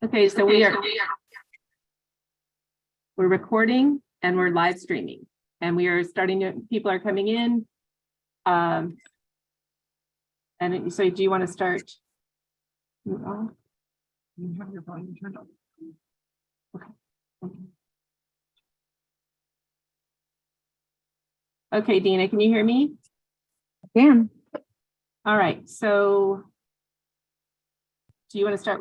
Okay, so we're recording and we're live streaming, and we are starting to, people are coming in. And so do you want to start? You have your volume turned on. Okay. Okay, Dina, can you hear me? Dan. All right, so do you want to start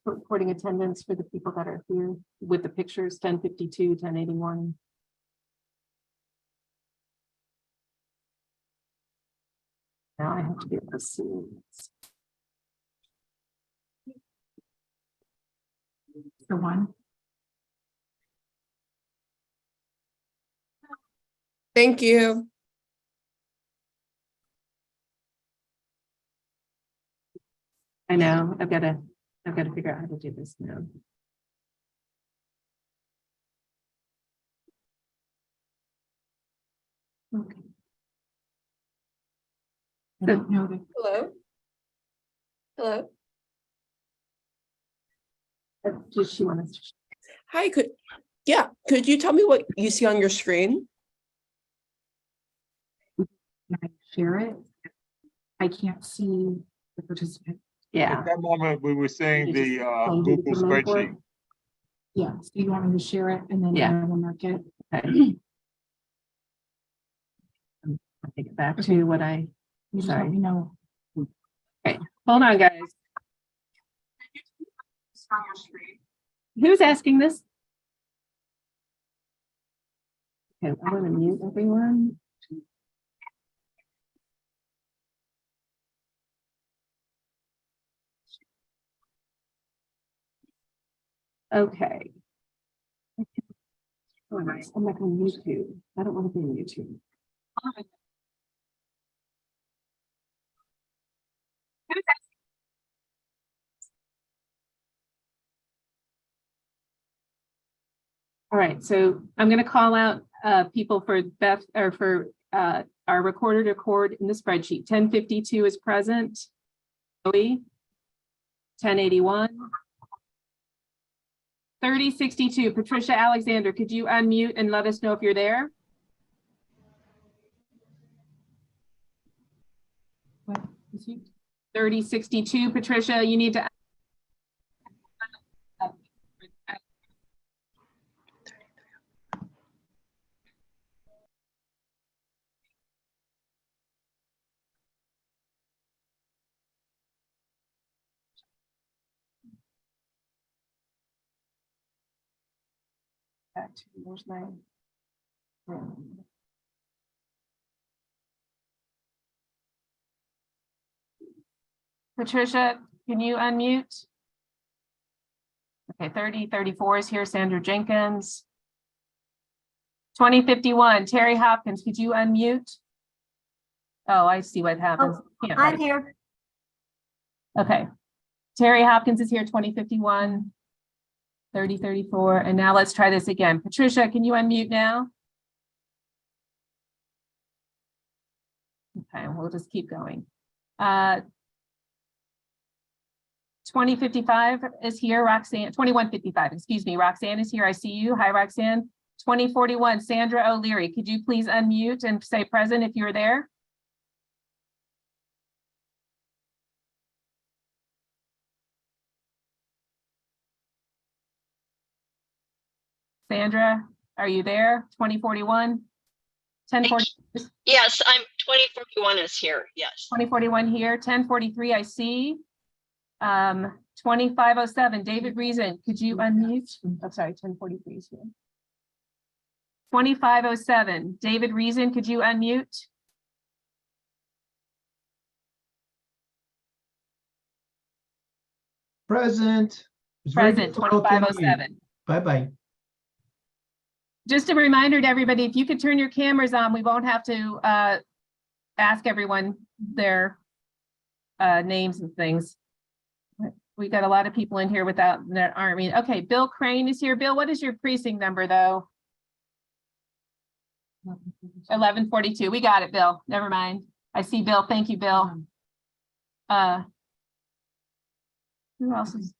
recording attendance for the people that are here with the pictures, 1052, 1081? Now I have to get the scenes. The one. Thank you. I know, I've got to figure out how to do this now. Okay. I don't know that. Hello. Hello. Does she want us to? Hi, could you tell me what you see on your screen? Can I share it? I can't see the participant. Yeah. At that moment, we were saying the Don't do the Google remote work. spreadsheet. Yeah, so you want me to share it and then Yeah. I will mark it. Okay. I'll take it back to what I, You just Sorry. let me know. hold on, guys. On your screen. Who's asking this? Okay, I want to mute everyone. Okay. Oh, nice. I'm like on YouTube. I don't want to be on YouTube. All right, so I'm going to call out people for Beth or for our recorder to record in the spreadsheet. 1052 is present. 1081. 3062, Patricia Alexander, could you unmute and let us know if you're there? What is he? 3062, Patricia, you need to. Back to where's my. Patricia, can you unmute? Okay, 3034 is here, Sandra Jenkins. 2051, Terry Hopkins, could you unmute? Oh, I see what happens. Can't I'm write. here. Okay. Terry Hopkins is here, 2051, 3034, and now let's try this again. Patricia, can you unmute now? Okay, we'll just keep going. 2055 is here, Roxanne, 2155, excuse me, Roxanne is here, I see you. Hi, Roxanne. 2041, Sandra O'Leary, could you please unmute and say present if you're there? Sandra, are you there? 2041? 1040. Yes, I'm 2041 is here. Yes. 2041 here, 1043, I see. 2507, David Reason, could you unmute? I'm sorry, 1043 is here. 2507, David Reason, could you unmute? Present. It's very Present, difficult to unmute. 2507. Bye-bye. Just a reminder to everybody, if you could turn your cameras on, we won't have to ask everyone their names and things. We got a lot of people in here without that aren't. Okay, Bill Crane is here. Bill, what is your precinct number though? 1142. We got it, Bill. Never mind. I see Bill. Thank you, Bill. Who else is?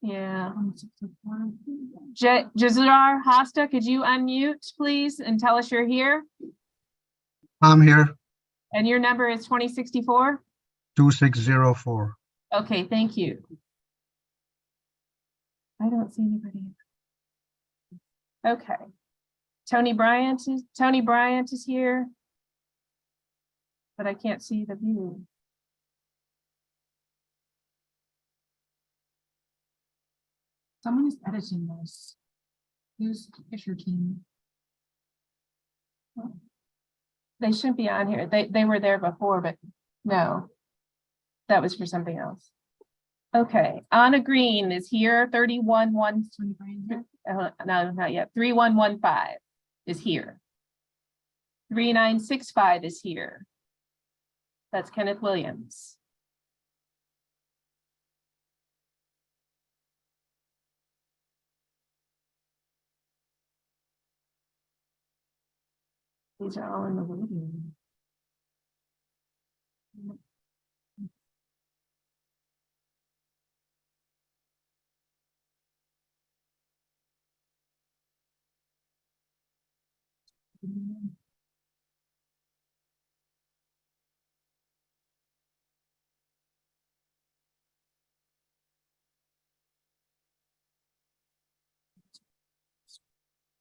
Yeah. Jazar Hosta, could you unmute, please, and tell us you're here? I'm here, And your number is 2064? 2604. Okay, thank you. I don't see anybody. Okay. Tony Bryant is here. But I can't see the view. Someone is editing this. Who's Fisher King? They shouldn't be on here. They were there before, but no. That was for something else. Okay, Anna Green is here, 311. No, not yet. 3115 is here. 3965 is here. That's Kenneth Williams. These are all in the waiting room.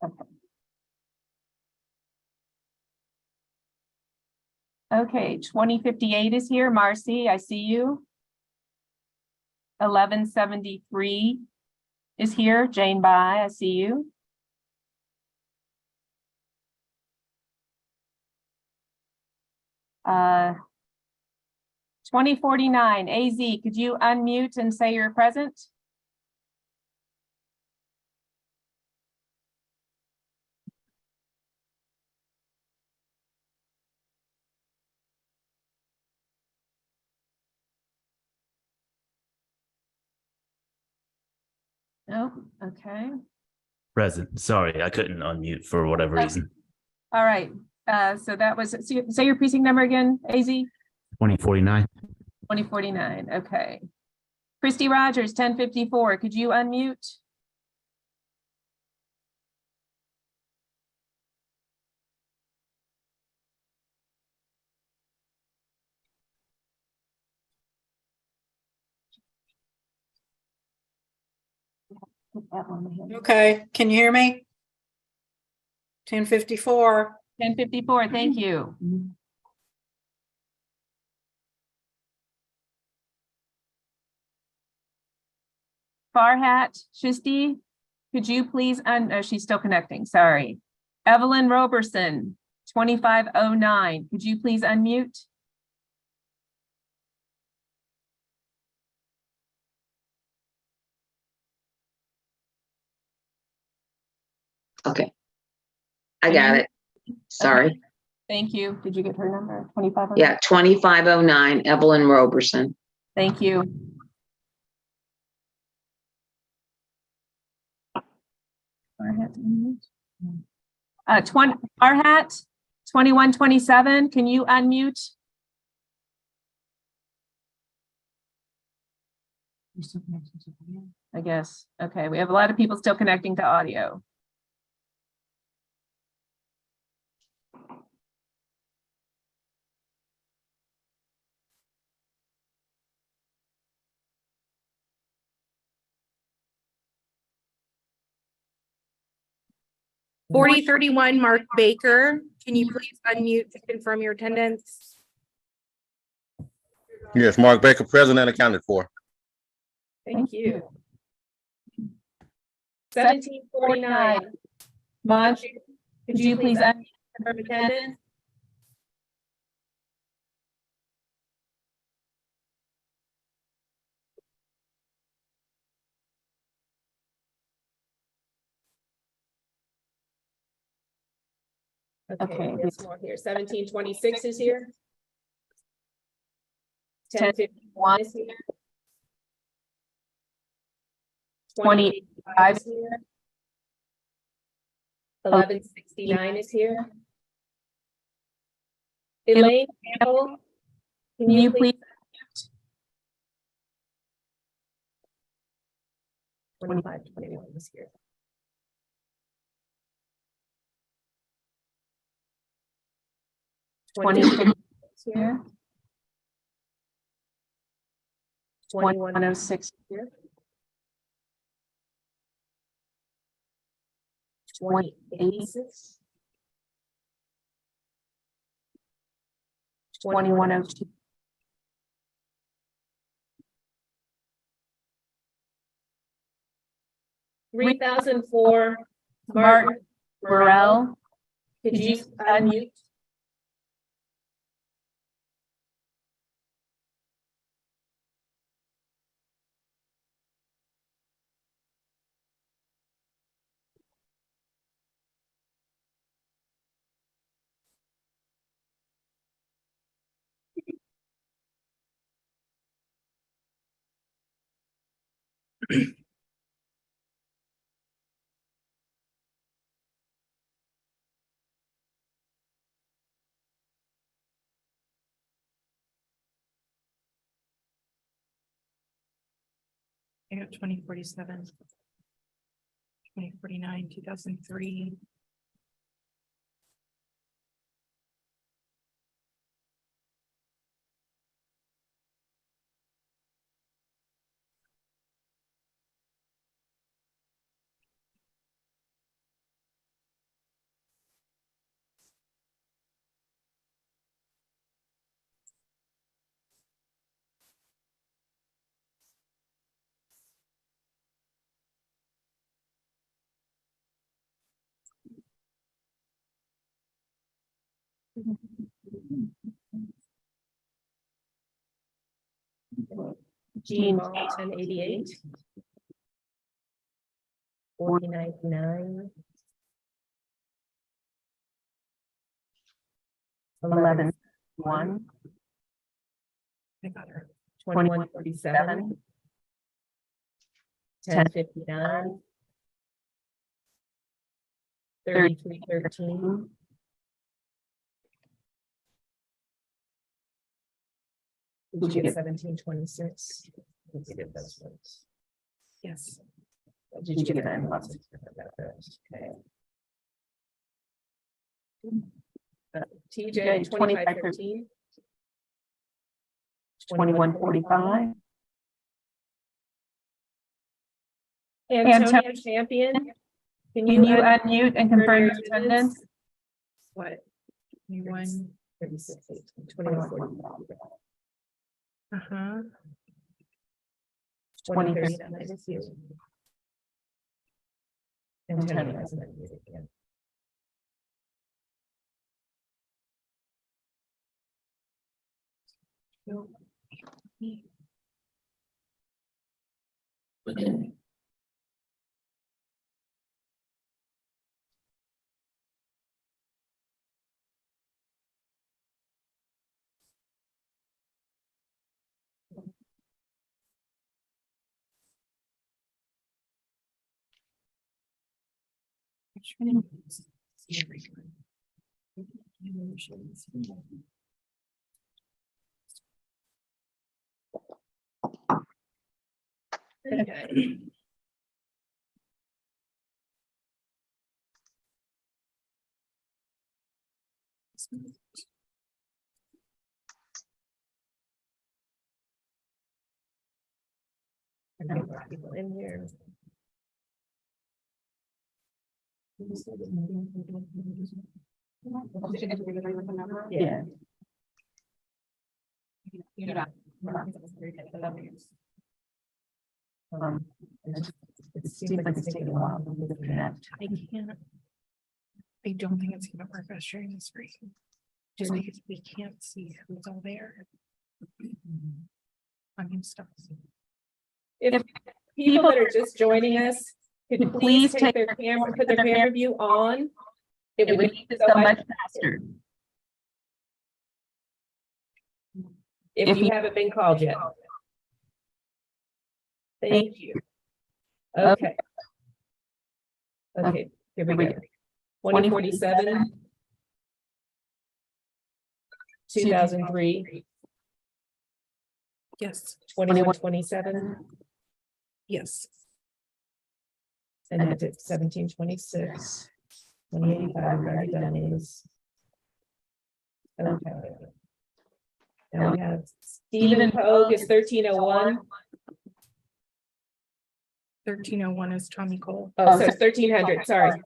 Okay. Okay, 2058 is here. Marcy, I see you. 1173 is here. Jane Bai, I see you. Uh, 2049, AZ, could you unmute and say you're present? No, okay. Present. Sorry, I couldn't unmute for whatever reason. All right, so that was, say your precinct number again, AZ? 2049. 2049, okay. Christy Rogers, 1054, could you unmute? Okay, can you hear me? 1054. 1054, thank you. Farhat Shisti, could you please, oh, she's still connecting, sorry. Evelyn Roberson, 2509, could you please unmute? Okay. I got it. Sorry. Okay, thank you. Did you get her number? 2509? Yeah, 2509, Evelyn Roberson. Thank you. Farhat, 2127, can you unmute? I guess. Okay, we have a lot of people still connecting to audio. Mm-hmm. 4031 Mark Baker, can you please unmute to confirm your attendance? Yes, Mark Baker, present and accounted for. Thank you. 1749. Maj, could you please unmute? Confirm attendance? Okay. There's more here. 1726 is here. 1051 is here. 20 Five. is here. 1169 is here. Elaine Campbell, can you please? 2521 is here. Twenty here. 2106 here. 2086. 2102. 3004. Martin Burrell. Could you unmute? I got 2047, 2049, 2003. Gene Ball, 1088. 4099. 1101. I got her. 2147. 1059. 3313. 1726? Did you get those ones? Yes. Did you get that? Okay. TJ, 2513. 2145. Antonio Champion, can you unmute and confirm your attendance? What? 21. 2145. Uh-huh. 2039 is you. Antonio hasn't unmuted yet. Okay. I'll get more people in here. Yeah. It seems like it's taking a while for me to connect. I can't. I don't think it's gonna work us sharing the screen. Just because we can't see who's all there. I'm gonna stop. If people that are just joining us could please take their camera, put their camera view on. It would be so much faster. If you haven't been called yet. Thank you. Okay, Okay, here we go. 2047. 2003, Yes, 2127, yes. and that's it, 1726. 2085, we've already done these. Okay. Now we have Stephen Pogue is 1301. 1301 is Tommy Cole. Oh, so it's 1300, sorry.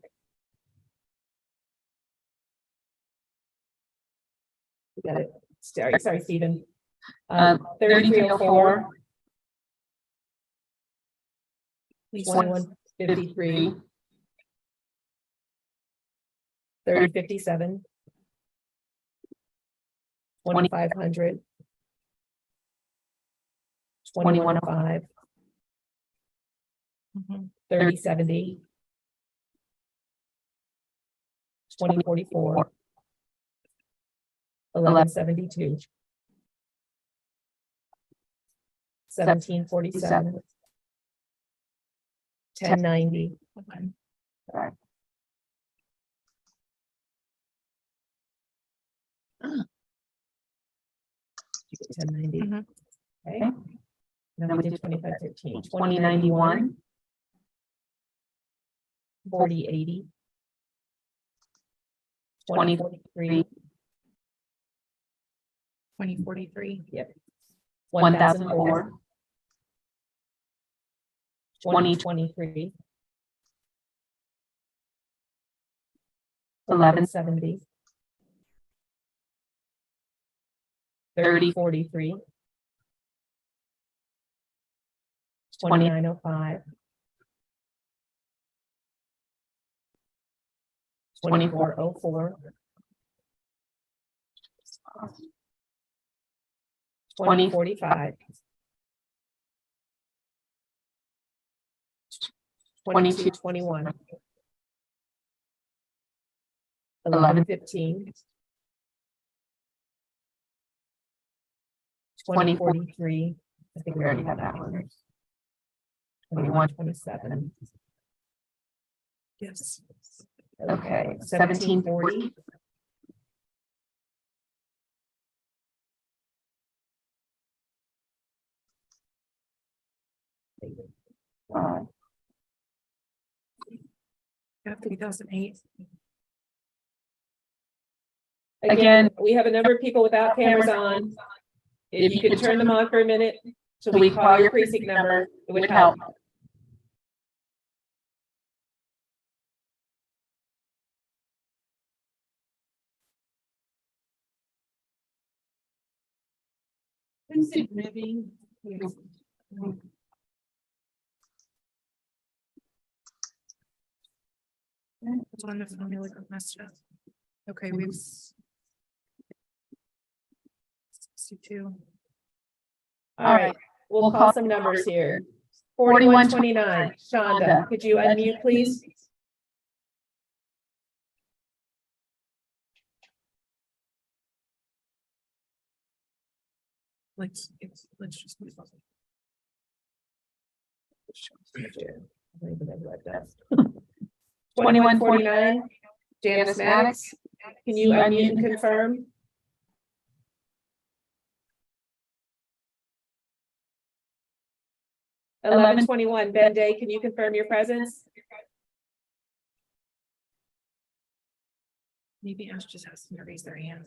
We got it. Sorry, Stephen. 3304. Lisa. 2153. 3057. 2500. 2105. Mhm. 3070. 2044. 1172. 1747. 1090. Okay. You get 1090. Mhm. Okay. Now we did 2513, 2091. 4080. 2043. 2043. Yep. 1004. 2023. 1170. 3043. 2905. 2404. 2045. 2221. 1115. 2043. I think we already have that one. 2127. Yes. Okay, 1740. 3008. Again, we have a number of people without cameras on. If you could turn them on for a minute, so we call your precinct number, it would help. It's on the phone, really got messed up. Okay, we've 62. All right, we'll call some numbers here. 4129, Shonda, could you unmute, please? Let's just move on. 2149, Janice Maddox, can you unmute and confirm? $11.21, Ben Day, can you confirm your presence? Maybe Ash just has to raise their hand.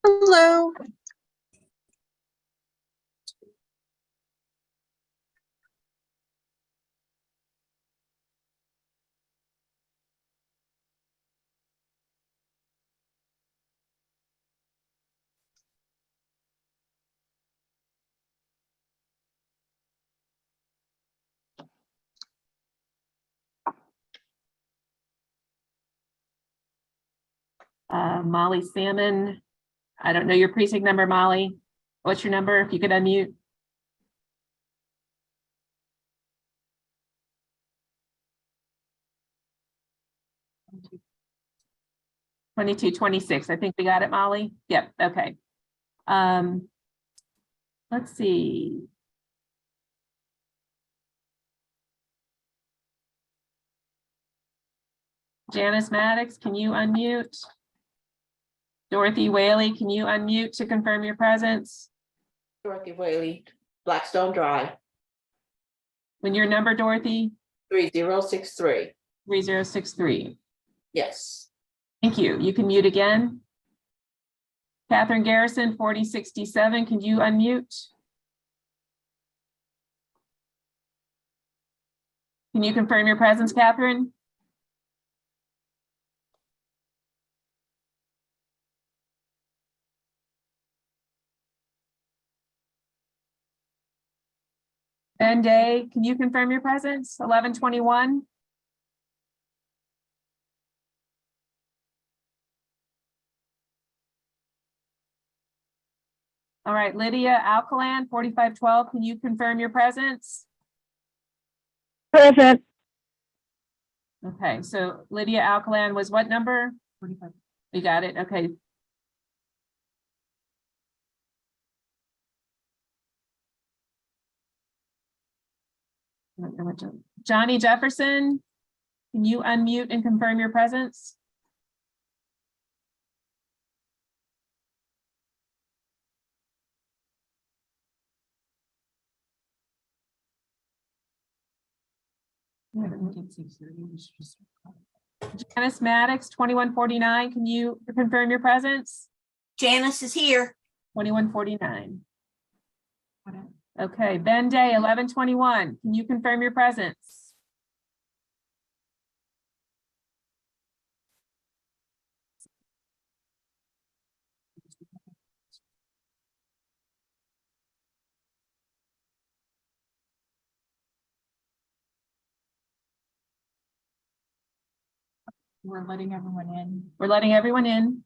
Hello. Molly Salmon. I don't know your precinct number, Molly. What's your number? If you could unmute. Twenty-two, 26. I think we got it, Molly. Yep, okay. Let's see. Janice Maddox, can you unmute? Dorothy Whaley, can you unmute to confirm your presence? Dorothy Whaley, Blackstone Drive, When your number, Dorothy, 3063. 3063. Yes. Thank you. You can mute again. Catherine Garrison, 4067, can you unmute? Can you confirm your presence, Catherine? Ben Day, can you confirm your presence? 1121. All right, Lydia Alcalan, 4512, can you confirm your presence? Present. Okay, so Lydia Alcalan was what number? 45. You got it, okay. Johnny Jefferson, can you unmute and confirm your presence? Janice Maddox, 2149, can you confirm your presence? Janice is here. 2149. Okay, Ben Day, 1121, can you confirm your presence? We're letting everyone in. We're letting everyone in.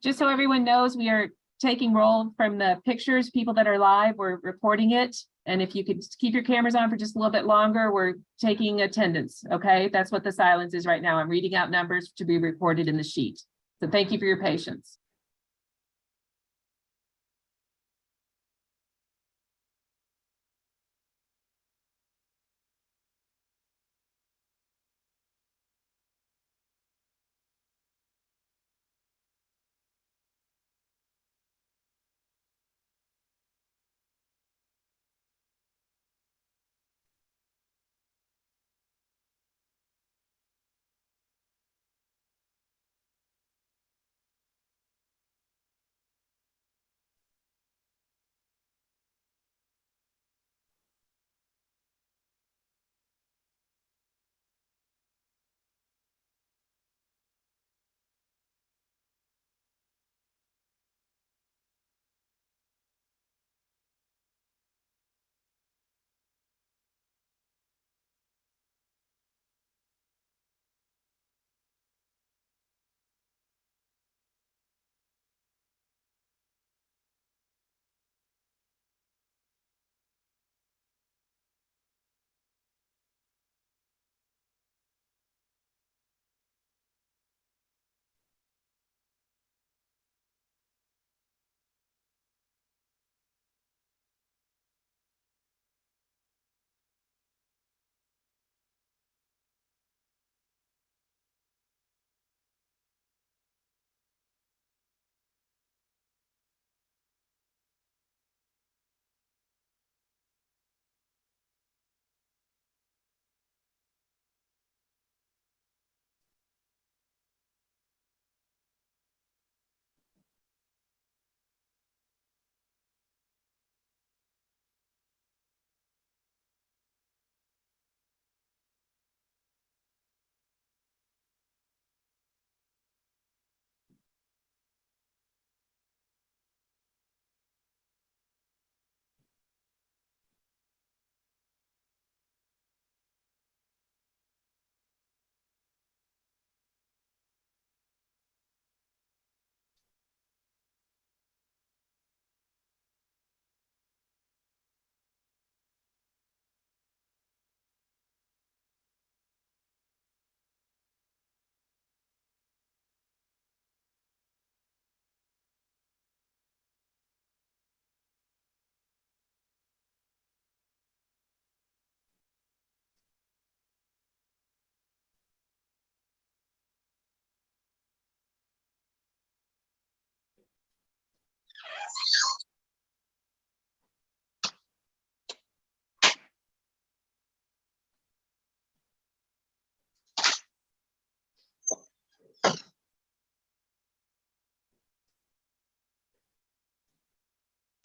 Just so everyone knows, we are taking roll from the pictures, people that are live, we're reporting it. And if you could keep your cameras on for just a little bit longer, we're taking attendance, okay? That's what the silence is right now. I'm reading out numbers to be reported in the sheet. So thank you for your patience.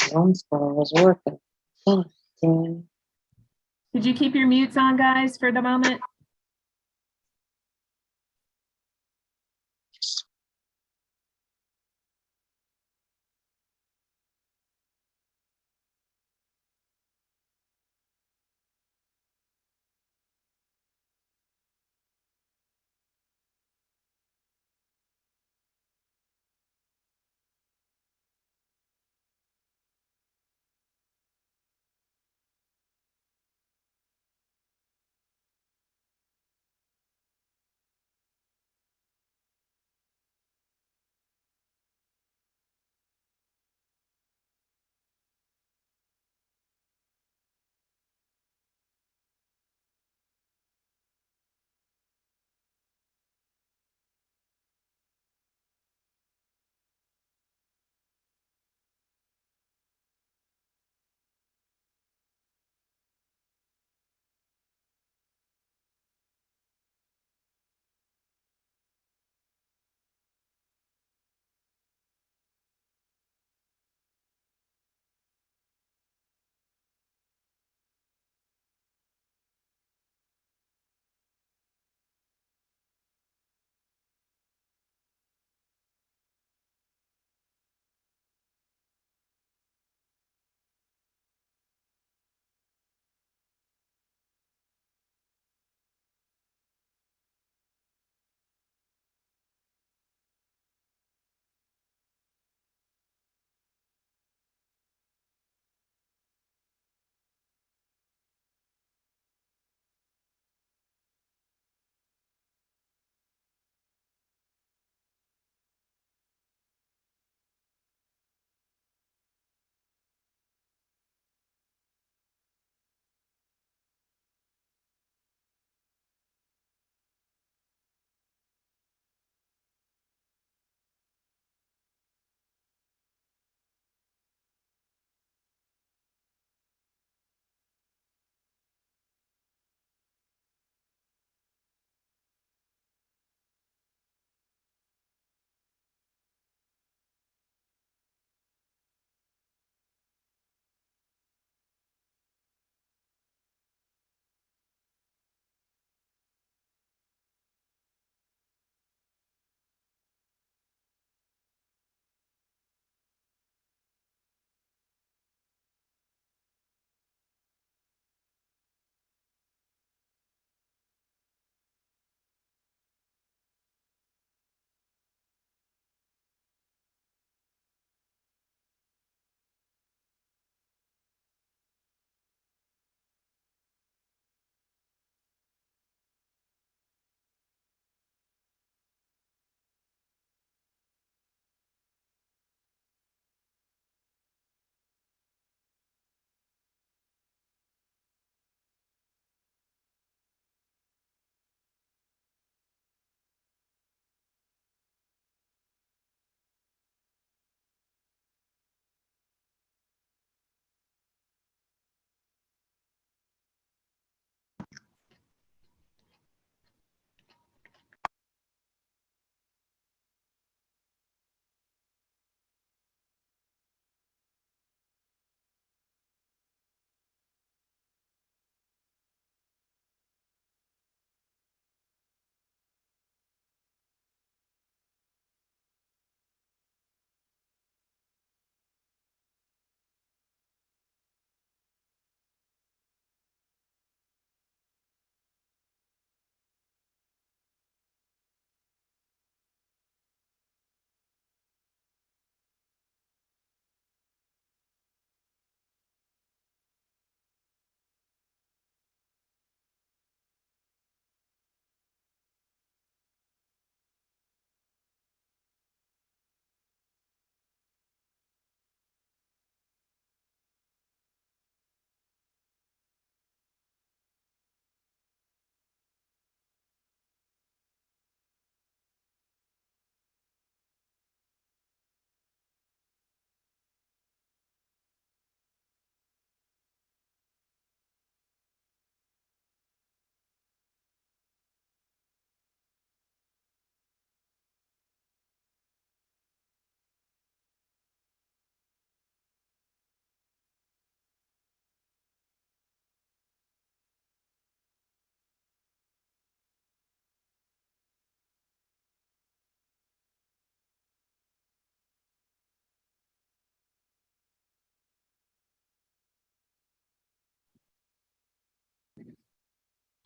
Jonesboro was working. Oh, damn. Did you keep your mutes on, guys, for the moment?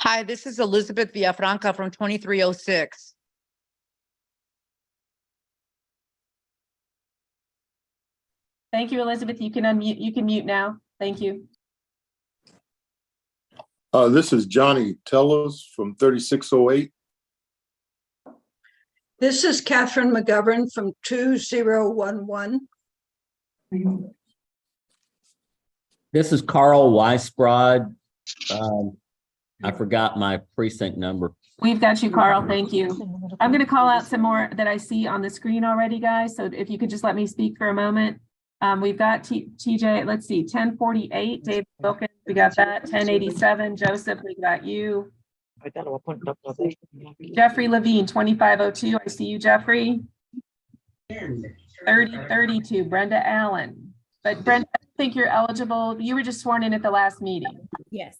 Hi, this is Elizabeth Villafranca from 2306. Thank you, Elizabeth. You can unmute, you can mute now. Thank you. This is Johnny Tellers from 3608. This is Catherine McGovern from 2011. This is Carl Weisbrod. I forgot my precinct number. We've got you, Carl. Thank you. I'm going to call out some more that I see on the screen already, guys. So if you could just let me speak for a moment. We've got TJ, let's see, 1048, David Wilkins, we got that. 1087, Joseph, we got you. Jeffrey Levine, 2502, I see you, Jeffrey. 3032, Brenda Allen. But Brenda, I think you're eligible. You were just sworn in at the last meeting. Yes.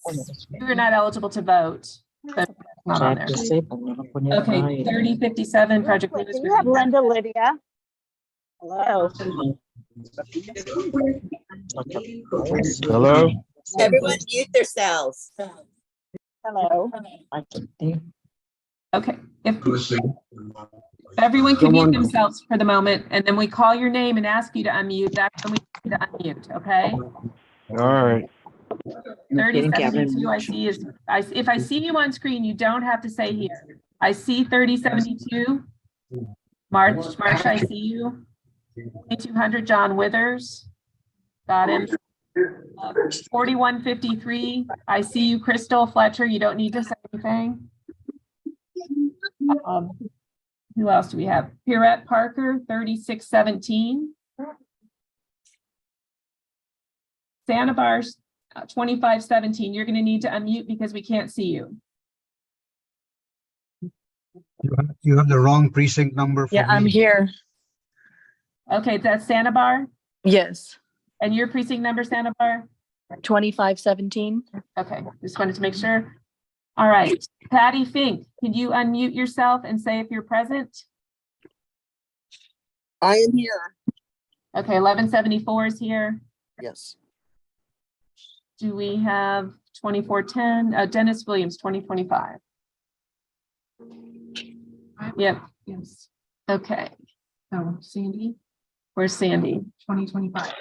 You were not eligible to vote. But not on there. Okay, 3057, Project Lucas. You have Brenda Lydia. Hello. Hello? Everyone mute themselves. Hello. Okay, if everyone can mute themselves for the moment, and then we call your name and ask you to unmute, that's when we need to unmute, okay? All right. 3072, I see is, if I see you on screen, you don't have to say here. I see 3072. March, I see you. 2200, John Withers. Got him. 4153, I see you, Crystal Fletcher. You don't need to say anything. Who else do we have? Pierrette Parker, 3617. Santa Bar's 2517. You're going to need to unmute because we can't see you. You have the wrong precinct number for Yeah, I'm me. here. Okay, that's Santa Bar. Yes, And your precinct number, Santa Bar? 2517. Okay, just wanted to make sure. All right, Patty Fink, can you unmute yourself and say if you're present? I am here. Okay, 1174 is here. Yes. Do we have 2410? Dennis Williams, 2025. Yep. Yes. Okay. Oh, Sandy. Where's Sandy? 2025.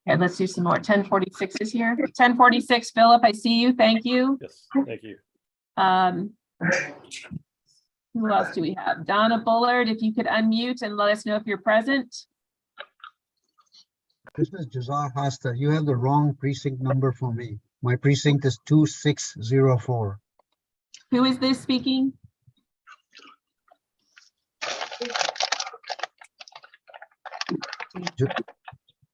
Okay, let's do some more. 1046 is here. 1046, Philip, I see you. Thank you. Yes, thank you. Who else do we have? Donna Bullard, if you could unmute and let us know if you're present. This is Jazar Hasta. You have the wrong precinct number for me. My precinct is 2604. Who is this speaking?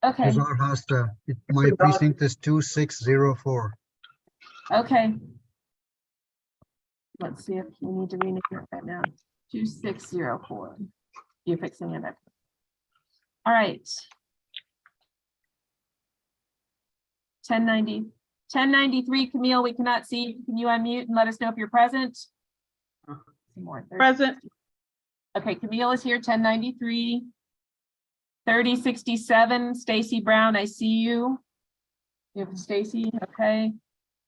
Okay. Jazar Hasta. My precinct is 2604. Okay. Let's see if we need to rename it right now. 2604. You're fixing it up. All right. 1093, Camille, we cannot see you. Can you unmute and let us know if you're present? Present. Okay, Camille is here, 1093. 3067, Stacy Brown, I see you. You have Stacy, okay.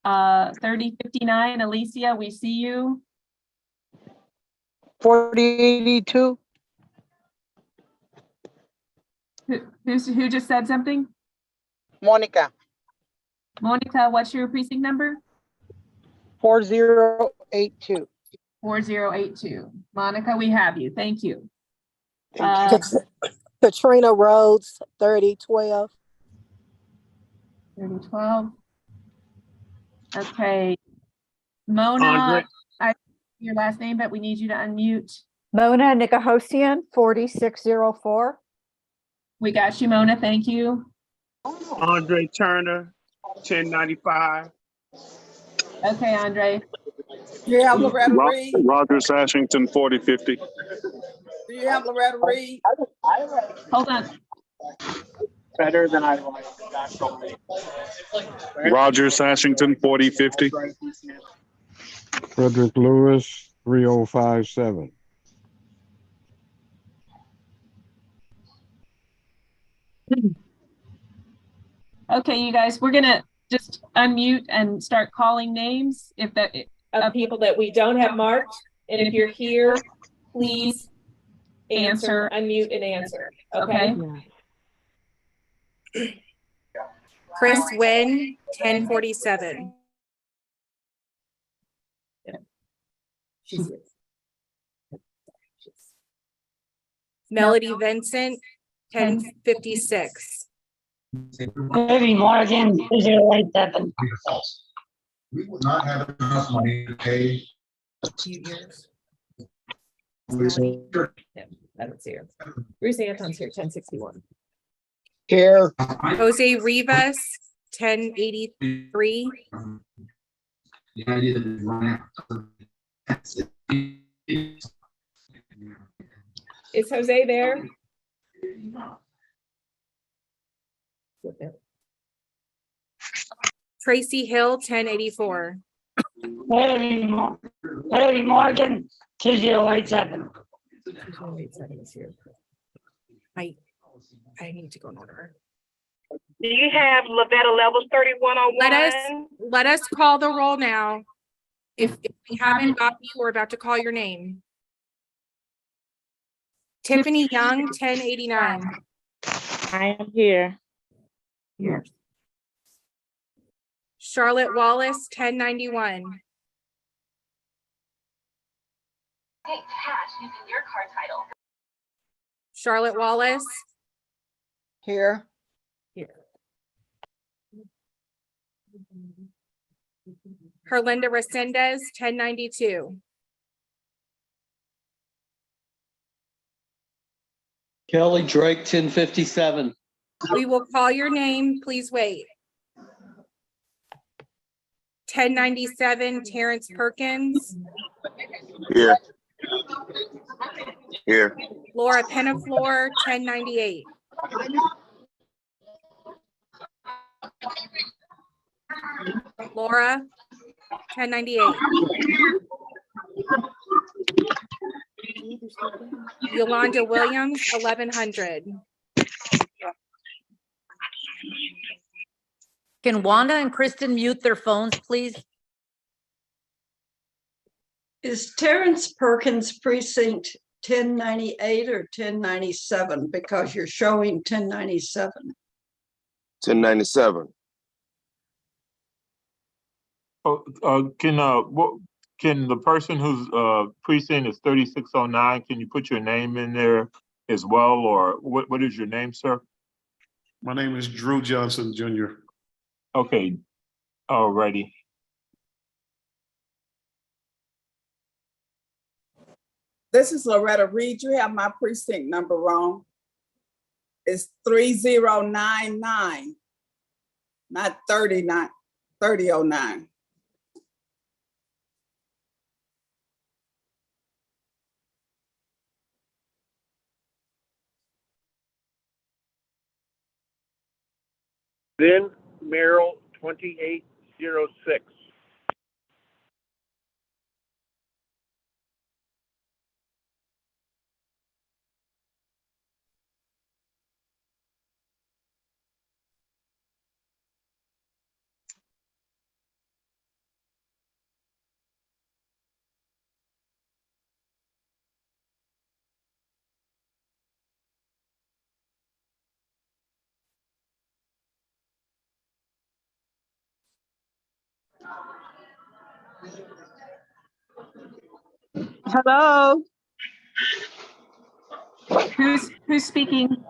3059, Alicia, we see you. 4082. Who just said something? Monica. Monica, what's your precinct number? 4082. 4082. Monica, we have you. Thank you. Katrina Rhodes, 3012. 3012. Okay. Mona, Andre. I your last name, but we need you to unmute. Mona Nikahosian, 4604. We got you, Mona. Thank you. Andre Turner, 1095. Okay, Andre. Do you have Loretta Reed? Rogers Ashington, 4050. Do you have Loretta Reed? Hold on. Better than I like. Rogers Ashington, 4050. Frederick Lewis, 3057. Okay, you guys, we're gonna just unmute and start calling names if that, Of people that we don't have marked, and if you're here, please answer, unmute and answer, okay? Chris Wynn, 1047. She's Melody Vincent, 1056. Maybe Morgan, 087. We will not have enough money to pay. few years. I don't see her. Bruce Anton's here, 1061. Here. Jose Rivas, 1083. The idea that we run Is Jose there? Tracy Hill, 1084. Maybe Morgan, 2087. 2087 is here. I need to go in order. Do you have Lavetta levels 3101? Let us call the roll now. If we haven't got you, we're about to call your name. Tiffany Young, 1089. I am here. Here. Charlotte Wallace, 1091. Pay cash using your card title. Charlotte Wallace, Here. Herlinda Resendez, 1092. Kelly Drake, 1057. We will call your name. Please wait. 1097, Terrence Perkins. Here. Here. Laura Penaflor, 1098. Laura, 1098. Yolanda Williams, 1100. Can Wanda and Kristen mute their phones, please? Is Terrence Perkins precinct 1098 or 1097? Because you're showing 1097. 1097. Can the person whose precinct is 3609, can you put your name in there as well, or what is your name, sir? My name is Drew Johnson, Jr. Okay, alrighty. This is Loretta Reed. You have my precinct number wrong. It's 3099, not 3009. Then Merrill 2806. Hello. Who's speaking?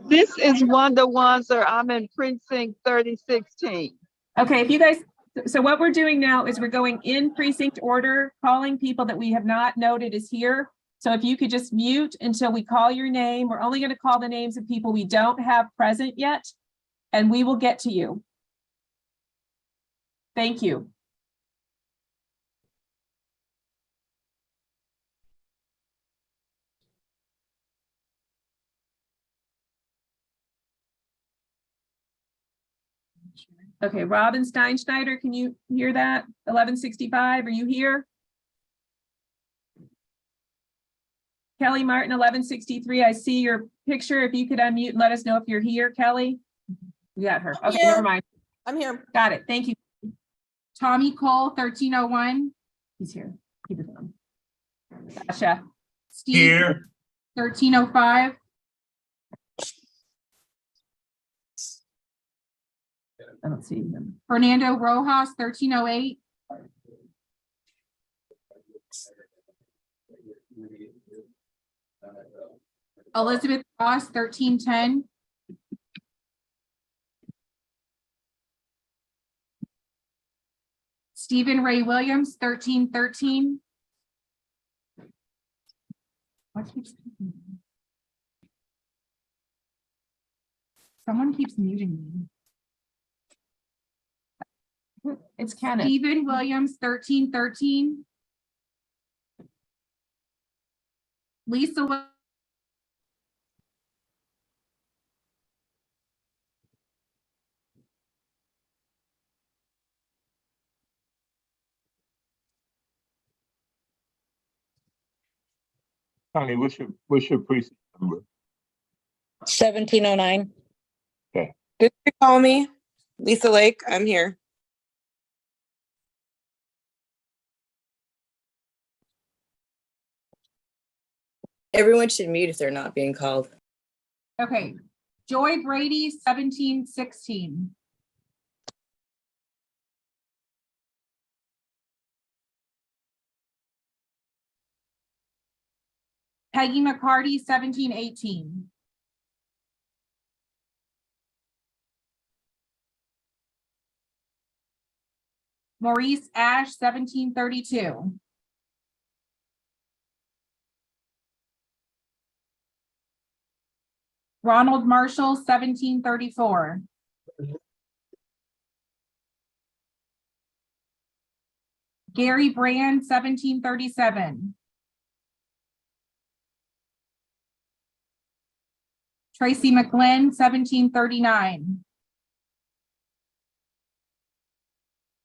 This is Wanda Wanzer. I'm in precinct 3016. Okay, if you guys, so what we're doing now is we're going in precinct order, calling people that we have not noted is here. So if you could just mute until we call your name, we're only going to call the names of people we don't have present yet, and we will get to you. Thank you. Okay, Robin Steinschneider, can you hear that? 1165, are you here? Kelly Martin, 1163, I see your picture. If you could unmute and let us know if you're here, Kelly. We got her. I'm Okay, here. never mind. I'm here. Got it. Thank you. Tommy Cole, 1301. He's here. Keep it on. Gotcha. Steve, Here. 1305. I don't see him. Fernando Rojas, 1308. Elizabeth Ross, 1310. Stephen Ray Williams, 1313. Someone keeps muting me. It's Kenneth. Stephen Williams, 1313. Lisa. Connie, what's your precinct number? 1709. Okay. Did you call me? Lisa Lake, I'm here. Everyone should mute if they're not being called. Okay. Joy Brady, 1716. Peggy McCarty, 1718. Maurice Ash, 1732. Ronald Marshall, 1734. Gary Brand, 1737. Tracy McGlynn, 1739.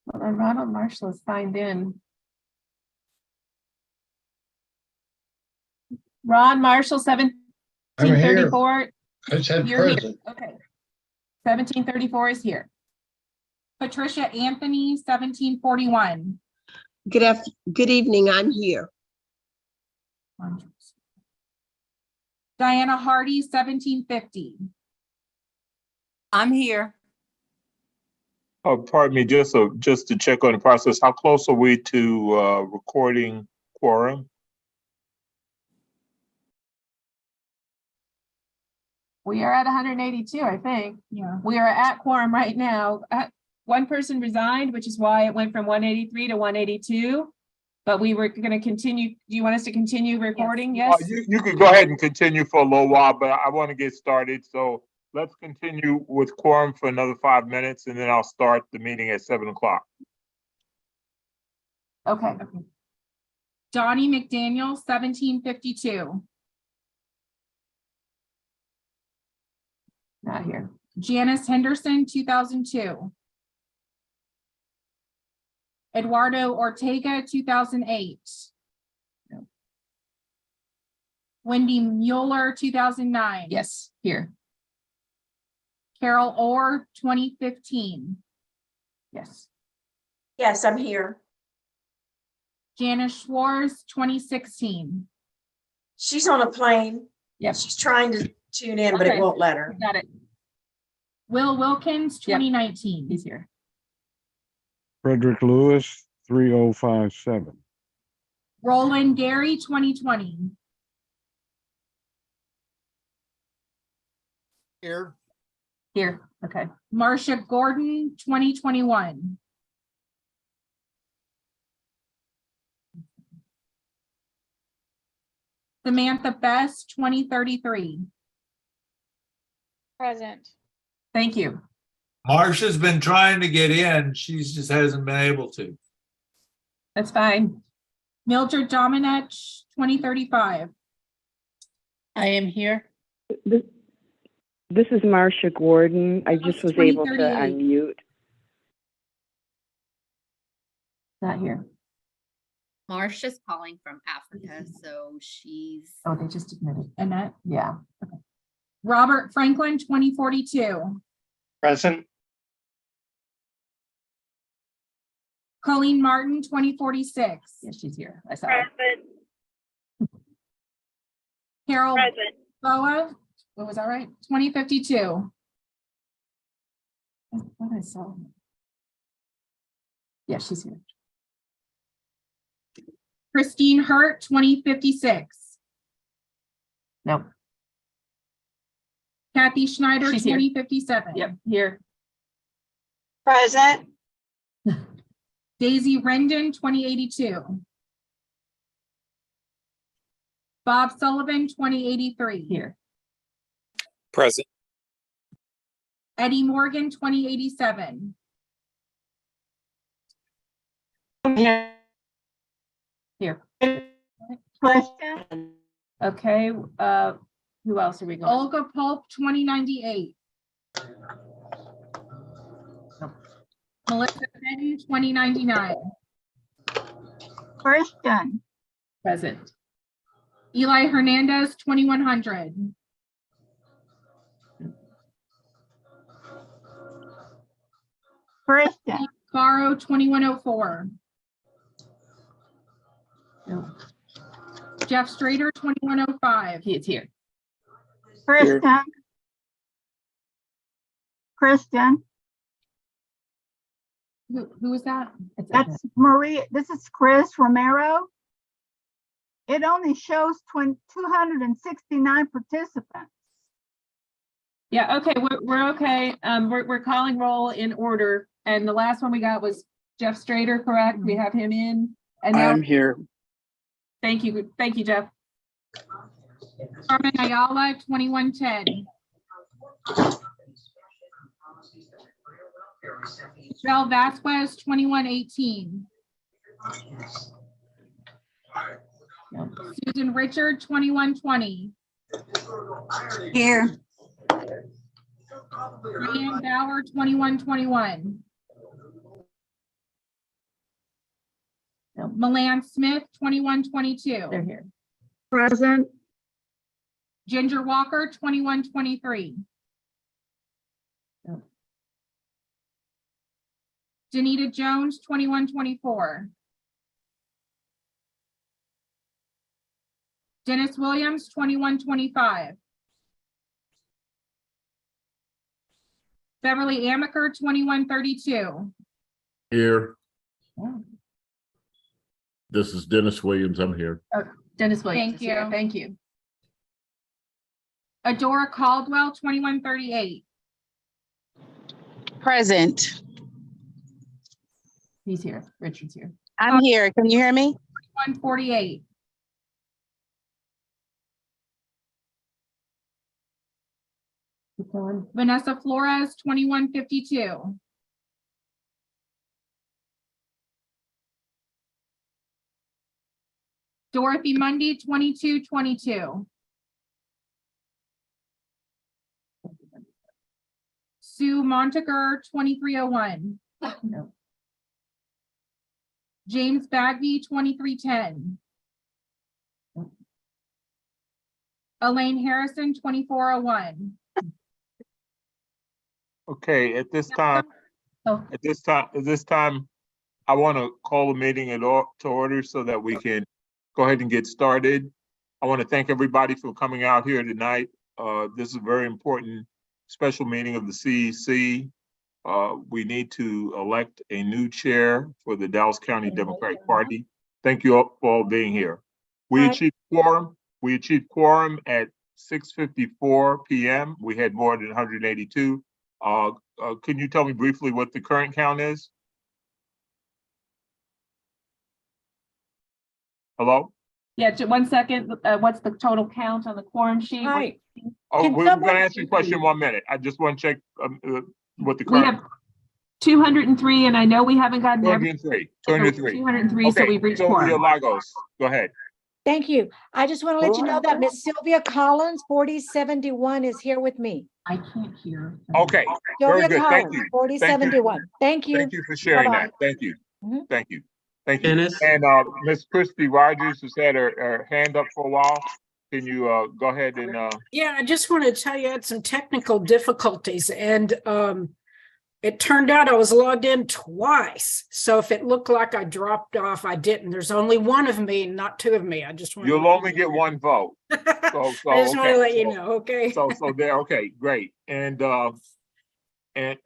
Well, and Ronald Marshall is signed in. Ron Marshall, 1734. I said You're here. present. Okay. 1734 is here. Patricia Anthony, 1741. Good evening, I'm here. Diana Hardy, 1750. I'm here. Oh, pardon me, just to check on the process, how close are we to recording quorum? We are at 182, I think. Yeah. We are at quorum right now. One person resigned, which is why it went from 183 to 182. But we were going to continue. Do you want us to continue recording? Yes. You could go ahead and continue for a little while, but I want to get started. So let's continue with quorum for another 5 minutes, and then I'll start the meeting at 7 o'clock. Okay. Donnie McDaniel, 1752. Not here. Janice Henderson, 2002. Eduardo Ortega, 2008. No. Wendy Mueller, 2009. Yes, here. Carol Orr, 2015. Yes. Yes, I'm here. Janice Schwartz, 2016. She's on a plane. Yep. She's trying to tune in, but it Okay. won't let her. Got it. Will Wilkins, Yep. 2019. He's here. Frederick Lewis, 3057. Roland Gary, 2020. Here. Here. Okay. Marcia Gordon, 2021. Samantha Best, 2033. Present. Thank you. Marcia's been trying to get in. She just hasn't been able to. That's fine. Mildred Domenech, 2035. I am here. This is Marcia Gordon. I just was able to 2038. unmute. Not here. Marcia's calling from Africa, so she's. Oh, they just admitted. Annette. Yeah. Robert Franklin, 2042. Present. Colleen Martin, 2046. Yes, she's here. I saw her. Carol Boa, what was that right? 2052. What I saw. Yeah, she's here. Christine Hurt, 2056. No, Kathy Schneider, She's here. 2057. yep, here. Present. Daisy Rendon, 2082. Bob Sullivan, 2083. Here. Present. Eddie Morgan, 2087. Here. Question. Okay, who else are we going? Olga Polk, 2098. Melissa Benton, 2099. Question. Present. Eli Hernandez, 2100. Question. Caro, 2104. No, Jeff Strader, 2105. he is here. Kristen. Kristen, Who is that? that's Maria. This is Chris Romero. It only shows 269 participants. Yeah, okay, we're okay. We're calling roll in order, and the last one we got was Jeff Strader, correct? We have him in. And now, I'm here. thank you, Jeff. Carmen Ayala, 2110. Michelle Vasquez, 2118. Susan Richard, 2120. Here. Diane Bauer, 2121. Milan Smith, 2122. They're here. Present. Ginger Walker, 2123. No. Danita Jones, 2124. Dennis Williams, 2125. Beverly Amaker, 2132. Here, Oh, this is Dennis Williams. I'm here. Dennis Williams. Thank is here. you. Thank you. Adora Caldwell, 2138. Present. He's here. Richard's here. I'm here. Can you hear me? 148. Keep going. Vanessa Flores, 2152. Dorothy Mundy, 2222. Sue Montager, 2301. No. James Bagby, 2310. Elaine Harrison, 2401. Okay, at this time, Oh. at this time, I want to call the meeting to order so that we can go ahead and get started. I want to thank everybody for coming out here tonight. This is a very important special meeting of the CEC. We need to elect a new chair for the Dallas County Democratic Party. Thank you all for being here. We achieved quorum. We achieved quorum at 6:54 p.m. We had more than 182. Can you tell me briefly what the current count is? Hello? Yeah, 1 second. What's the total count on the quorum sheet? Hi. Oh, Can we're gonna someone- answer your question in 1 minute. I just want to check what the We current. have 203, and I know we haven't gotten every. 203, 203. 203, so Okay, we've reached Sylvia quorum. Lagos, go ahead. Thank you. I just want to let you know that Miss Sylvia Collins, 4071, is here with me. I can't hear. Okay, very Sylvia good. Thank Collins, you. 4071. Thank you. Thank you for sharing Bye-bye. that. Thank you. Mhm. Thank you. Thank you. Dennis? And Miss Christy Rogers has had her hand up for a while. can you go ahead and Yeah, I just wanted to tell you I had some technical difficulties and it turned out I was logged in twice. So if it looked like I dropped off, I didn't. There's only one of me, not two of me. I just want you'll only get one vote. So, I just want to okay, let you so- know, okay? So there, okay, great. And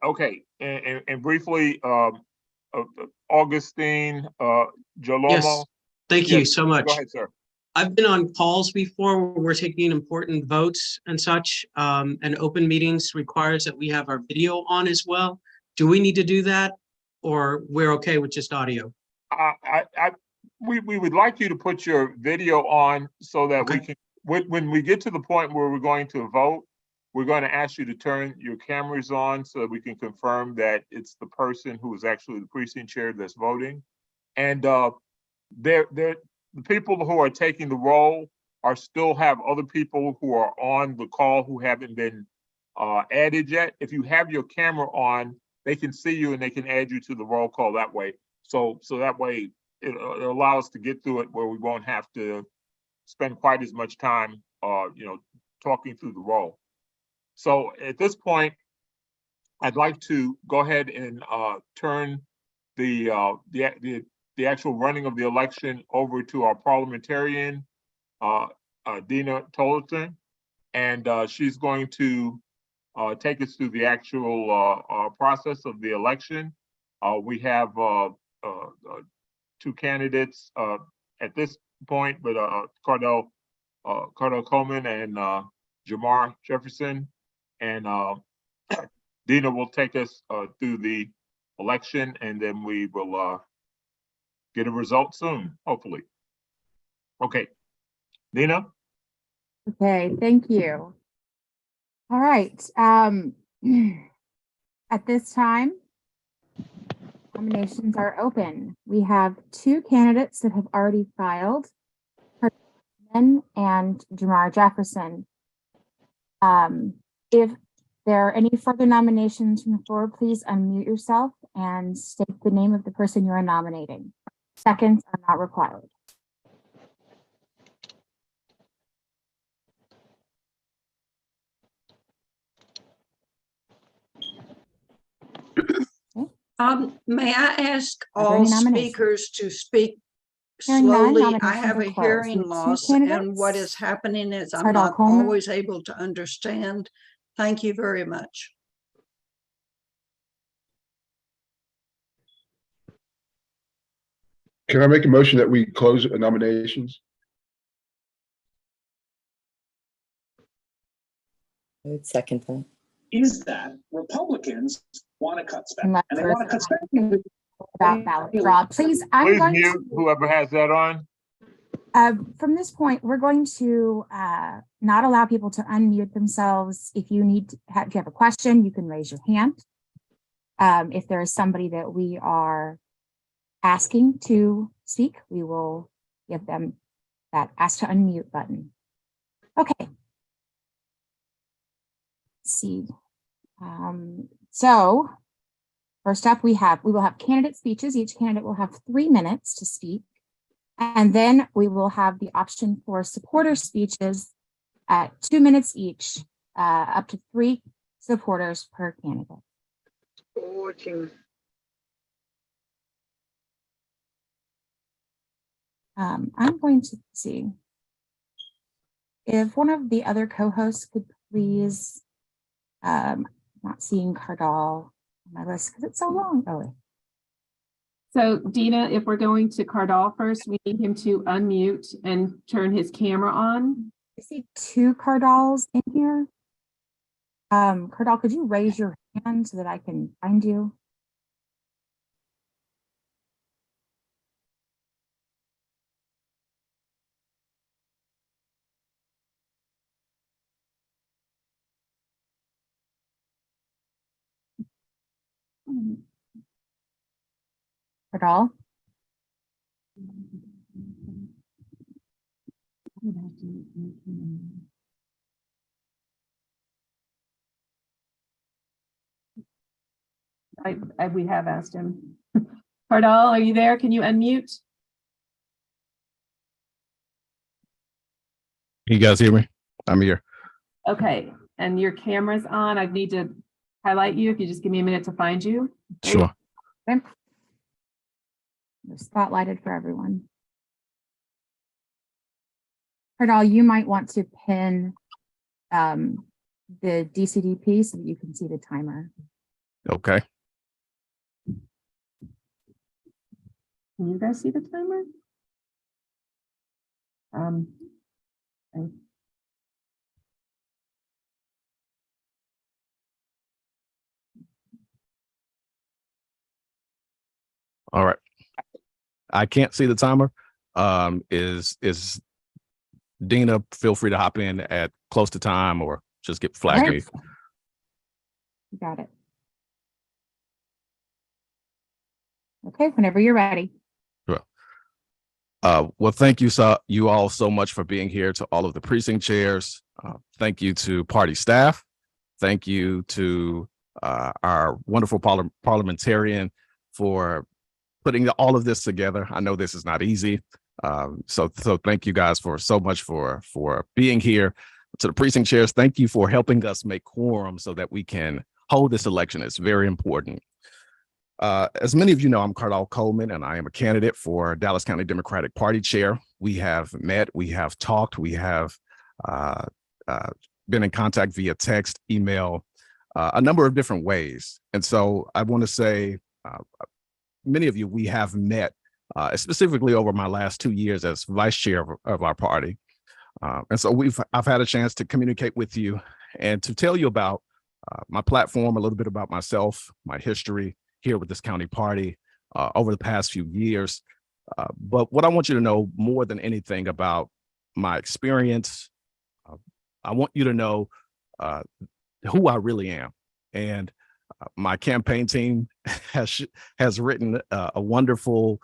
okay, and briefly, Augustine, Jalomo. Yes, thank you Yes, so much. Go ahead, sir. I've been on calls before where we're taking important votes and such, and open meetings requires that we have our video on as well. Do we need to do that, or we're okay with just audio? We would like you to put your video on so that we can, when we get to the point where we're going to vote, we're going to ask you to turn your cameras on so that we can confirm that it's the person who is actually the precinct chair that's voting. And the people who are taking the roll are still have other people who are on the call who haven't been added yet. If you have your camera on, they can see you and they can add you to the roll call that way. So that way it allows us to get through it where we won't have to spend quite as much time, talking through the roll. So at this point, I'd like to go ahead and turn the actual running of the election over to our parliamentarian, Dina Tolleson, and she's going to take us through the actual process of the election. We have two candidates at this point, but Cardell Coleman and Jamar Jefferson, and Dina will take us through the election, and then we will get a result soon, hopefully. Okay, Dina? Okay, thank you. All right. At this time, nominations are open. We have two candidates that have already filed, Cardell and Jamar Jefferson. If there are any further nominations from the floor, please unmute yourself and state the name of the person you are nominating. Seconds are not required. May I ask Are there all any nominations? speakers to speak Hearing none, slowly? I nominations have are a closed. hearing We have two loss, and what candidates. is happening is I'm Cardell not Coleman. always able to understand. Thank you very much. Can I make a motion that we close nominations? Second that. Is that Republicans want to cut spending, Unless and they there's want to cut spending. about ballot draw. Please, I'm Please going mute to, whoever has that on. from this point, we're going to not allow people to unmute themselves. If you need to have, if you have a question, you can raise your hand. If there is somebody that we are asking to speak, we will give them that ask to unmute button. Okay. Let's see. So first up, we will have candidate speeches. Each candidate will have 3 minutes to speak. And then we will have the option for supporter speeches at 2 minutes each, up to 3 supporters per candidate. I'm going to see if one of the other co-hosts could please, not seeing Cardall on my list because it's so long. Oh, So Dina, if we're going to Cardall first, we need him to unmute and turn his camera on. I see 2 Cardalls in here. Cardall, could you raise your hand so that I can find you? Cardall? We have asked him. Cardall, are you there? Can you unmute? Can you guys hear me? I'm here. Okay, and your camera's on. I need to highlight you if you just give me a minute to find you. Okay. Sure. Okay. They're spotlighted for everyone. Hardal, you might want to pin the DCDP so that you can see the timer. Okay. Can you guys see the timer? Okay. All right. I can't see the timer. Is Dina, feel free to hop in at close to time or just get flag me. You got it. Okay, whenever you're ready. Well, thank you all so much for being here, to all of the precinct chairs. Thank you to party staff. Thank you to our wonderful parliamentarian for putting all of this together. I know this is not easy. So thank you guys so much for being here. To the precinct chairs, thank you for helping us make quorum so that we can hold this election. It's very important. As many of you know, I'm Cardall Coleman, and I am a candidate for Dallas County Democratic Party chair. We have met, we have talked, we have been in contact via text, email, a number of different ways. And so I want to say, many of you, we have met specifically over my last 2 years as vice chair of our party. And so I've had a chance to communicate with you and to tell you about my platform, a little bit about myself, my history here with this county party over the past few years. But what I want you to know more than anything about my experience, I want you to know who I really am. And my campaign team has written a wonderful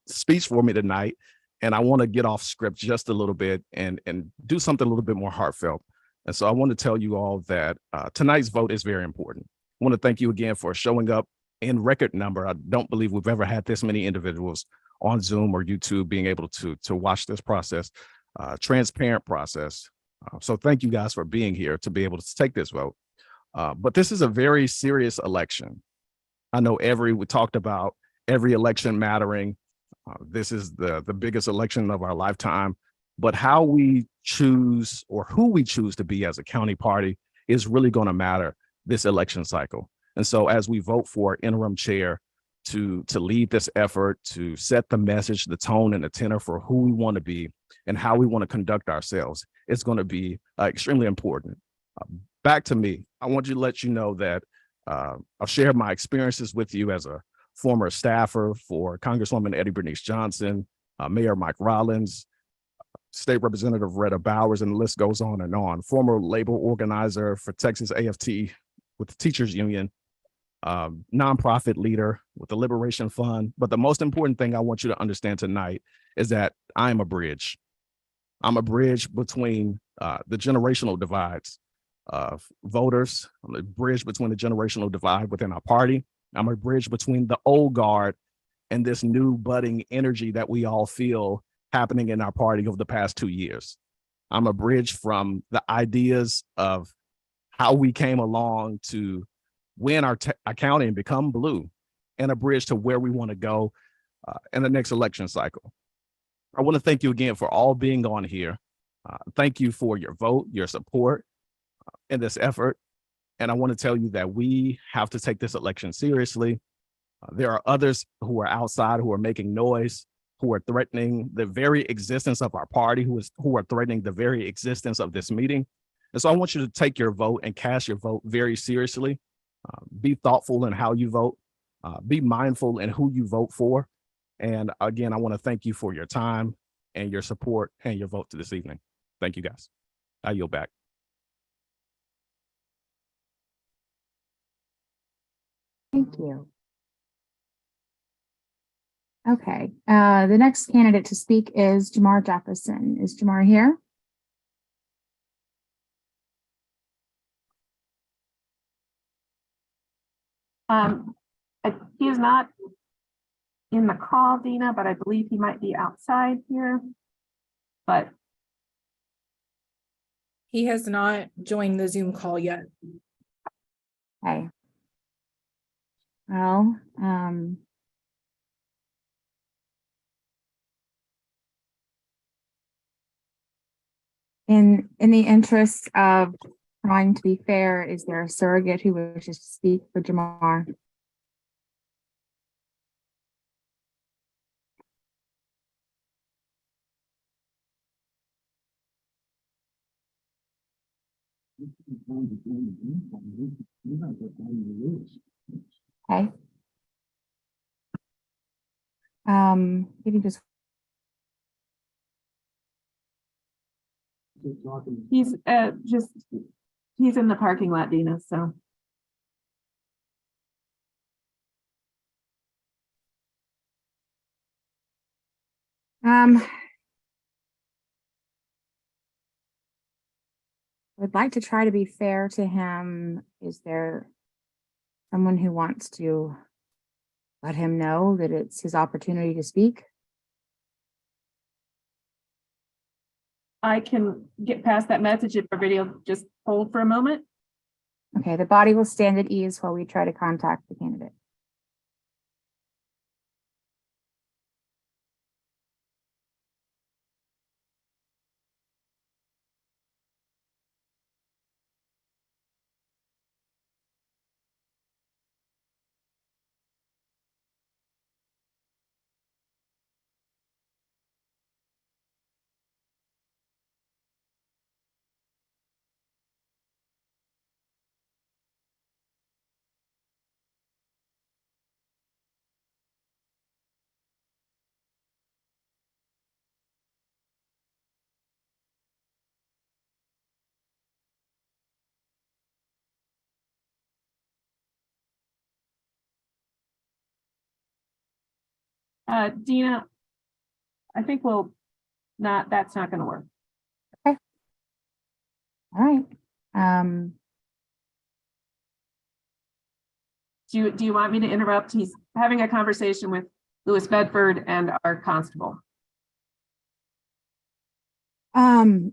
speech for me tonight. And I want to get off script just a little bit and do something a little bit more heartfelt. And so I want to tell you all that tonight's vote is very important. I want to thank you again for showing up in record number. I don't believe we've ever had this many individuals on Zoom or YouTube being able to watch this process, transparent process. So thank you guys for being here to be able to take this vote. But this is a very serious election. I know we talked about every election mattering. This is the biggest election of our lifetime. But how we choose or who we choose to be as a county party is really going to matter this election cycle. And so as we vote for interim chair to lead this effort, to set the message, the tone and the tenor for who we want to be and how we want to conduct ourselves, it's going to be extremely important. Back to me, I want to let you know that I've shared my experiences with you as a former staffer for Congresswoman Eddie Bernice Johnson, Mayor Mike Rollins, State Representative Retta Bowers, and the list goes on and on. Former labor organizer for Texas AFT with the Teachers Union, nonprofit leader with the Liberation Fund. But the most important thing I want you to understand tonight is that I am a bridge. I'm a bridge between the generational divides of voters. I'm a bridge between the generational divide within our party. I'm a bridge between the old guard and this new budding energy that we all feel happening in our party over the past 2 years. I'm a bridge from the ideas of how we came along to win our county and become blue, and a bridge to where we want to go in the next election cycle. I want to thank you again for all being on here. Thank you for your vote, your support in this effort. And I want to tell you that we have to take this election seriously. There are others who are outside, who are making noise, who are threatening the very existence of our party, who are threatening the very existence of this meeting. And so I want you to take your vote and cast your vote very seriously. Be thoughtful in how you vote. Be mindful in who you vote for. And again, I want to thank you for your time and your support and your vote this evening. Thank you, guys. I yield back. Thank you. Okay, the next candidate to speak is Jamar Jefferson. Is Jamar here? He is not in the call, Dina, but I believe he might be outside here. But He has not joined the Zoom call yet. Okay. Well, in the interest of trying to be fair, is there a surrogate who wishes to speak for Jamar? Okay. Maybe just He's he's in the parking lot, Dina, so. I'd like to try to be fair to him. Is there someone who wants to let him know that it's his opportunity to speak? I can get past that message if everybody will just hold for a moment. Okay, the body will stand at ease while we try to contact the candidate. Dina, I think that's not gonna work. Okay. All right. Do you want me to interrupt? He's having a conversation with Louis Bedford and our constable. And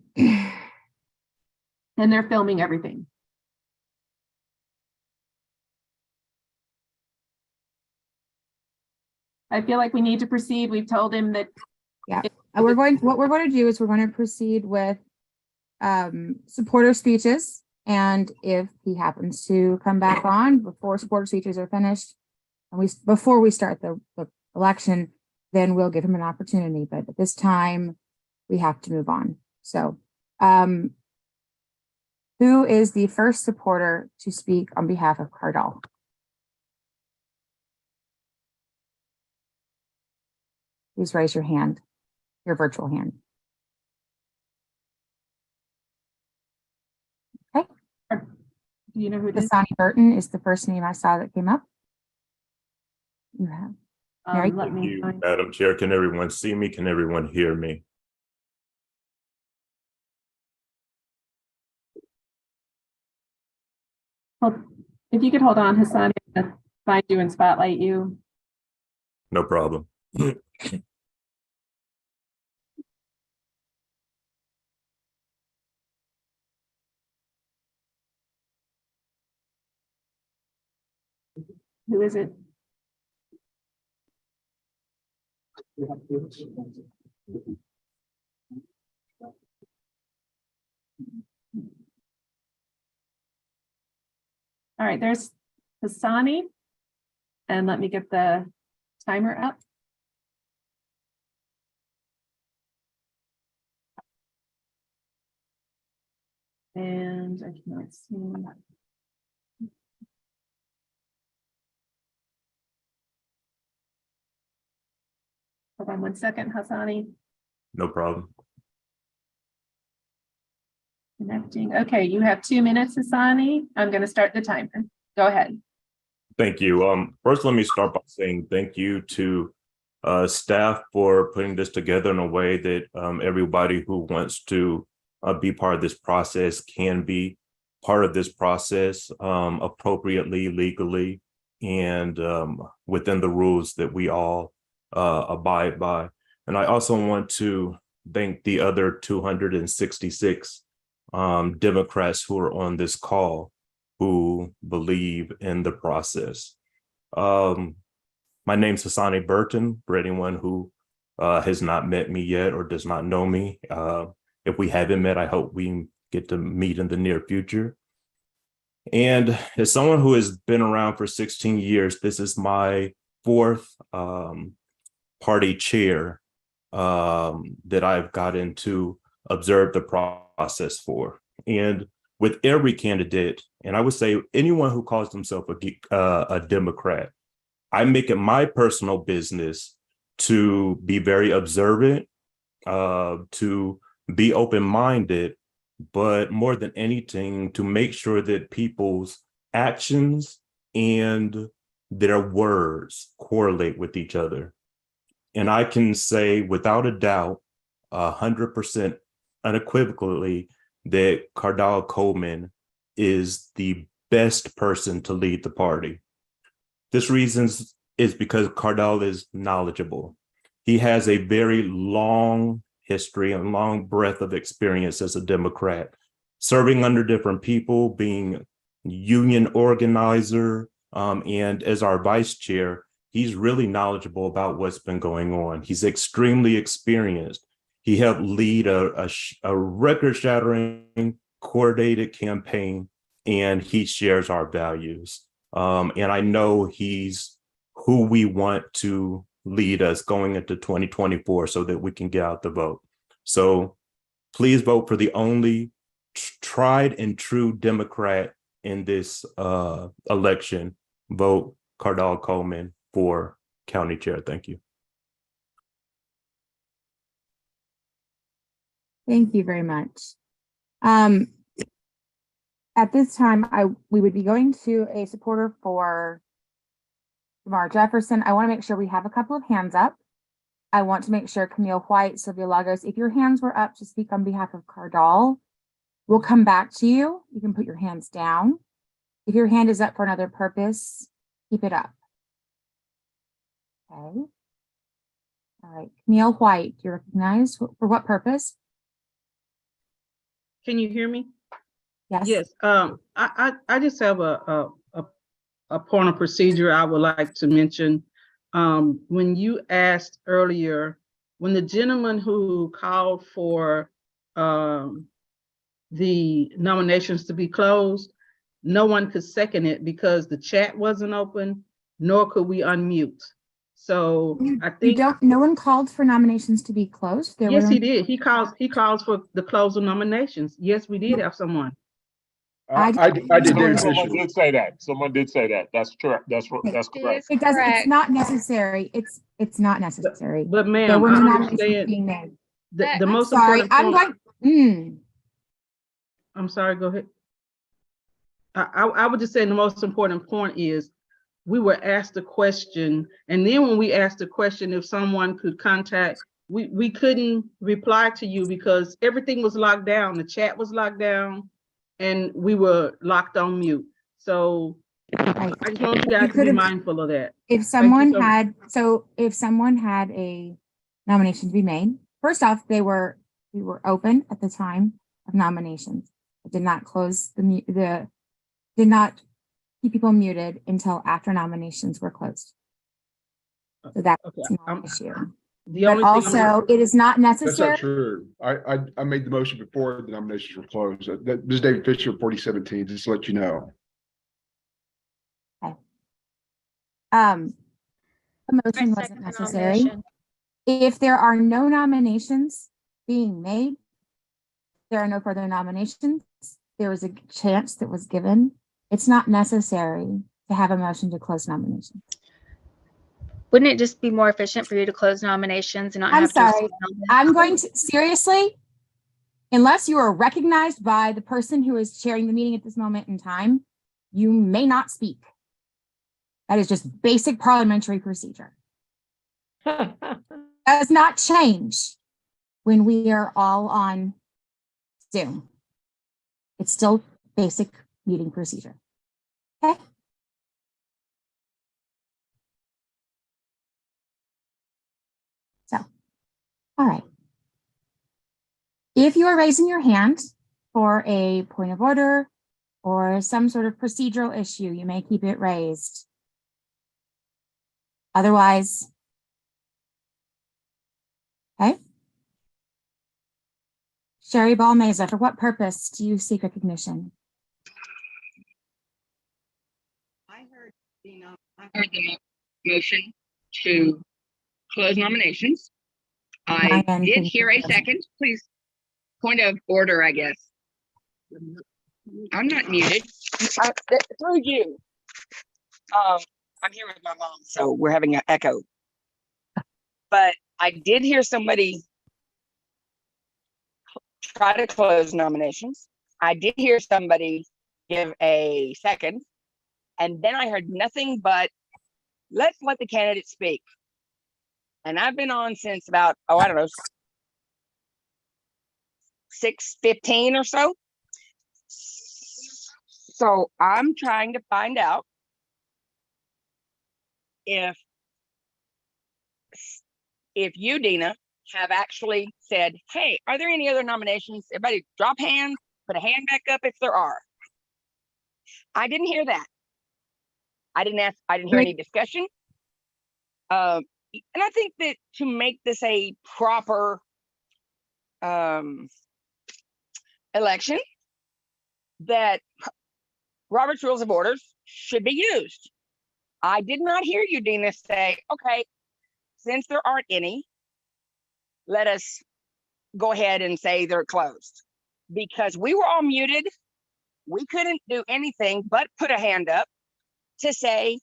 they're filming everything. I feel like we need to proceed. We've told him that. Yeah, what we're going to do is we're going to proceed with supporter speeches. And if he happens to come back on before supporter speeches are finished, and before we start the election, then we'll give him an opportunity. But at this time, we have to move on. So, who is the first supporter to speak on behalf of Cardall? Please raise your hand, your virtual hand. Okay. Do you know who it is? Hassani Burton is the first name I saw that came up. You have. Mary? Thank you, Madam Chair. Can everyone see me? Can everyone hear me? Well, if you could hold on, Hassani, I'm gonna find you and spotlight you. No problem. Who is it? All right, there's Hassani. And let me get the timer up. And I cannot see. Hold on 1 second, Hassani. No problem. Connecting. Okay, you have 2 minutes, Hassani. I'm going to start the timer. Go ahead. Thank you. First, let me start by saying thank you to staff for putting this together in a way that everybody who wants to be part of this process can be part of this process appropriately, legally, and within the rules that we all abide by. And I also want to thank the other 266 Democrats who are on this call who believe in the process. My name's Hassani Burton, for anyone who has not met me yet or does not know me. If we haven't met, I hope we get to meet in the near future. And as someone who has been around for 16 years, this is my fourth party chair that I've gotten to observe the process for. And with every candidate, and I would say anyone who calls themselves a Democrat, I make it my personal business to be very observant, to be open-minded, but more than anything, to make sure that people's actions and their words correlate with each other. And I can say without a doubt, 100% unequivocally, that Cardall Coleman is the best person to lead the party. This reason is because Cardall is knowledgeable. He has a very long history and long breadth of experience as a Democrat, serving under different people, being union organizer, and as our vice chair, he's really knowledgeable about what's been going on. He's extremely experienced. He helped lead a record-shattering, coordinated campaign, and he shares our values. And I know he's who we want to lead us going into 2024 so that we can get out the vote. So please vote for the only tried and true Democrat in this election. Vote Cardall Coleman for county chair. Thank you. Thank you very much. At this time, we would be going to a supporter for Tamar Jefferson. I want to make sure we have a couple of hands up. I want to make sure Camille White, Sylvia Lagos, if your hands were up to speak on behalf of Cardall, we'll come back to you. You can put your hands down. If your hand is up for another purpose, keep it up. Okay. All right, Camille White, you're recognized. For what purpose? Can you hear me? Yes. Yes. I just have a point of procedure I would like to mention. When you asked earlier, when the gentleman who called for the nominations to be closed, no one could second it because the chat wasn't open, nor could we unmute. So I think no one called for nominations to be closed. Yes, he did. He calls for the close of nominations. Yes, we did have someone. I did. Someone did say that. Someone did say that. That's true. That's correct. It doesn't. It's not necessary. It's not necessary. But ma'am, I understand. Being made. The most important. I'm sorry. Go ahead. I would just say the most important point is we were asked a question, and then when we asked the question if someone could contact, we couldn't reply to you because everything was locked down. The chat was locked down, and we were locked on mute. So I just want you guys to be mindful of that. If someone had, if someone had a nomination to be made, first off, we were open at the time of nominations. It did not close did not keep people muted until after nominations were closed. So that's not an issue. But also, it is not necessary. That's not true. I made the motion before the nominations were closed. This is David Fisher, 4017, just to let you know. Okay. The motion wasn't necessary. If there are no nominations being made, there are no further nominations. There was a chance that was given. It's not necessary to have a motion to close nominations. Wouldn't it just be more efficient for you to close nominations and not have to? I'm sorry. I'm going to, seriously, unless you are recognized by the person who is chairing the meeting at this moment in time, you may not speak. That is just basic parliamentary procedure. Does not change when we are all on Zoom. It's still basic meeting procedure. Okay. So, all right. If you are raising your hand, for a point of order or some sort of procedural issue, you may keep it raised. Otherwise, okay. Sherry Ball Mesa, for what purpose do you seek recognition? I heard the motion to close nominations. I Ryan, did can you hear a hear me? second, please. Point of order, I guess. I'm not muted. Through you. I'm here with my mom, so we're having an echo. But I did hear somebody try to close nominations. I did hear somebody give a second, and then I heard nothing but let's let the candidate speak. And I've been on since about, I don't know, 6:15 or so. So I'm trying to find out if you, Dina, have actually said, hey, are there any other nominations? Everybody drop hands, put a hand back up if there are. I didn't hear that. I didn't hear any discussion. And I think that to make this a proper election, that Robert's Rules of Orders should be used. I did not hear you, Dina, say, okay, since there aren't any, let us go ahead and say they're closed. Because we were all muted. We couldn't do anything but put a hand up to say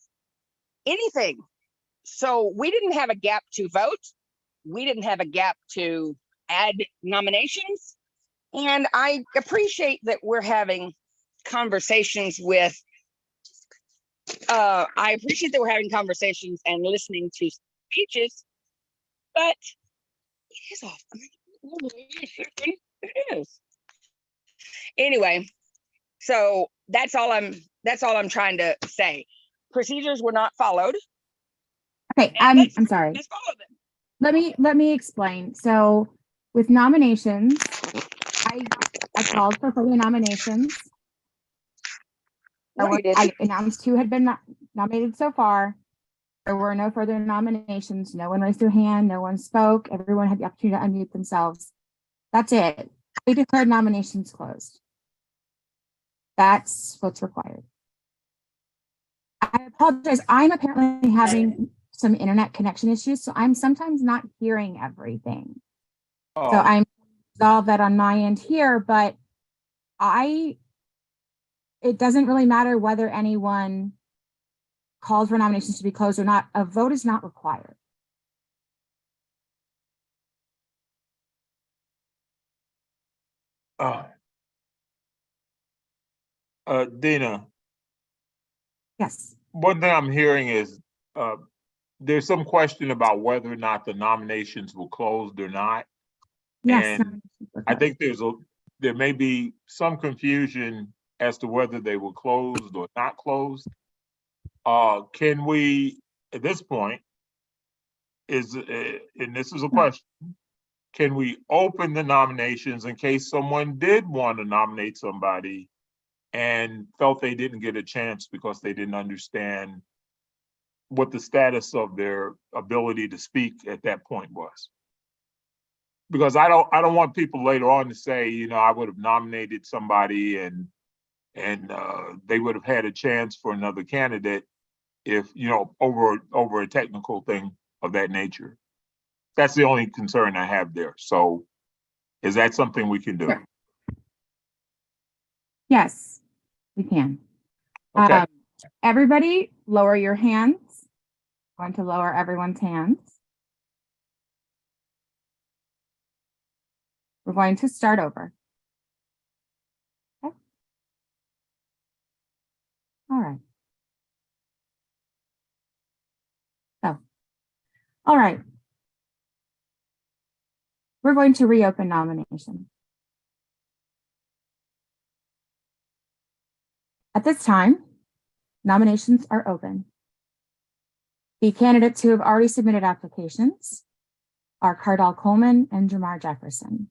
anything. So we didn't have a gap to vote. We didn't have a gap to add nominations. And I appreciate that we're having conversations with, I appreciate that we're having conversations and listening to speeches, but it is off. It is. Anyway, so that's all I'm trying to say. Procedures were not followed. Okay, I'm sorry. Let's follow them. Let me explain. So with nominations, I called for further nominations. I announced who had been nominated so far. There were no further nominations. No one raised their hand. No one spoke. Everyone had the opportunity to unmute themselves. That's it. We declared nominations closed. That's what's required. I apologize. I'm apparently having some internet connection issues, so I'm sometimes not hearing everything. Oh. So I'm resolve that on my end here, but it doesn't really matter whether anyone calls for nominations to be closed or not. A vote is not required. Dina. Yes. One thing I'm hearing is there's some question about whether or not the nominations were closed or not. Yes. And I think there may be some confusion as to whether they were closed or not closed. Can we, at this point, and this is a question, can we open the nominations in case someone did want to nominate somebody and felt they didn't get a chance because they didn't understand what the status of their ability to speak at that point was? Because I don't want people later on to say, you know, I would have nominated somebody and they would have had a chance for another candidate if, you know, over a technical thing of that nature. That's the only concern I have there. So is that something we can do? Sure. Yes, we can. Okay. Everybody lower your hands. I'm going to lower everyone's hands. We're going to start over. Okay. All right. So, all right. We're going to reopen nomination. At this time, nominations are open. The candidates who have already submitted applications are Cardall Coleman and Jamar Jefferson.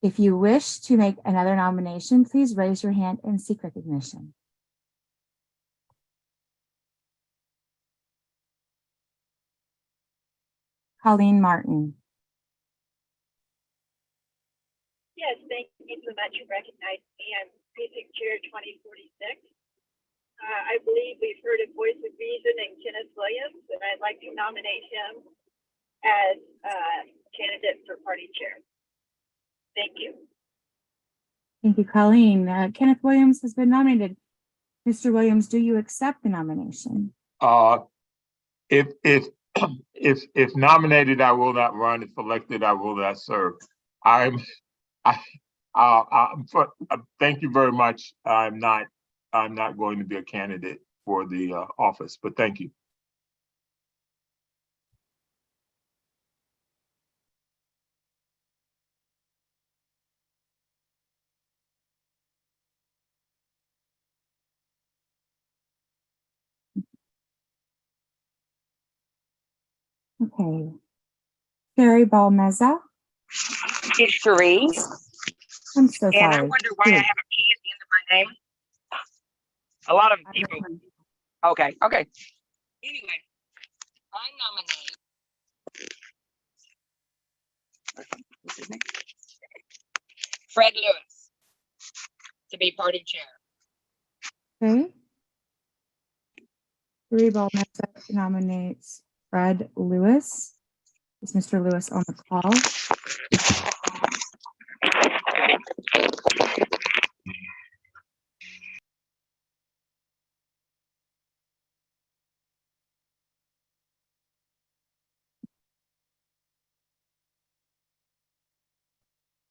If you wish to make another nomination, please raise your hand and seek recognition. Colleen Martin. Yes, thank you so much for recognizing me. I'm precinct chair 2046. I believe we've heard a voice of reason in Kenneth Williams, and I'd like to nominate him as candidate for party chair. Thank you. Thank you, Colleen. Kenneth Williams has been nominated. Mr. Williams, do you accept the nomination? If nominated, I will not run. If elected, I will not serve. Thank you very much. I'm not going to be a candidate for the office, but thank you. Okay. Sherry Balmeza. It's Cherie. I'm so And sorry. I wonder why I have a P at the end of my name. A lot of people. Okay. Anyway, I nominate. What's his name? Fred Lewis to be party chair. Okay. Sherry Balmeza nominates Fred Lewis. Is Mr. Lewis on the call?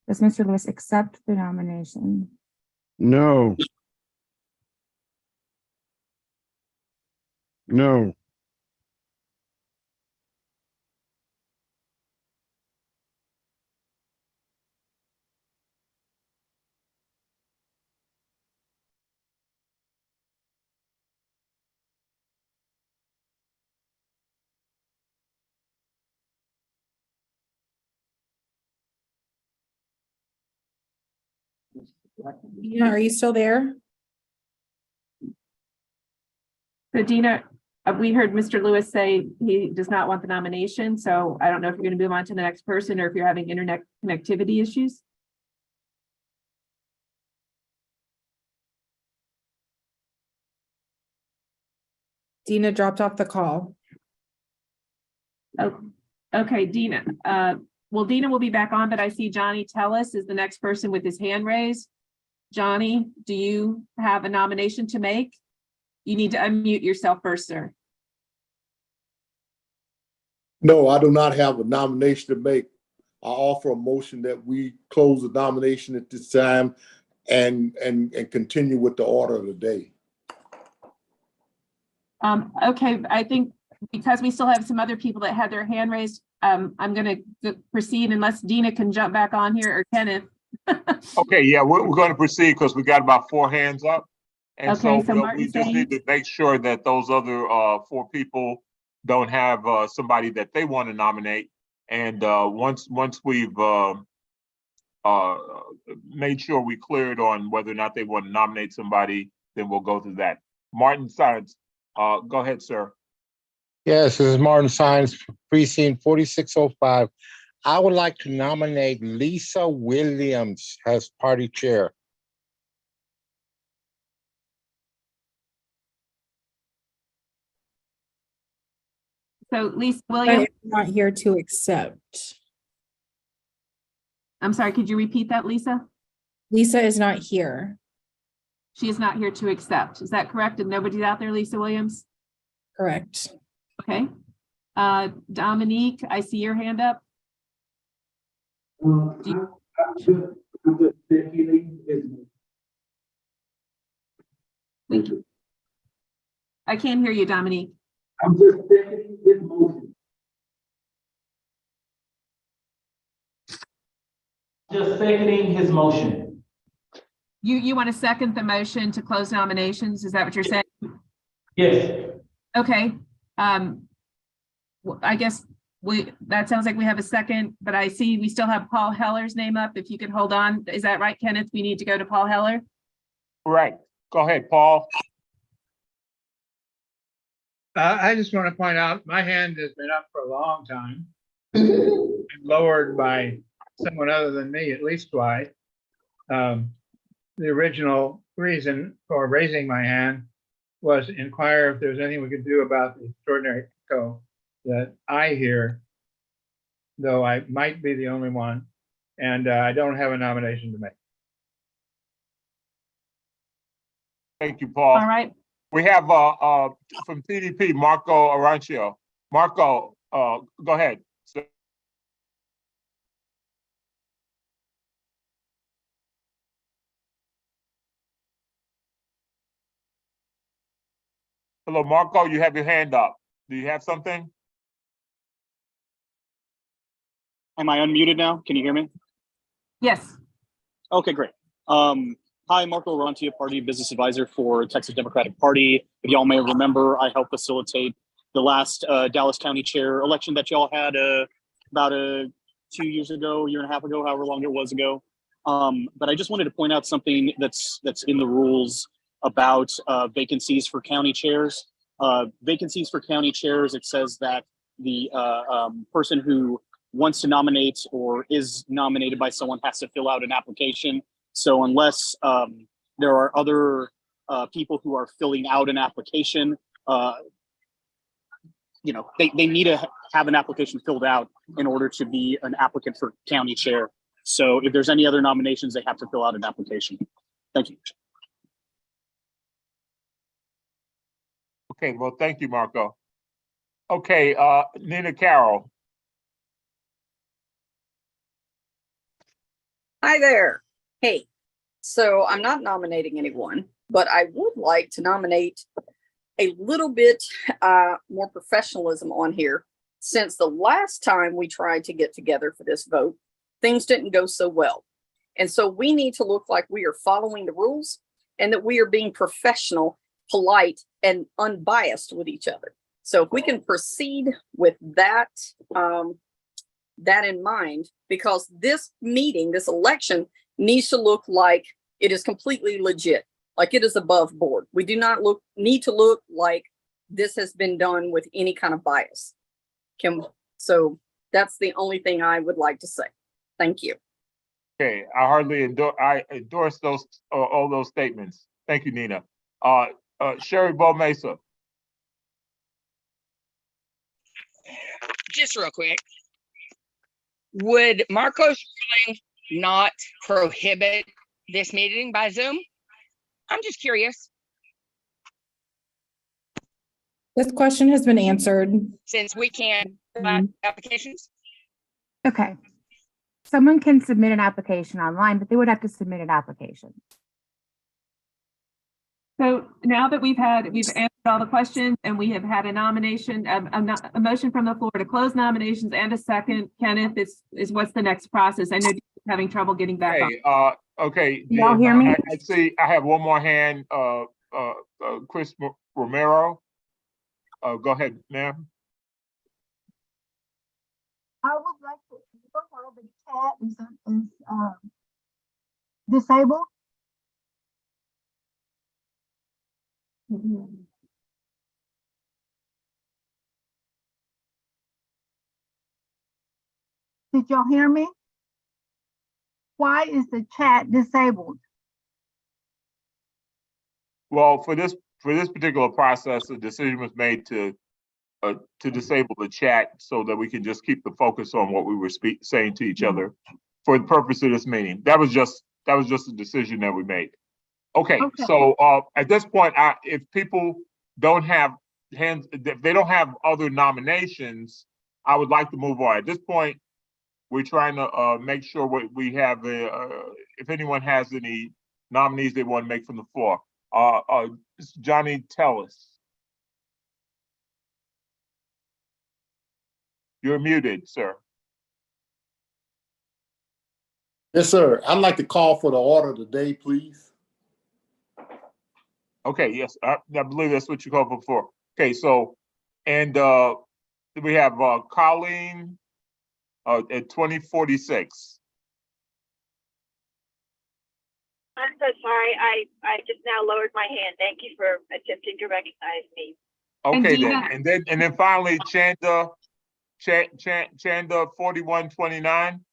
Does Mr. Lewis accept the nomination? No. No. Dina, are you still there? So Dina, we heard Mr. Lewis say he does not want the nomination, so I don't know if you're going to move on to the next person or if you're having internet connectivity issues. Dina dropped off the call. Oh, okay, Dina. Well, Dina will be back on, but I see Johnny Tellis is the next person with his hand raised. Johnny, do you have a nomination to make? You need to unmute yourself first, sir. No, I do not have a nomination to make. I offer a motion that we close the nomination at this time and continue with the order of the day. Okay, I think because we still have some other people that had their hand raised, I'm going to proceed unless Dina can jump back on here or Kenneth. Okay, yeah, we're going to proceed because we got about 4 hands up. And Okay, so we Martin just need to make sure that those other 4 people don't have somebody that they want to nominate. And once we've made sure we cleared on whether or not they want to nominate somebody, then we'll go through that. Martin Science, go ahead, sir. Yes, this is Martin Science, precinct 4605. I would like to nominate Lisa Williams as party chair. So Lisa Williams, Not here to accept. I'm sorry, could you repeat that, Lisa? Lisa is not here. She is not here to accept. Is that correct? And nobody's out there, Lisa Williams? Correct. Okay. Dominique, I see your hand up. I can't hear you, Dominique. I'm just seconding his motion. Just seconding his motion. You want to second the motion to close nominations? Is that what you're saying? Yes. Okay. Well, I guess that sounds like we have a second, but I see we still have Paul Heller's name up. If you could hold on. Is that right, Kenneth? We need to go to Paul Heller? Right. Go ahead, Paul. I just want to point out, my hand has been up for a long time. And lowered by someone other than me at least twice. The original reason for raising my hand was to inquire if there's anything we could do about the extraordinary echo that I hear, though I might be the only one, and I don't have a nomination to make. Thank you, Paul. All right. We have from TDP, Marco Arancio. Marco, go ahead. Hello, Marco, you have your hand up. Do you have something? Am I unmuted now? Can you hear me? Yes. Okay, great. Hi, Marco Arantia, Party Business Advisor for Texas Democratic Party. If y'all may remember, I helped facilitate the last Dallas County Chair election that y'all had about 2 years ago, year and a half ago, however long it was ago. But I just wanted to point out something that's in the rules about vacancies for county chairs. Vacancies for county chairs, it says that the person who wants to nominate or is nominated by someone has to fill out an application. So unless there are other people who are filling out an application, you know, they need to have an application filled out in order to be an applicant for county chair. So if there's any other nominations, they have to fill out an application. Thank you. Okay, well, thank you, Marco. Okay, Nina Carroll. Hi there. Hey, so I'm not nominating anyone, but I would like to nominate a little bit more professionalism on here. Since the last time we tried to get together for this vote, things didn't go so well. And so we need to look like we are following the rules and that we are being professional, polite, and unbiased with each other. So if we can proceed with that, that in mind, because this meeting, this election needs to look like it is completely legit, like it is above board. We do not need to look like this has been done with any kind of bias. So that's the only thing I would like to say. Thank you. Okay, I endorse those all those statements. Thank you, Nina. Sherry Bo Mesa. Just real quick. Would Marco's ruling not prohibit this meeting by Zoom? I'm just curious. This question has been answered. Since we can't fill out applications? Okay. Someone can submit an application online, but they would have to submit an application. So now that we've answered all the questions and we have had a nomination, a motion from the floor to close nominations and a second, Kenneth, is what's the next process? I know you're having trouble getting back on. Okay. Can y'all hear me? I see I have one more hand, Chris Romero. Go ahead, ma'am. I would like to know how the chat is disabled. Did y'all hear me? Why is the chat disabled? Well, for this particular process, a decision was made to disable the chat so that we can just keep the focus on what we were saying to each other for the purpose of this meeting. That was just a decision that we made. Okay. So at this point, if people don't have hands, if they don't have other nominations, I would like to move on. At this point, we're trying to make sure we have, if anyone has any nominees they want to make from the floor. Johnny Tellis. You're muted, sir. Yes, sir. I'd like to call for the order of the day, please. Okay, yes, I believe that's what you called before. Okay, so, and we have Colleen at 2046. I'm so sorry. I just now lowered my hand. Thank you for attempting to recognize me. Okay, Dina- then, and then finally Chanda 4129.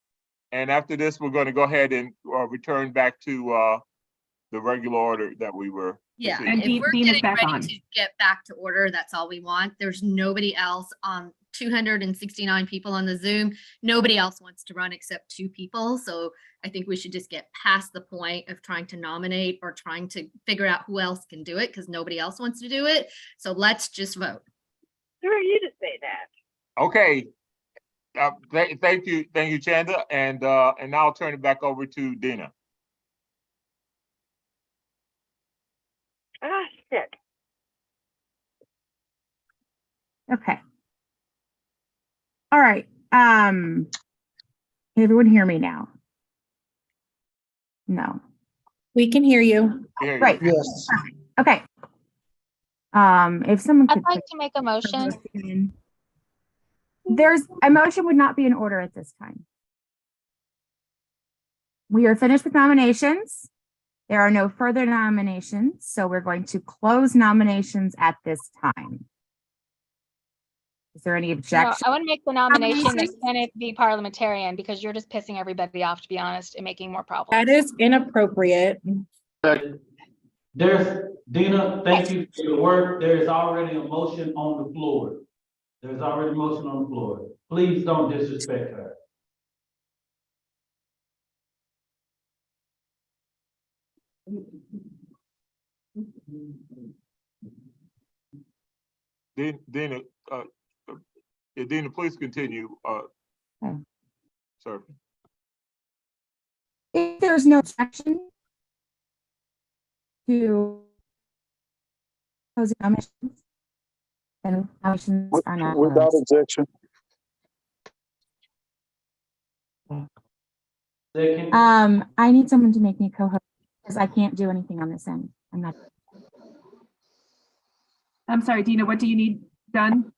And after this, we're going to go ahead and return back to the regular order that we were. Yeah, proceeding. And if we're Dina's getting back ready on. to get back to order, that's all we want. There's nobody else on 269 people on the Zoom. Nobody else wants to run except 2 people. So I think we should just get past the point of trying to nominate or trying to figure out who else can do it because nobody else wants to do it. So let's just vote. Who are you to say that? Okay. Thank you, Chanda, and now I'll turn it back over to Dina. Ah, shit. Okay. All right. Can everyone hear me now? No. We can hear you. Right. Yes. Okay. If someone I'd could. like to make a motion. A motion would not be in order at this time. We are finished with nominations. There are no further nominations, so we're going to close nominations at this time. Is there any No, objection? I want to make the nomination that Nominations? can it be parliamentarian because you're just pissing everybody off, to be honest, and making more problems. That is inappropriate. There's, Dina, thank you for your work. There is already a motion on the floor. There's already a motion on the floor. Please don't disrespect her. Dina, Dina, please continue. Okay. Sir. If there's no objection to closing nominations, then nominations are not. Without closed. objection. Second. I need someone to make me co-host because I can't do anything on this end. I'm not. I'm sorry, Dina, what do you need done?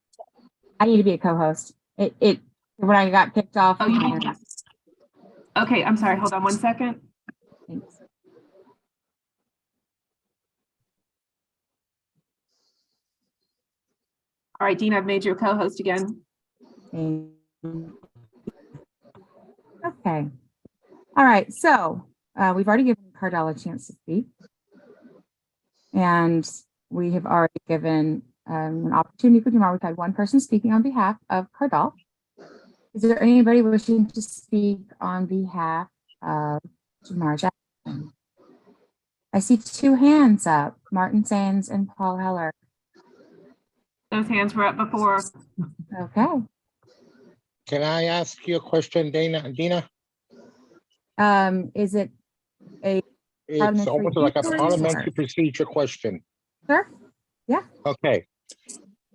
I need to be a co-host. When I got kicked off. Oh, you need to. Okay, I'm sorry. Hold on 1 second. Thanks. All right, Dina, I've made you a co-host again. Okay. All right, so we've already given Cardell a chance to speak. And we have already given an opportunity for Jamar. We've had one person speaking on behalf of Cardell. Is there anybody wishing to speak on behalf of Jamar Jackson? I see 2 hands up, Martin Sands and Paul Heller. Those hands were up before. Okay. Can I ask you a question, Dina? Is it a It's parliamentary almost like a inquiry parliamentary or- procedure question. Sure. Yeah. Okay.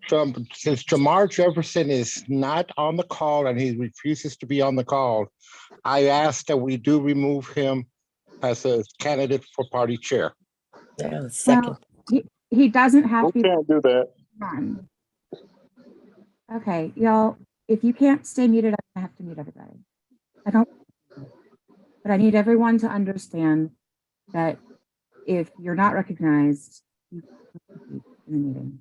So since Jamar Jefferson is not on the call and he refuses to be on the call, I asked that we do remove him as a candidate for party chair. Yeah, second. He doesn't have to We be can't do that. on. Okay, y'all, if you can't stay muted, I'm gonna have to mute everybody. But I need everyone to understand that if you're not recognized, you can't be in the meeting.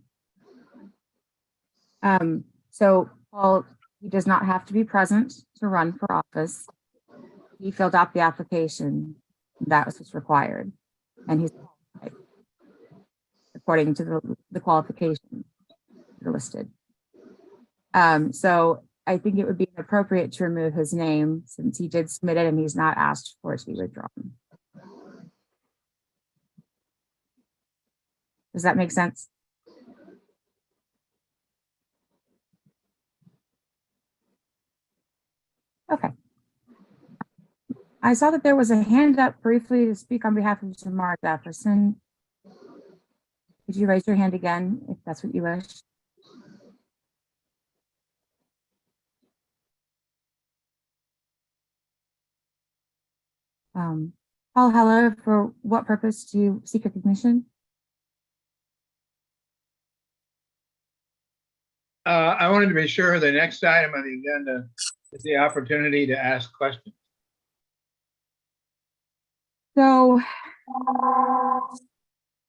So Paul, he does not have to be present to run for office. He filled out the application. That was what's required. And he's qualified according to the qualifications that are listed. So I think it would be appropriate to remove his name since he did submit it and he's not asked for it to be withdrawn. Does that make sense? Okay. I saw that there was a hand up briefly to speak on behalf of Jamar Jefferson. Could you raise your hand again if that's what you wish? Paul Heller, for what purpose do you seek recognition? I wanted to be sure the next item on the agenda is the opportunity to ask questions. So,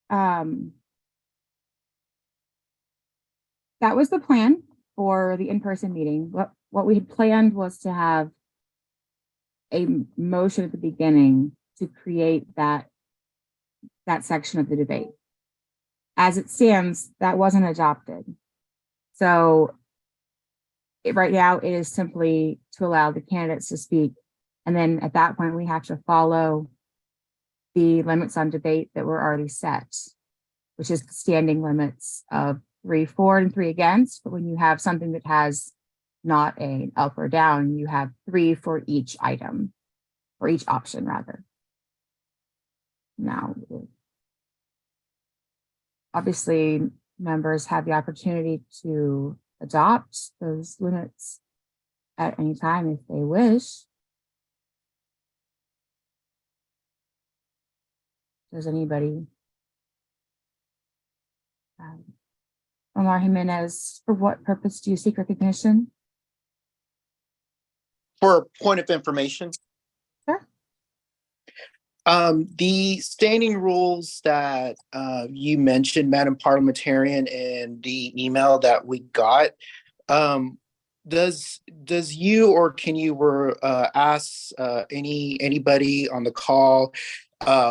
um, that was the plan for the in-person meeting. What we had planned was to have a motion at the beginning to create that section of the debate. As it stands, that wasn't adopted. So right now it is simply to allow the candidates to speak. And then at that point, we have to follow the limits on debate that were already set, which is the standing limits of 3 for and 3 against. But when you have something that has not an up or down, you have 3 for each item, or each option rather. Now, obviously, members have the opportunity to adopt those limits at any time if they wish. Does anybody? Omar Jimenez, for what purpose do you seek recognition? For a point of information. Sure. The standing rules that you mentioned, Madam Parliamentarian, and the email that we got, does you or can you ask anybody on the call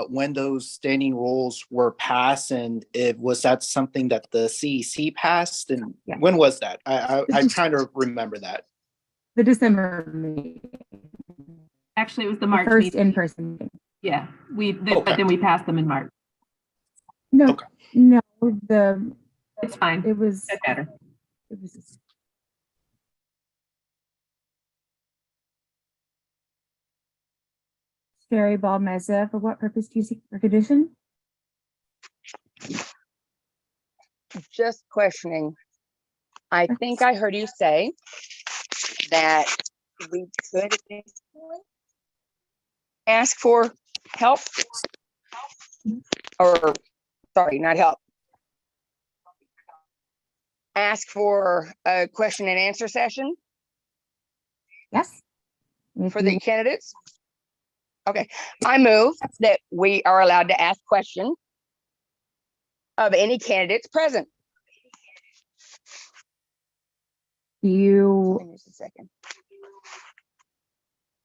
when those standing rules were passed, and was that something that the CEC passed, and when was that? I kind of remember that. The December meeting. Actually, it was the The March first meeting. in-person meeting. Yeah, but then we passed them in March. No, no, It's fine. it was. Doesn't matter. It was. Sherry Balmeza, for what purpose do you seek recognition? Just questioning. I think I heard you say that we could at this point ask for help, or sorry, not help. Ask for a question and answer session? Yes. For the candidates? Okay, I move that we are allowed to ask questions of any candidates present. You, Just a second.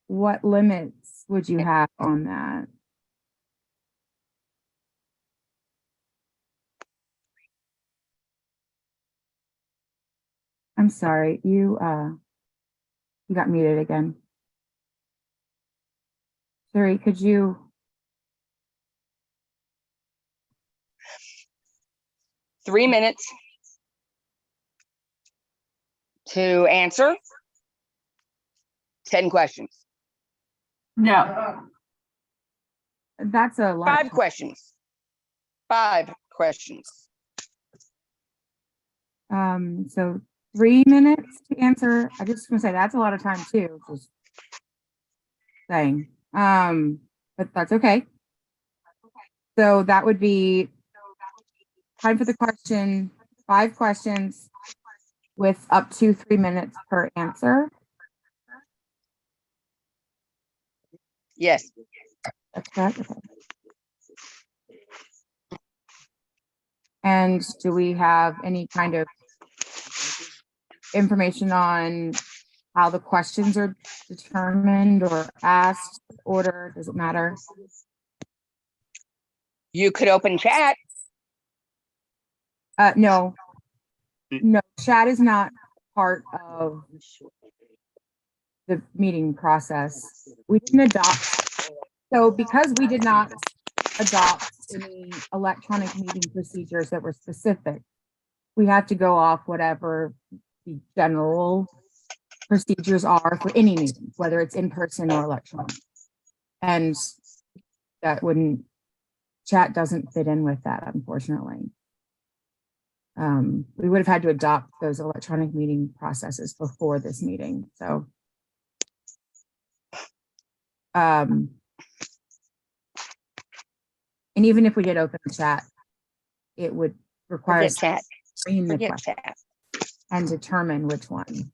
what limits would you have on that? I'm sorry, you got muted again. Sherry, could you? 3 minutes to answer 10 questions. No. That's a lot. 5 questions. 5 questions. So 3 minutes to answer. I just want to say that's a lot of time too. Just saying. But that's okay. So that would be time for the question, 5 questions with up to 3 minutes per answer. Yes. That's correct. Okay. And do we have any kind of information on how the questions are determined or asked, order? Does it matter? You could open chat. No. No, chat is not part of the meeting process. We didn't adopt. So because we did not adopt any electronic meeting procedures that were specific, we have to go off whatever the general procedures are for any meeting, whether it's in person or electronic. And that chat doesn't fit in with that, unfortunately. We would have had to adopt those electronic meeting processes before this meeting. So, and even if we did open the chat, it would require Forget chat. screen the Forget question. chat. and determine which one.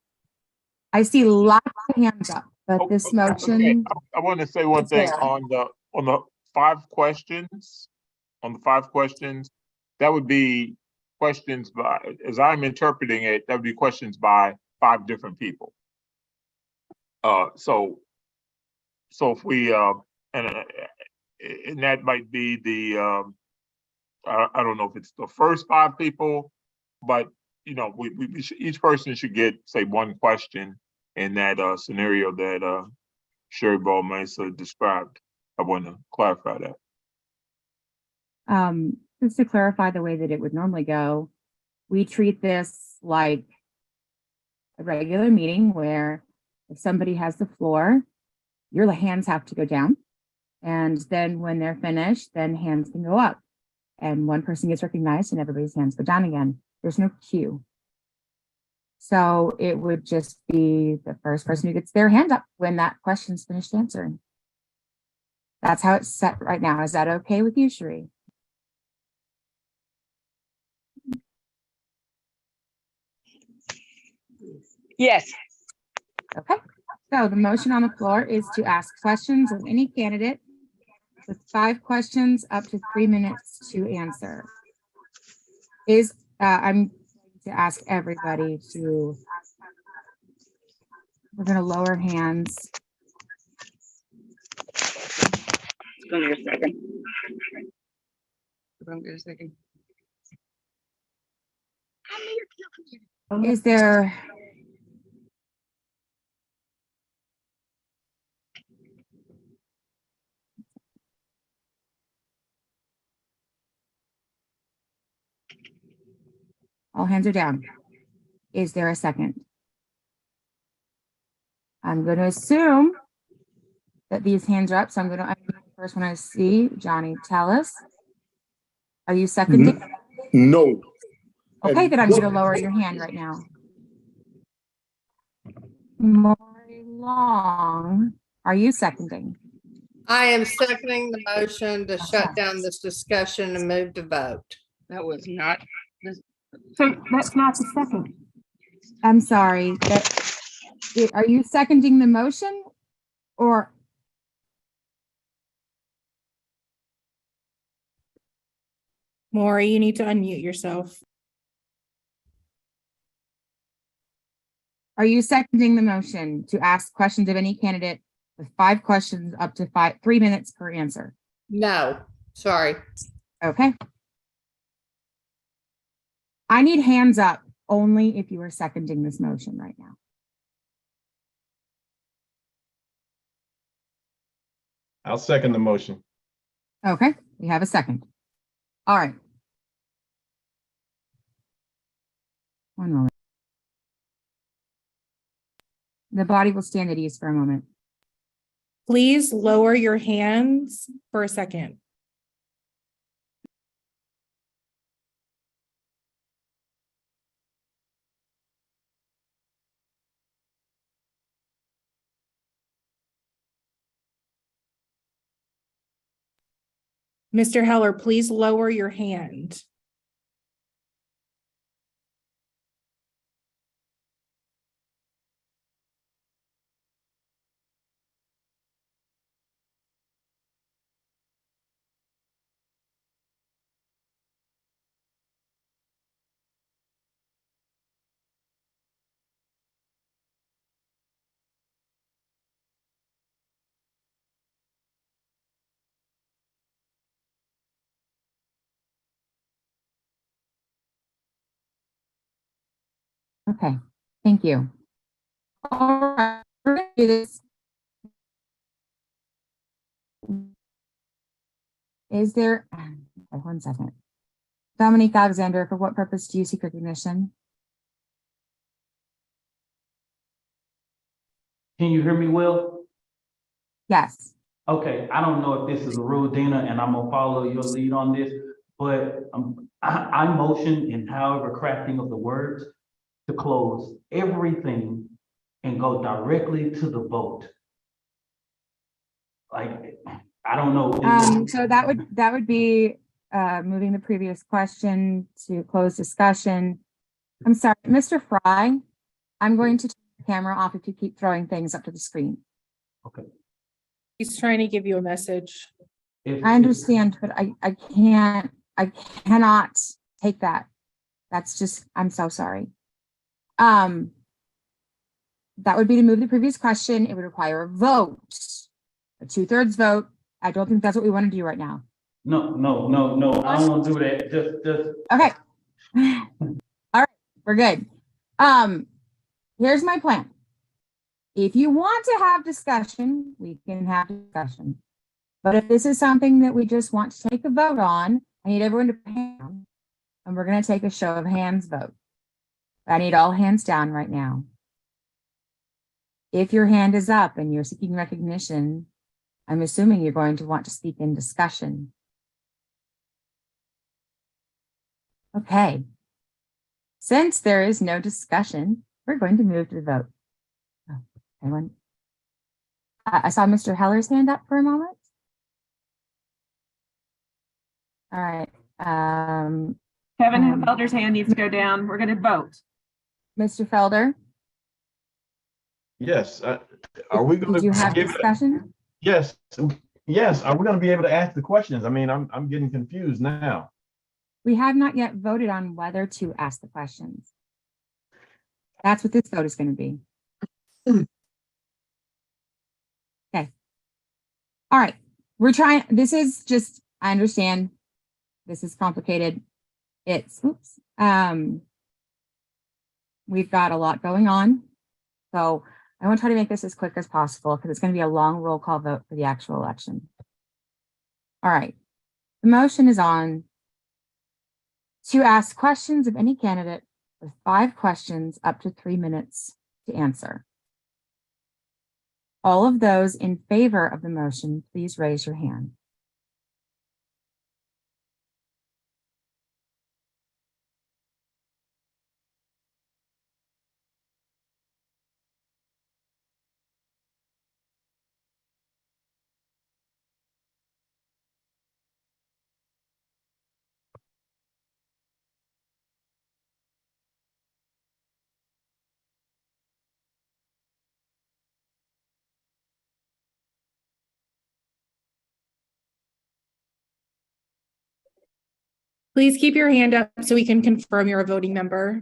I see lots of hands up, but this Okay, motion, I want to say one It's thing there. on the 5 questions. On the 5 questions, that would be questions by, as I'm interpreting it, that would be questions by 5 different people. So if we and that might be the I don't know if it's the first 5 people, but you know, we should, each person should get, say, 1 question in that scenario that Sherry Ball-Mesa described. I want to clarify that. just to clarify the way that it would normally go, we treat this like a regular meeting where if somebody has the floor, your hands have to go down. And then when they're finished, then hands can go up. And one person gets recognized and everybody's hands go down again. There's no queue. So it would just be the first person who gets their hand up when that question's finished answering. That's how it's set right now. Is that okay with you, Sheree? Yes. Okay. So the motion on the floor is to ask questions of any candidate with 5 questions up to 3 minutes to answer. I'm going to ask everybody to, we're going to lower hands. Give me a second. Give me a second. Is there all hands are down? Is there a second? I'm going to assume that these hands are up, so I'm going to unmute the first one I see. Johnny Tellis. Are you seconding? No. Okay, then I'm going to lower your hand right now. Maury Long, are you seconding? I am seconding the motion to shut down this discussion and move to vote. That was not. So that's not the second. I'm sorry. Are you seconding the motion or? Maury, you need to unmute yourself. Are you seconding the motion to ask questions of any candidate with 5 questions up to 3 minutes per answer? No, sorry. Okay. I need hands up only if you are seconding this motion right now. I'll second the motion. Okay, we have a second. All right. One moment. The body will stand at ease for a moment. Please lower your hands for a second. Mr. Heller, please lower your hand. Okay, thank you. All right, we're gonna do this. Is there, okay, 1 second. Dominique Alexander, for what purpose do you seek recognition? Can you hear me well? Yes. Okay, I don't know if this is a rule, Dina, and I'm gonna follow your lead on this, but I motion in however crafting of the words to close everything and go directly to the vote. Like, I don't know. So that would be moving the previous question to close discussion. I'm sorry, Mr. Fry, I'm going to turn the camera off if you keep throwing things up to the screen. Okay. He's trying to give you a message. I understand, but I cannot take that. That's just, I'm so sorry. That would be to move the previous question. It would require a vote, a 2/3 vote. I don't think that's what we want to do right now. No, I don't want to do that. Just. Okay. All right, we're good. Here's my plan. If you want to have discussion, we can have discussion. But if this is something that we just want to take a vote on, I need everyone to put down, and we're going to take a show of hands vote. I need all hands down right now. If your hand is up and you're seeking recognition, I'm assuming you're going to want to speak in discussion. Okay. Since there is no discussion, we're going to move to the vote. Oh, anyone? I saw Mr. Heller's hand up for a moment. All right. Kevin Felder's hand needs to go down. We're going to vote. Mr. Felder, Yes, are we going did you have to? discussion? Yes, yes, are we going to be able to ask the questions? I mean, I'm getting confused now. We have not yet voted on whether to ask the questions. That's what this vote is going to be. Okay. All right. We're trying, this is just, I understand this is complicated. It's, oops. We've got a lot going on. So I want to try to make this as quick as possible because it's going to be a long roll call vote for the actual election. All right. The motion is on to ask questions of any candidate with 5 questions up to 3 minutes to answer. All of those in favor of the motion, please raise your hand. Please keep your hand up so we can confirm you're a voting member.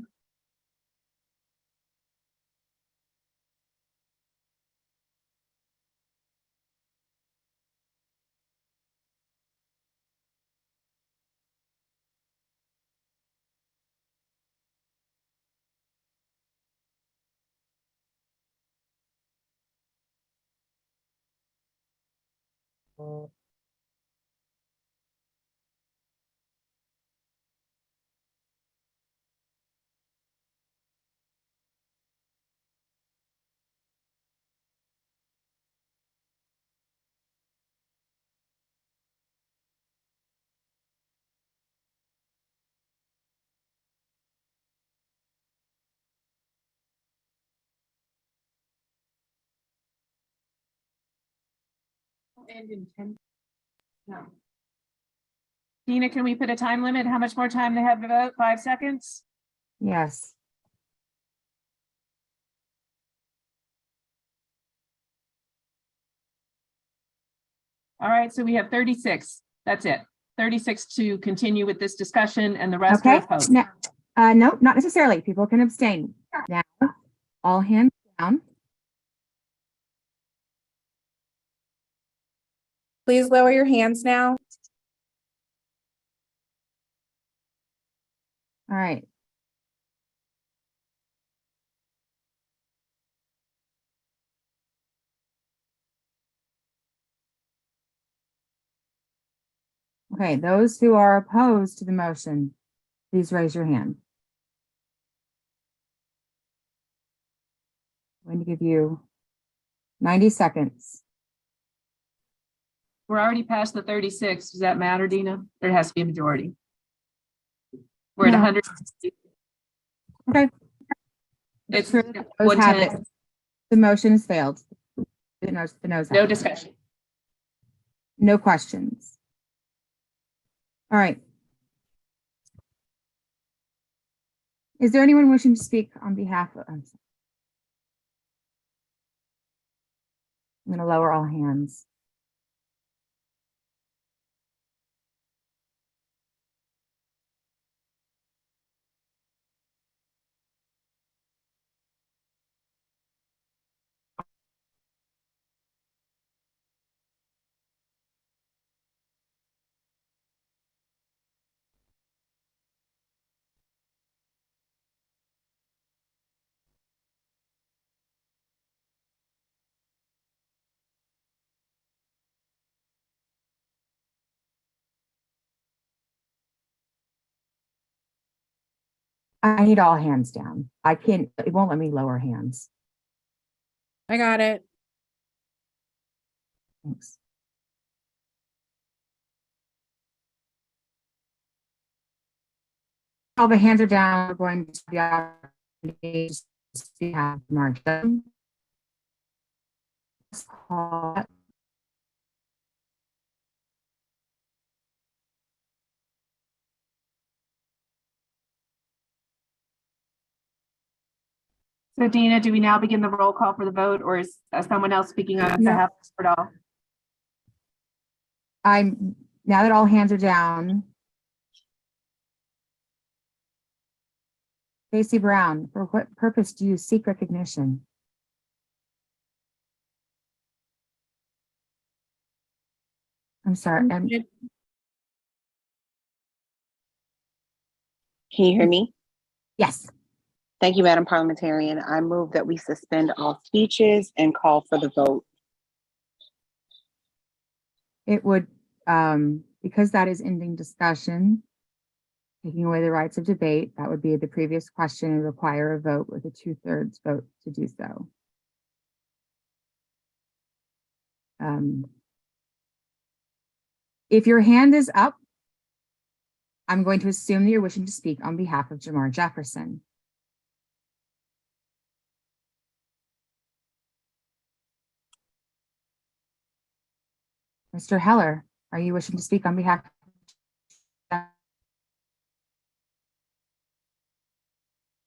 End in 10. No. Dina, can we put a time limit? How much more time they have to vote? 5 seconds? Yes. All right, so we have 36. That's it. 36 to continue with this discussion and the rest Okay. are opposed. No, no, not necessarily. People can abstain. Now, all hands down. Please lower your hands now. All right. Okay, those who are opposed to the motion, please raise your hand. I'm going to give you 90 seconds. We're already past the 36. Does that matter, Dina? There has to be a majority. We're at No. 100. Okay. It's Those have 110. it. The motion has failed. The noes have No it. discussion. No questions. All right. Is there anyone wishing to speak on behalf of? I'm going to lower all hands. I need all hands down. I can't, it won't let me lower hands. I got it. Thanks. All the hands are down. We're going to the opportunity to have Marcia. So Dina, do we now begin the roll call for the vote, or is someone else speaking on behalf of all? Now that all hands are down. Stacy Brown, for what purpose do you seek recognition? I'm sorry. Can you hear me? Yes. Thank you, Madam Parliamentarian. I move that we suspend all speeches and call for the vote. It would, because that is ending discussion, taking away the rights of debate, that would be the previous question and require a vote with a 2/3 vote to do so. If your hand is up, I'm going to assume that you're wishing to speak on behalf of Jamar Jefferson. Mr. Heller, are you wishing to speak on behalf? I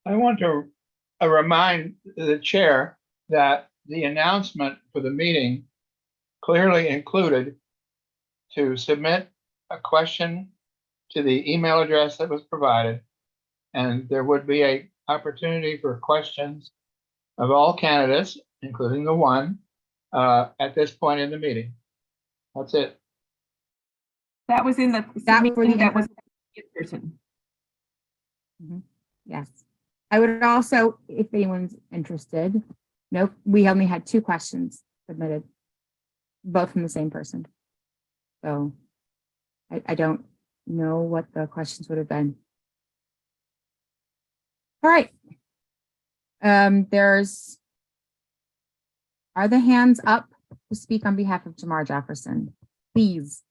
want to remind the chair that the announcement for the meeting clearly included to submit a question to the email address that was provided, and there would be an opportunity for questions of all candidates, including the one, at this point in the meeting. That's it. That was in the meeting that was in person. Yes. I would also, if anyone's interested, nope, we only had 2 questions submitted, both from the same person. So I don't know what the questions would have been. All right. Are the hands up to speak on behalf of Jamar Jefferson? Please.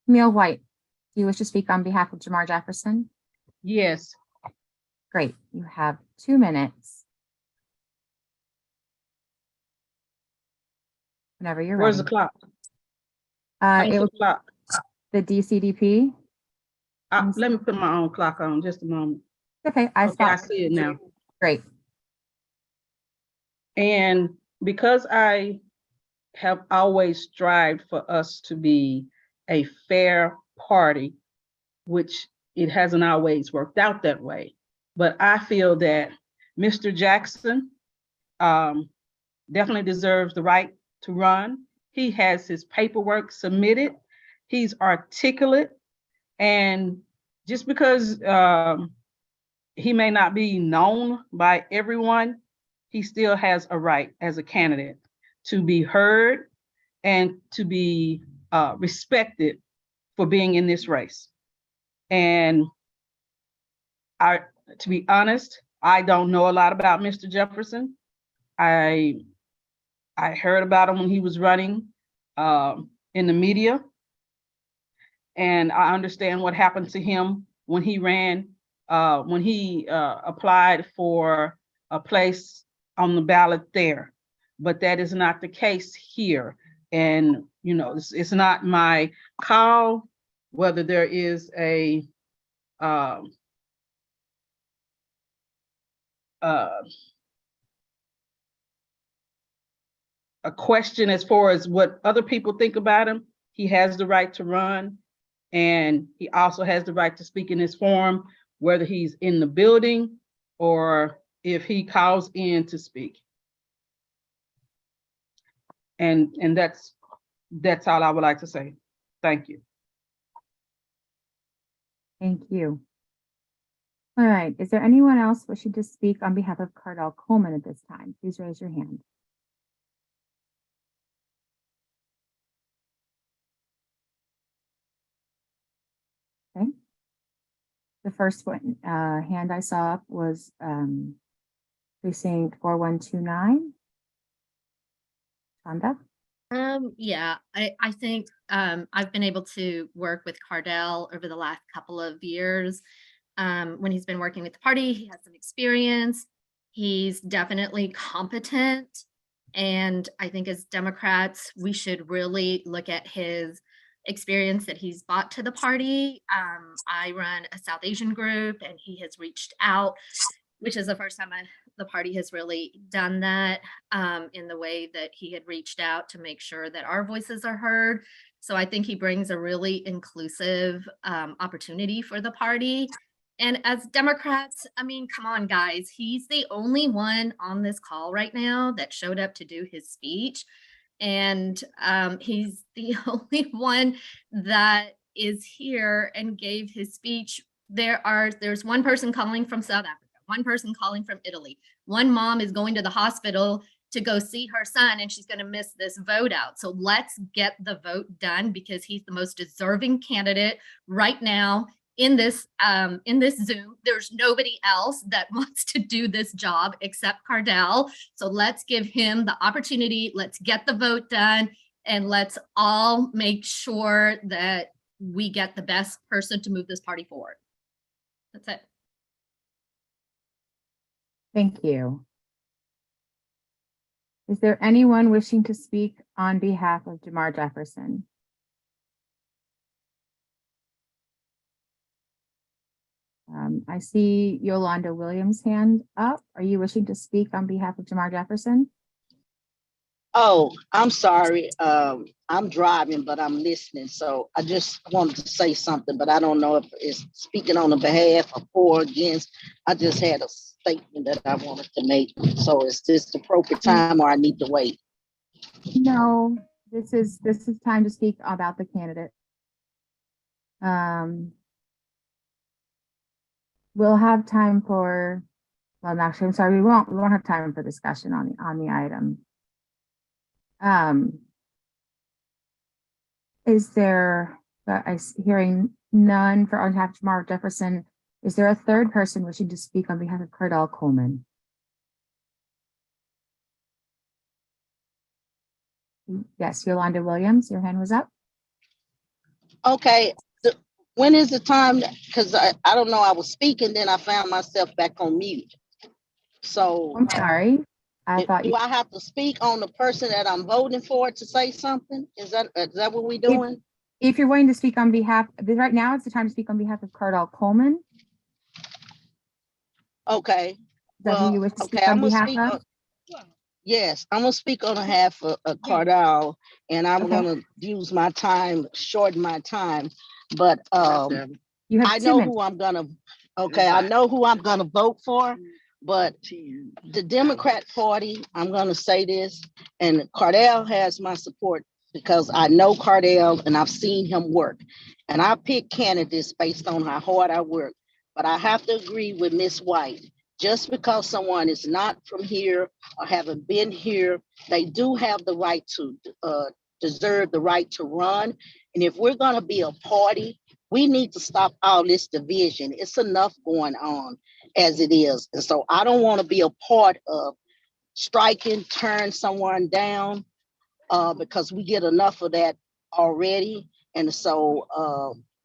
Camille White, do you wish to speak on behalf of Jamar Jefferson? Yes. Great. You have 2 minutes. Whenever you're ready. Where's the clock? It was clock. The DCDP. Let me put my own clock on just a moment. Okay, I see it now. Great. And because I have always strived for us to be a fair party, which it hasn't always worked out that way, but I feel that Mr. Jackson definitely deserves the right to run. He has his paperwork submitted. He's articulate. And just because he may not be known by everyone, he still has a right as a candidate to be heard and to be respected for being in this race. And to be honest, I don't know a lot about Mr. Jefferson. I heard about him when he was running in the media. And I understand what happened to him when he ran, when he applied for a place on the ballot there. But that is not the case here. And, You know, it's not my call whether there is a question as far as what other people think about him. He has the right to run, and he also has the right to speak in his forum, whether he's in the building or if he calls in to speak. And that's all I would like to say. Thank you. Thank you. All right, is there anyone else wishing to speak on behalf of Cardell Coleman at this time? Please raise your hand. Okay. The first one, hand I saw up was precinct 4129. Shonda? Yeah, I think I've been able to work with Cardell over the last couple of years. When he's been working with the party, he has some experience. He's definitely competent. And I think as Democrats, we should really look at his experience that he's brought to the party. I run a South Asian group, and he has reached out, which is the first time the party has really done that, in the way that he had reached out to make sure that our voices are heard. So I think he brings a really inclusive opportunity for the party. And as Democrats, I mean, come on, guys, he's the only one on this call right now that showed up to do his speech. And he's the only one that is here and gave his speech. There's one person calling from South Africa, one person calling from Italy. One mom is going to the hospital to go see her son, and she's going to miss this vote out. So let's get the vote done, because he's the most deserving candidate right now in this Zoom. There's nobody else that wants to do this job except Cardell. So let's give him the opportunity. Let's get the vote done, and let's all make sure that we get the best person to move this party forward. That's it. Thank you. Is there anyone wishing to speak on behalf of Jamar Jefferson? I see Yolanda Williams' hand up. Are you wishing to speak on behalf of Jamar Jefferson? Oh, I'm sorry. I'm driving, but I'm listening. So I just wanted to say something, but I don't know if it's speaking on the behalf of or against. I just had a statement that I wanted to make. So is this the appropriate time, or I need to wait? No, this is time to speak about the candidate. We'll have time for, well, actually, I'm sorry, we won't have time for discussion on the item. Is there, hearing none on behalf of Jamar Jefferson, is there a third person wishing to speak on behalf of Cardell Coleman? Yes, Yolanda Williams, your hand was up. Okay. When is the time? Because I don't know, I was speaking, then I found myself back on mute. So I'm sorry. Do I have to speak on the person that I'm voting for to say something? Is that what we're doing? If you're wanting to speak on behalf, right now it's the time to speak on behalf of Cardell Coleman. Okay. Is that who you wish to speak on behalf of? Yes, I'm gonna speak on behalf of Cardell, and I'm gonna use my time, shorten my time. But I know who I'm gonna. Okay, I know who I'm gonna vote for. But the Democrat Party, I'm going to say this, and Cardell has my support because I know Cardell and I've seen him work. And I pick candidates based on how hard I work. But I have to agree with Ms. White. Just because someone is not from here or haven't been here, they do have the right to deserve the right to run. And if we're going to be a party, we need to stop all this division. It's enough going on as it is. And so I don't want to be a part of striking, turn someone down because we get enough of that already. And so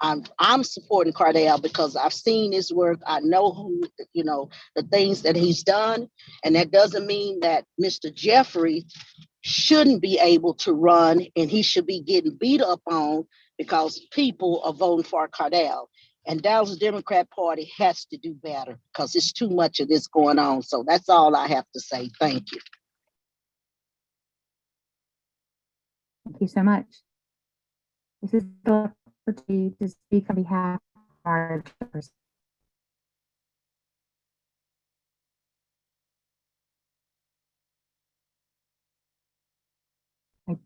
I'm supporting Cardell because I've seen his work. I know who, the things that he's done. And that doesn't mean that Mr. Jeffrey shouldn't be able to run, and he should be getting beat up on because people are voting for Cardell. And Dallas Democrat Party has to do better because it's too much of this going on. So that's all I have to say. Thank you. Thank you so much. This is the opportunity to speak on behalf of our person. Okay.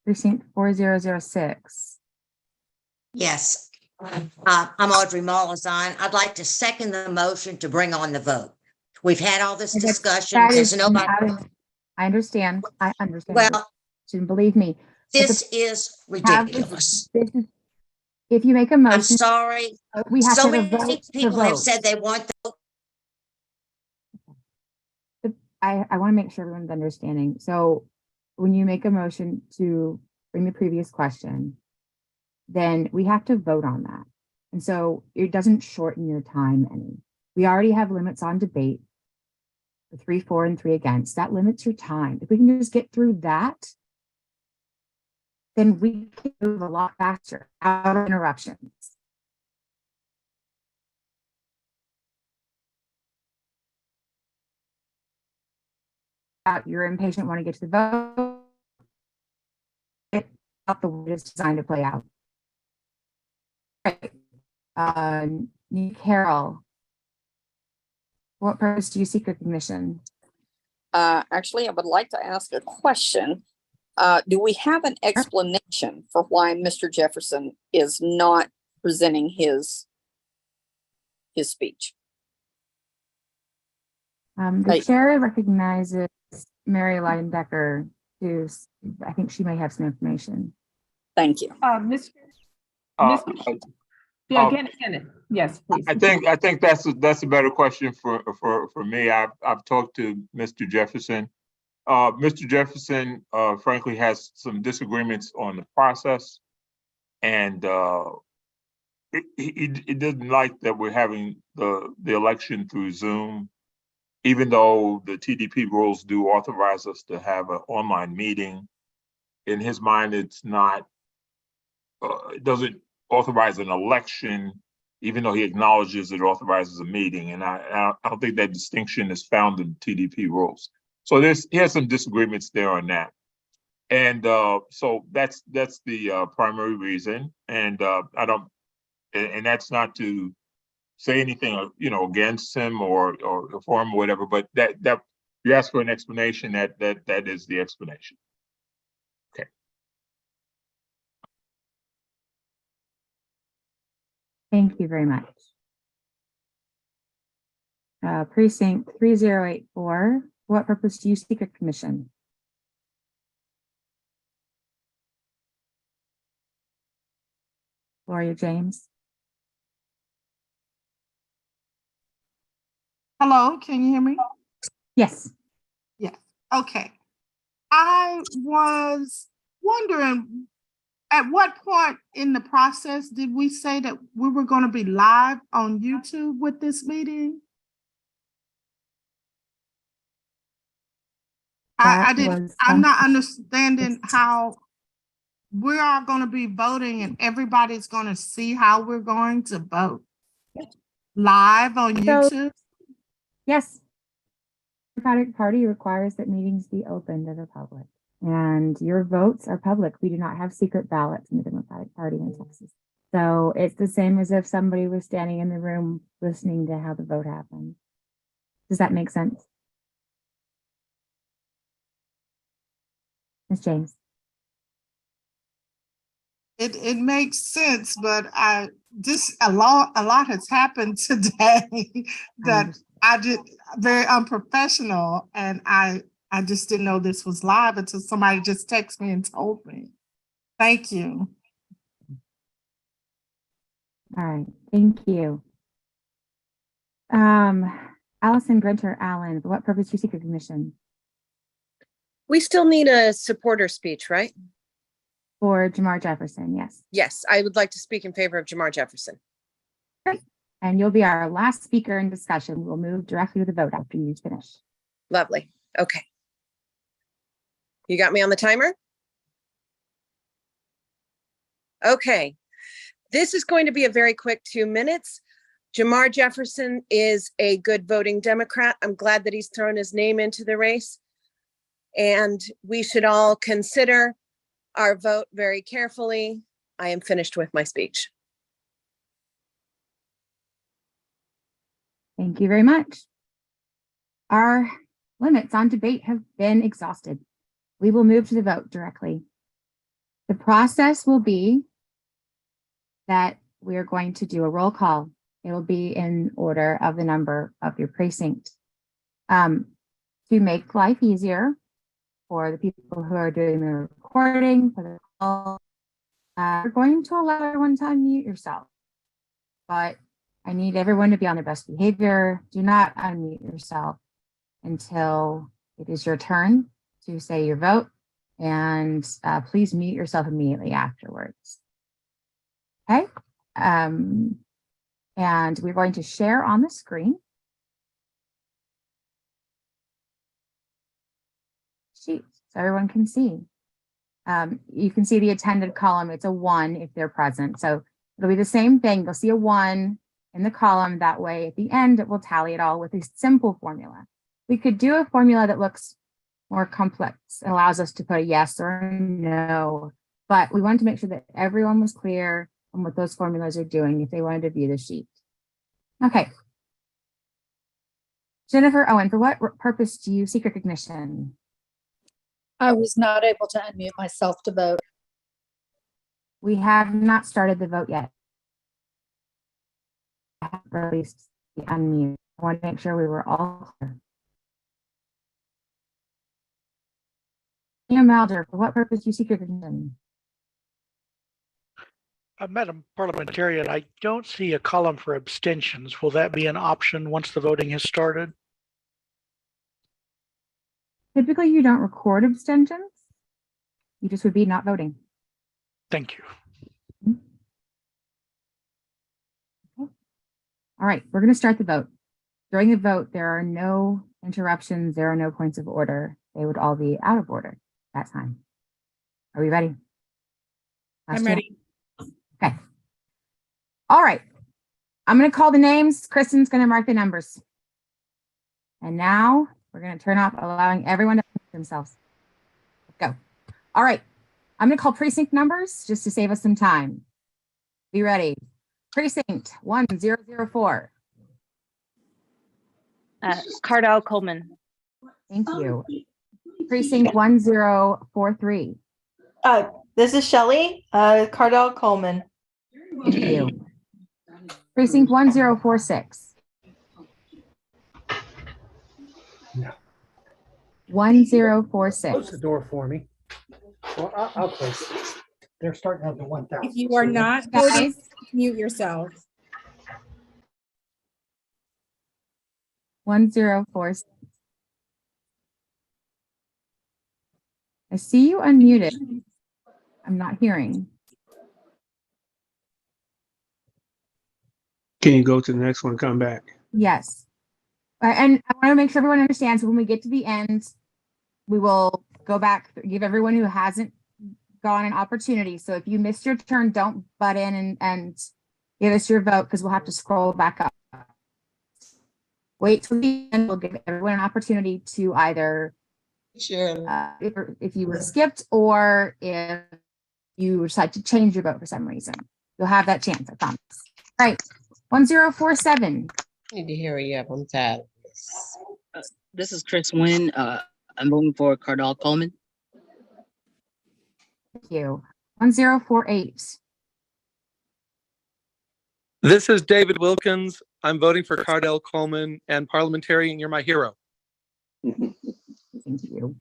Precinct 4006. Yes. I'm Audrey Molizon. I'd like to second the motion to bring on the vote. We've had all this discussion. That There's is nobody. I understand. I understand. Well, Shouldn't believe me. this is ridiculous. If you make a motion. I'm sorry. We have so to many vote people to have vote. said they want the. I want to make sure everyone's understanding. So when you make a motion to bring the previous question, then we have to vote on that. And so it doesn't shorten your time any. We already have limits on debate. The 3 for, and 3 against. That limits your time. If we can just get through that, then we can move a lot faster out of interruptions. You're impatient, want to get to the vote. It's not the way it's designed to play out. Nick Carroll, what purpose do you seek recognition? Actually, I would like to ask a question. Do we have an explanation for why Mr. Jefferson is not presenting his speech? The chair recognizes Mary Leidenbecker, who's, I think she may have some information. Thank you. Yeah, Kenneth. Yes, please. I think that's a better question for me. I've talked to Mr. Jefferson. Mr. Jefferson, frankly, has some disagreements on the process, and he doesn't like that we're having the election through Zoom, even though the TDP rules do authorize us to have an online meeting. In his mind, it's not. It doesn't authorize an election, even though he acknowledges it authorizes a meeting. And I don't think that distinction is found in TDP rules. So he has some disagreements there on that. And so that's the primary reason. And and that's not to say anything, against him or for him or whatever, but that you ask for an explanation, that is the explanation. Okay. Thank you very much. Precinct 3084, what purpose do you seek a commission? Gloria James. Hello, can you hear me? Yes. Yes. Okay. I was wondering, at what point in the process did we say that we were going to be live on YouTube with this meeting? I'm not understanding how we are going to be voting and everybody's going to see how we're going to vote live on YouTube. Yes. The Democratic Party requires that meetings be open to the public, and your votes are public. We do not have secret ballots in the Democratic Party in Texas. So it's the same as if somebody was standing in the room listening to how the vote happened. Does that make sense? Ms. James. It makes sense, but a lot has happened today that I did very unprofessional, and I just didn't know this was live until somebody just texted me and told me. Thank you. All right, thank you. Allison Grinter Allen, for what purpose do you seek a commission? We still need a supporter speech, right? For Jamar Jefferson, yes. Yes, I would like to speak in favor of Jamar Jefferson. And you'll be our last speaker in discussion. We'll move directly to the vote after you finish. Lovely. Okay. You got me on the timer? Okay. This is going to be a very quick 2 minutes. Jamar Jefferson is a good voting Democrat. I'm glad that he's thrown his name into the race. And we should all consider our vote very carefully. I am finished with my speech. Thank you very much. Our limits on debate have been exhausted. We will move to the vote directly. The process will be that we are going to do a roll call. It will be in order of the number of your precinct. To make life easier for the people who are doing the recording, for the call, we're going to allow everyone to unmute yourself. But I need everyone to be on their best behavior. Do not unmute yourself until it is your turn to say your vote, and please mute yourself immediately afterwards. Okay, and we're going to share on the screen. Sheet, so everyone can see. You can see the attended column. It's a 1 if they're present. So it'll be the same thing. You'll see a 1 in the column. That way at the end, it will tally it all with a simple formula. We could do a formula that looks more complex. It allows us to put a yes or a no, but we wanted to make sure that everyone was clear on what those formulas are doing if they wanted to view the sheet. Okay. Jennifer Owen, for what purpose do you seek recognition? I was not able to unmute myself to vote. We have not started the vote yet. I have released the unmute. I want to make sure we were all clear. Malder, for what purpose do you seek recognition? Madam Parliamentarian, I don't see a column for abstentions. Will that be an option once the voting has started? Typically, you don't record abstentions. You just would be not voting. Thank you. Okay. All right, we're going to start the vote. During the vote, there are no interruptions. There are no points of order. They would all be out of order that time. Are we ready? I'm ready. Okay. All right. I'm going to call the names. Kristen's going to mark the numbers. And now we're going to turn off allowing everyone to mute themselves. Let's go. All right. I'm going to call precinct numbers just to save us some time. Be ready. Precinct 1004. Cardell Coleman. Thank you. Precinct 1043. This is Shelley, Cardell Coleman. Thank you. Precinct 1046. 1046. Close the door for me. Well, I'll close it. They're starting out to 1,000. If you are not voting, mute yourself. 1046. I see you unmuted. I'm not hearing. Can you go to the next one, come back? Yes. And I want to make sure everyone understands when we get to the end, we will go back, give everyone who hasn't gone an opportunity. So if you missed your turn, don't butt in and give us your vote because we'll have to scroll back up. Wait till the end. We'll give everyone an opportunity to either if you were skipped or if you decide to change your vote for some reason. You'll have that chance, I promise. All right, 1047. Need to hurry up. I'm tired. This is Chris Nguyen. I'm voting for Cardell Coleman. Thank you. 1048. This is David Wilkins. I'm voting for Cardell Coleman, and Parliamentarian, you're my hero. Thank you.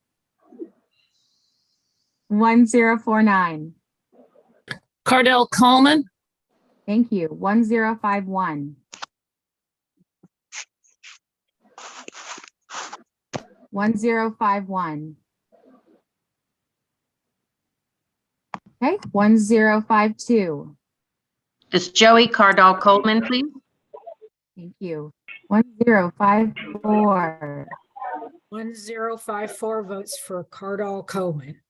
1049. Cardell Coleman. Thank you. 1051. 1051. Okay, 1052. Just Joey Cardall Coleman, please. Thank you. 1054. 1054 votes for Cardall Coleman.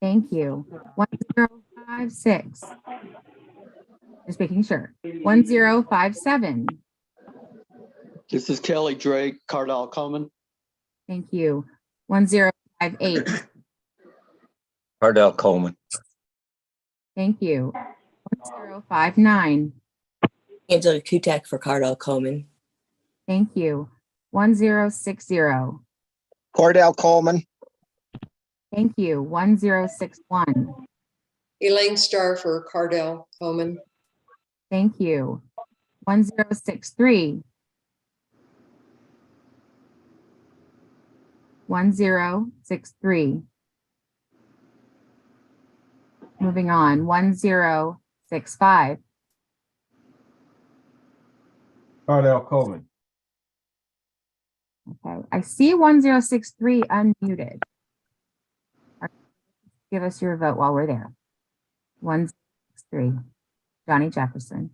Thank you. 1056. Just making sure. 1057. This is Kelly Drake, Cardall Coleman. Thank you. 1058. Cardell Coleman. Thank you. 1059. Angela Kutak for Cardall Coleman. Thank you. 1060. Cordell Coleman. Thank you. 1061. Elaine Starr for Cardell Coleman. Thank you. 1063. 1063. Moving on. 1065. Cardell Coleman. Okay, I see 1063 unmuted. Give us your vote while we're there. 163, Johnny Jefferson.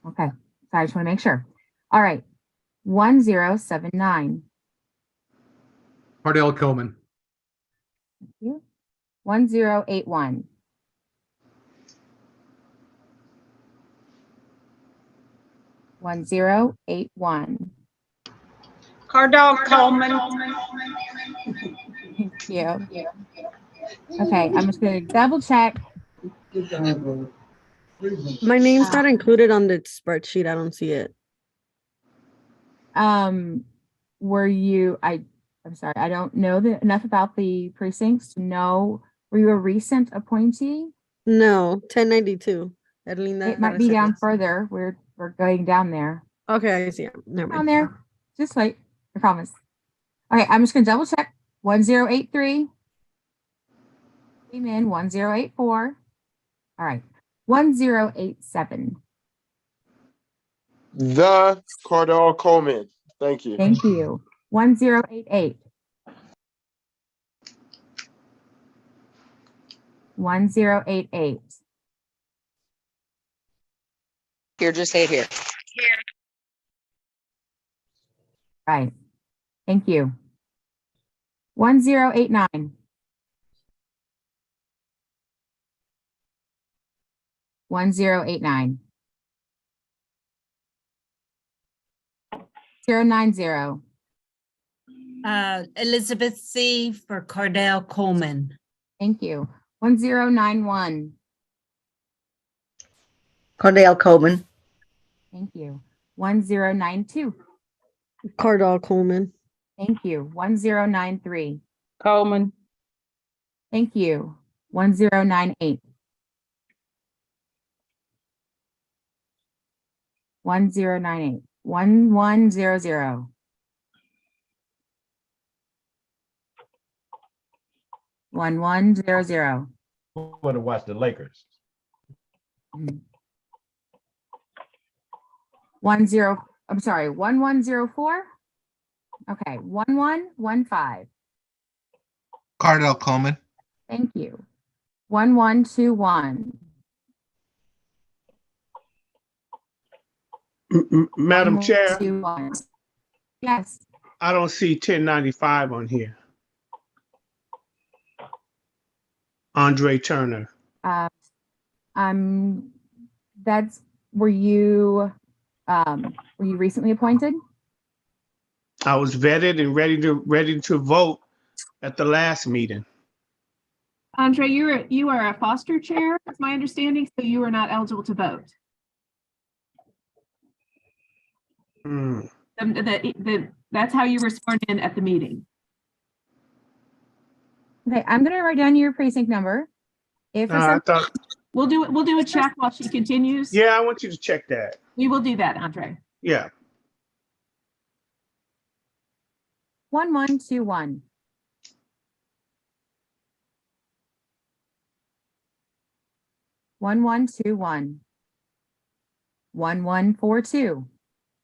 Okay, so I just want to make sure. All right, 1079. Cardell Coleman. Thank you. 1081. Cardall Coleman. Thank you. Okay, I'm just going to double check. My name's not included on the spreadsheet. I don't see it. Were you, I'm sorry, I don't know enough about the precincts to know, were you a recent appointee? No, 1092. Adelina It might be down Garces. further. We're going down there. Okay, I see it. Never Down mind. there. Just wait. I promise. Okay, I'm just gonna double check. 1083. Came in 1084. All right. 1087. The Cardall Coleman. Thank you. Thank you. 1088. 1088. Here, just say it here. Right. Thank you. 1089. 1089. 090. Elizabeth C. for Cardell Coleman. Thank you. 1091. Cardell Coleman. Thank you. 1092. Cardall Coleman. Thank you. 1093. Coleman. Thank you. 1098. 1098. 1100. 1100. Want to watch the Lakers? 1104. Okay, 1115. Cardell Coleman. Thank you. 1121. Madam Chair, 1121. Yes. I don't see 1095 on here. Andre Turner. That's, were you recently appointed? I was vetted and ready to vote at the last meeting. Andre, you are a foster chair, that's my understanding, so you are not eligible to vote. That's how you were sworn in at the meeting. Okay, I'm gonna write down your precinct number. If for some, We'll do a check while she continues. Yeah, I want you to check that. We will do that, Andre. Yeah. 1121. 1121. 1142.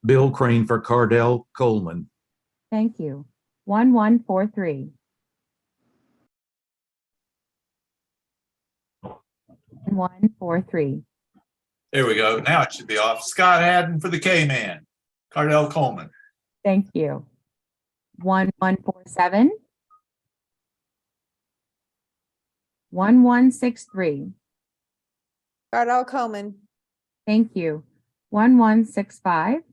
Bill Crane for Cardell Coleman. Thank you. 1143. 1143. There we go. Now it should be off. Scott Hadden for the K-Man. Cardell Coleman. Thank you. 1147. 1163. Cardell Coleman. Thank you. 1165.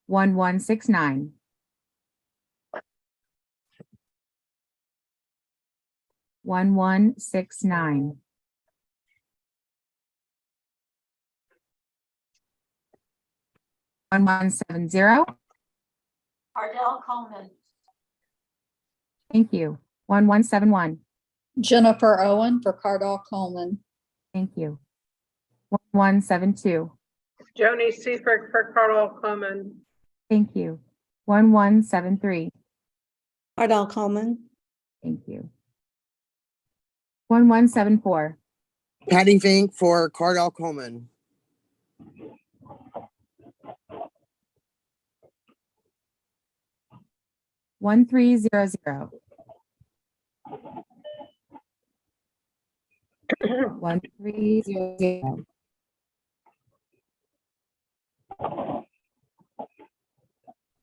1169. 1169. 1170. Cardell Coleman. Thank you. 1171. Jennifer Owen for Cardell Coleman. Thank you. 1172. Joni Seifert for Cardell Coleman. Thank you. 1173. Cardell Coleman. Thank you. 1174. Patty Fink for Cardell Coleman. One 1300. 1300.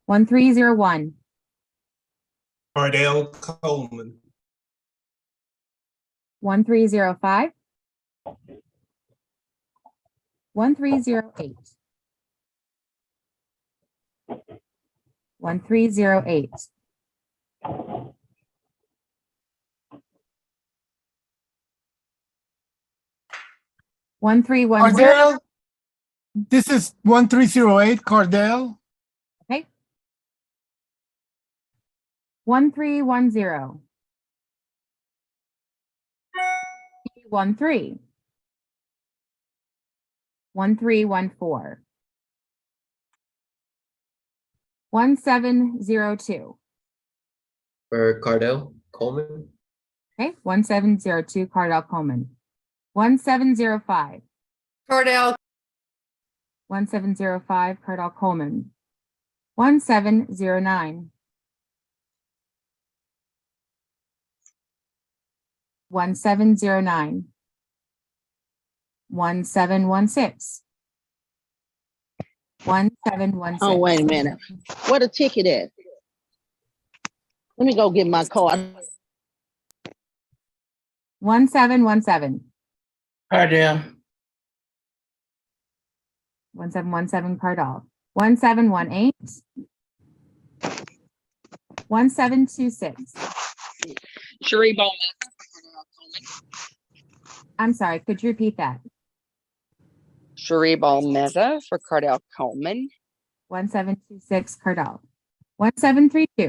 1301. Cardell Coleman. 1305. 1308. 1308. 1310. Cardell, this is 1308 Cardell. Okay. 1310. 13. 1314. 1702. For Cardell Coleman. Okay, 1702 Cardell Coleman. 1705. Cardell. 1705 Cardell Coleman. 1709. 1709. 1716. 1716. Oh, wait a minute. What a ticket is? Let me go get my card. 1717. Cardell. 1717 Cardell. 1718. 1726. Sheree Bowman. I'm sorry, could you repeat that? Sheree Meza for Cardell Coleman. 1726 Cardell. 1732.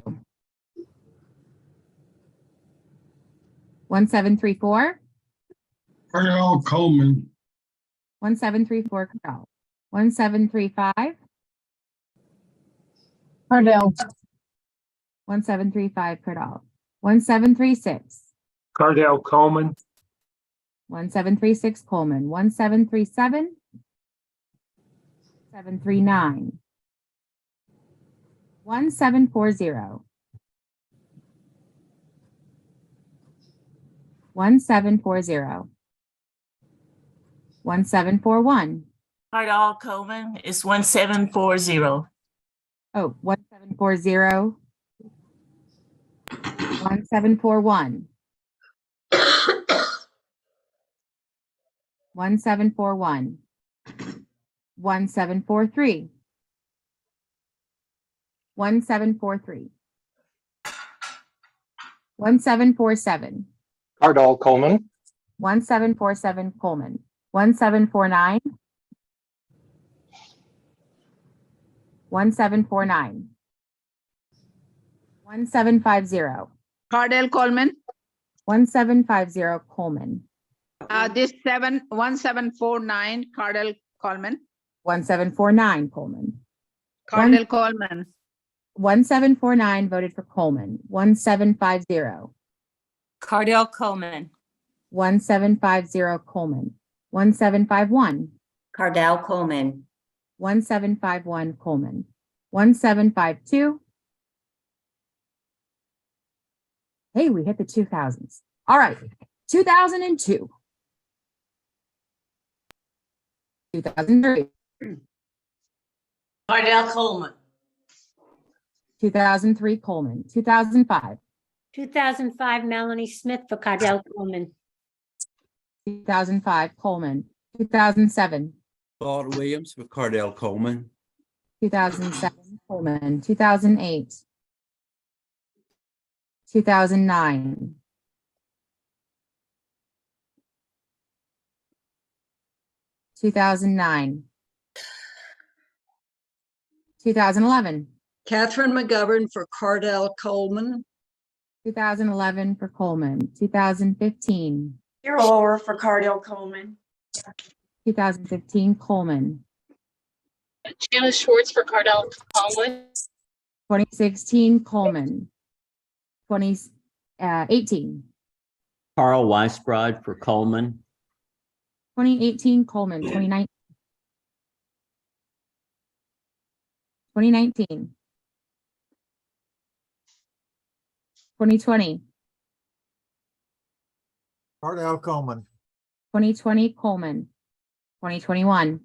1734. Cardell Coleman. 1734 Cardell. 1735. Cardell. 1735 Cardell. 1736. Cardell Coleman. 1736 Coleman. 1737. 739. 1740. 1740. 1741. Cardell Coleman is 1740. Oh, 1740. 1741. 1741. 1743. 1743. 1747. Cardell Coleman. 1747 Coleman. 1749. 1749. 1750. Cardell Coleman. 1750 Coleman. This 1749 Cardell Coleman. 1749 Coleman. Cardell Coleman. 1749 voted for Coleman. 1750. Cardell Coleman. 1750 Coleman. 1751. Cardell Coleman. 1751 Coleman. 1752. Hey, we hit the 2000s. All right, 2002. 2003. Cardell Coleman. 2003 Coleman. 2005. 2005 Melanie Smith for Cardell Coleman. 2005 Coleman. 2007. Claude Williams for Cardell Coleman. 2007 Coleman. 2008. 2009. 2009. 2011. Catherine McGovern for Cardell Coleman. 2011 for Coleman. 2015. Carol Orr for Cardell Coleman. 2015 Coleman. Janice Schwartz for Cardell Coleman. 2016 Coleman. 2018. Carl Weisbrod for Coleman. 2018 Coleman. 2019. 2019. 2020. Cardell Coleman. 2020 Coleman. 2021.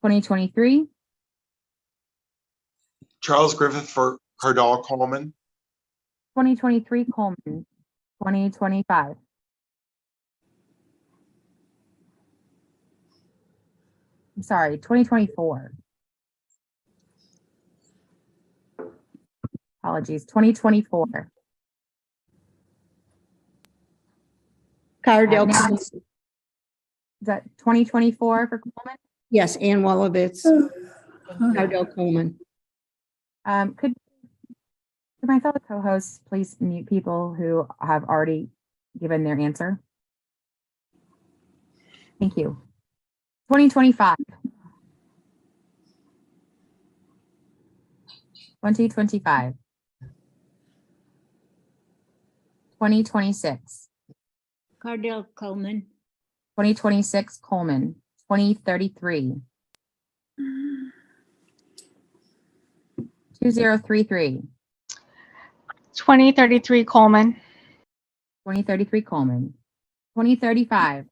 2023. Charles Griffith for Cardell Coleman. 2023 Coleman. 2025. I'm sorry, 2024. Apologies, 2024. Cardell Now- Coleman. Is that 2024 for Coleman? Yes, Ann Walovitz. Cardell Coleman. Could my fellow co-hosts please mute people who have already given their answer? Thank you. 2025. 2025. 2026. Cardell Coleman. 2026 Coleman. 2033. 2033. 2033 Coleman. 2033 Coleman. 2035.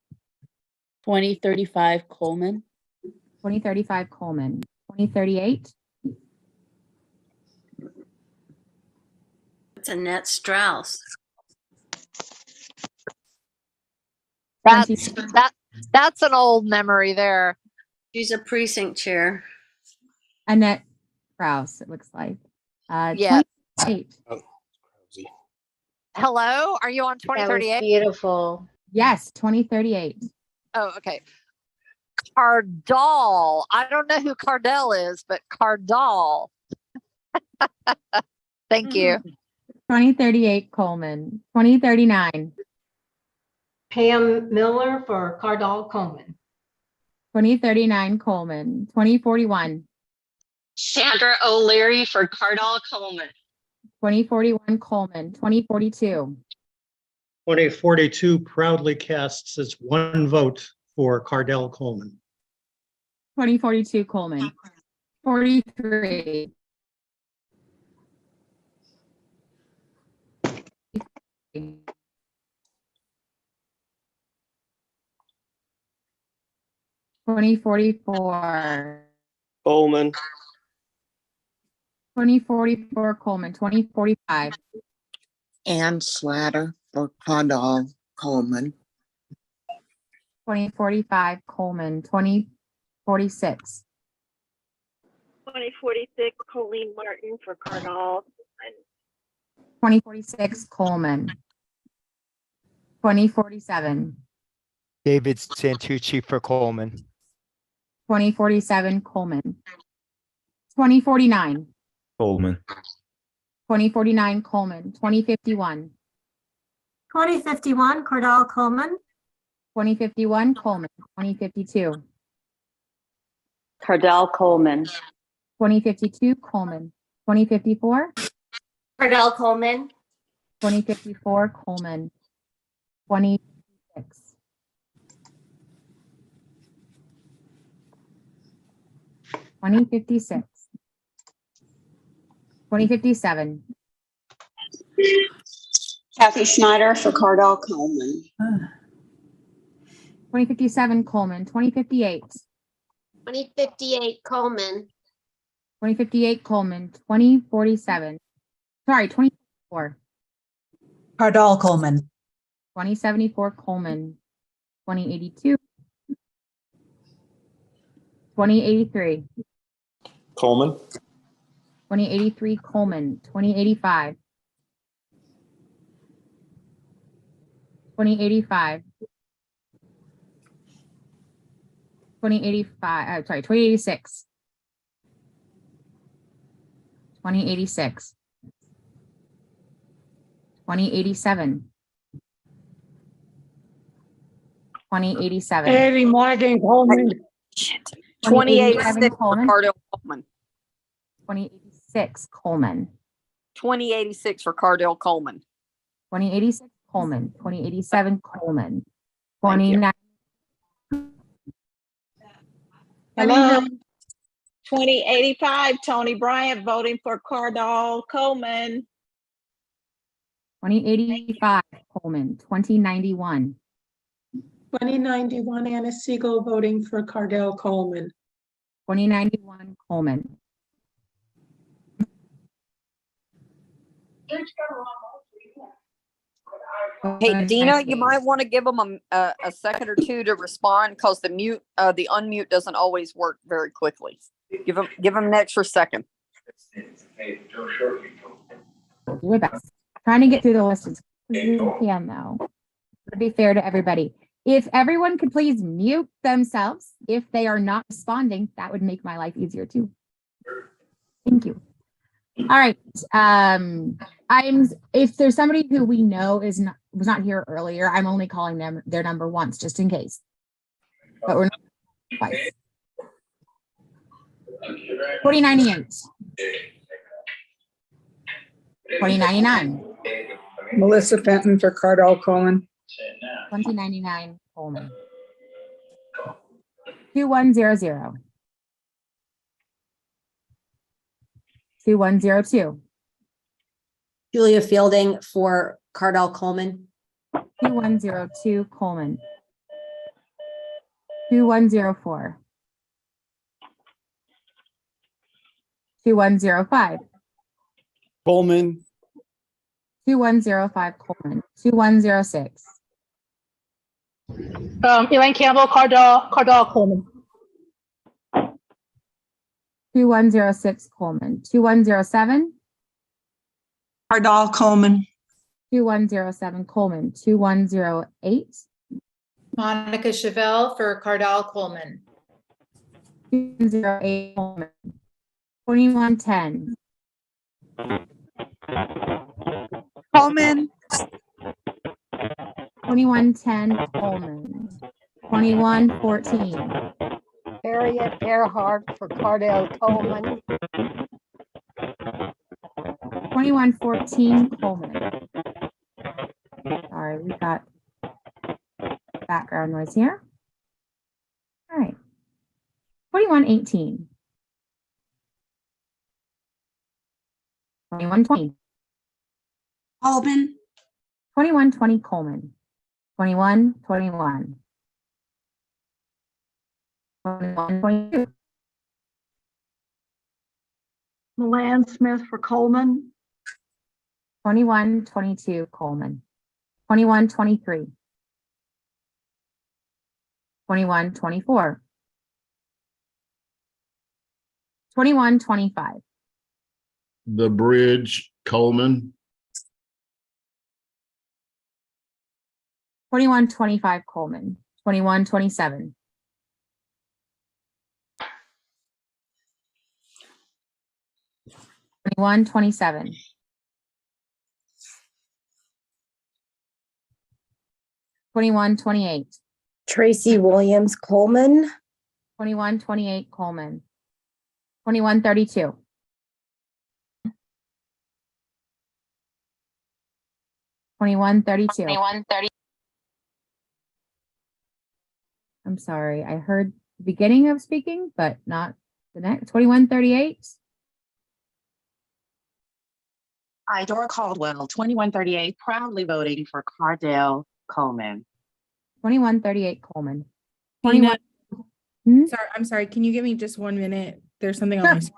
2035 Coleman. 2035 Coleman. 2038. It's Annette Strauss. That's an old memory there. She's a precinct chair. Annette Krause, it looks like. Yeah. 28. Hello, are you on 2038? Beautiful. Yes, 2038. Oh, okay. Cardall. I don't know who Cardell is, but Cardall. Thank you. 2038 Coleman. 2039. Pam Miller for Cardell Coleman. 2039 Coleman. 2041. Sandra O'Leary for Cardell Coleman. 2041 Coleman. 2042. 2042 proudly casts its one vote for Cardell Coleman. 2042 Coleman. 43. 2044. Coleman. 2044 Coleman. 2045. Ann Slatter for Cardell Coleman. 2045 Coleman. 2046. 2046 Colleen Martin for Cardell. 2046 Coleman. 2047. David Santucci for Coleman. 2047 Coleman. 2049. Coleman. 2049 Coleman. 2051. 2051 Cardell Coleman. 2051 Coleman. 2052. Cardell Coleman. 2052 Coleman. 2054. Cardell Coleman. 2054 Coleman. 26. 2056. 2057. Kathy Schneider for Cardall Coleman. 2057 Coleman. 2058. 2058 Coleman. 2058 Coleman. 2047. Sorry, 2024. Cardall Coleman. 2074 Coleman. 2082. 2083. Coleman. 2083 Coleman. 2085. 2085. 2085, sorry, 2086. 2086. 2087. 2087. Eddie Morgan Coleman. 2086 Coleman. Cardell Coleman. 2086 Coleman. 2086 for Cardell Coleman. 2086 Coleman. 2087 Coleman. Thank you. 29. Hello. 2085 Tony Bryant voting for Cardall Coleman. 2085 Coleman. 2091. 2091 Anna Siegel voting for Cardell Coleman. 2091 Coleman. Hey, Dina, you might want to give them a second or two to respond because the unmute doesn't always work very quickly. Give them an extra second. Your best. Trying to get through the list as quickly as you can, though. To be fair to everybody. If everyone could please mute themselves if they are not responding, that would make my life easier too. Thank you. All right. If there's somebody who we know was not here earlier, I'm only calling them their number once just in case. But we're not twice. 2098. 2099. Melissa Fenton for Cardall Coleman. 2099 Coleman. 2100. 2102. Julia Fielding for Cardall Coleman. 2102 Coleman. 2104. 2105. Coleman. 2105 Coleman. 2106. Elaine Campbell, Cardall Coleman. 2106 Coleman. 2107. Cardall Coleman. 2107 Coleman. 2108. Monica Chevelle for Cardall Coleman. 2108 Coleman. 2110. Coleman. 2110 Coleman. 2114. Harriet Earhart for Cardell Coleman. 2114 Coleman. Sorry, we got background noise here. All right. 2118. 2120. Coleman. 2120 Coleman. 2121. 2122. Milan Smith for Coleman. 2122 Coleman. 2123. 2124. 2125. The Bridge Coleman. 2125 Coleman. 2127. 2127. 2128. Tracy Williams Coleman. 2128 Coleman. 2132. 2132. 2130. I'm sorry, I heard the beginning of speaking, but not The next, 2138. I, Dora Caldwell, 2138, proudly voting for Cardell Coleman. 2138 Coleman. Tina, 21. sorry, I'm sorry. Can you give me just 1 minute? There's something on my Sure.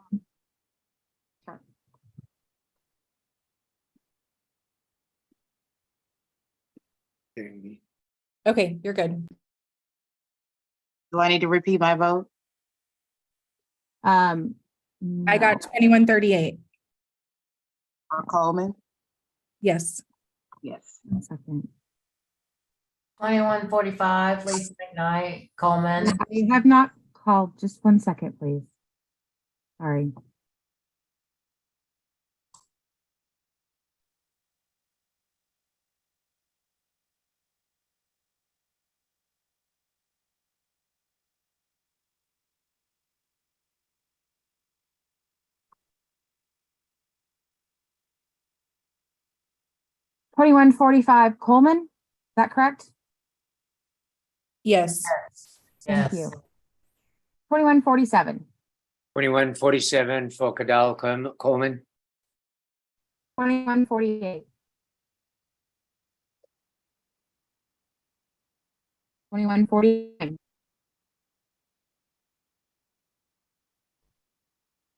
screen. Okay, you're good. Do I need to repeat my vote? I got 2138. For Coleman? Yes. Yes. 1 second. 2145, Lisa McKnight, Coleman. I have not called. Just 1 second, please. Sorry. $21.45 Coleman. Is that correct? Yes. Thank you. $21.47. 2147 for Cardell Coleman. $21.48. $21.49.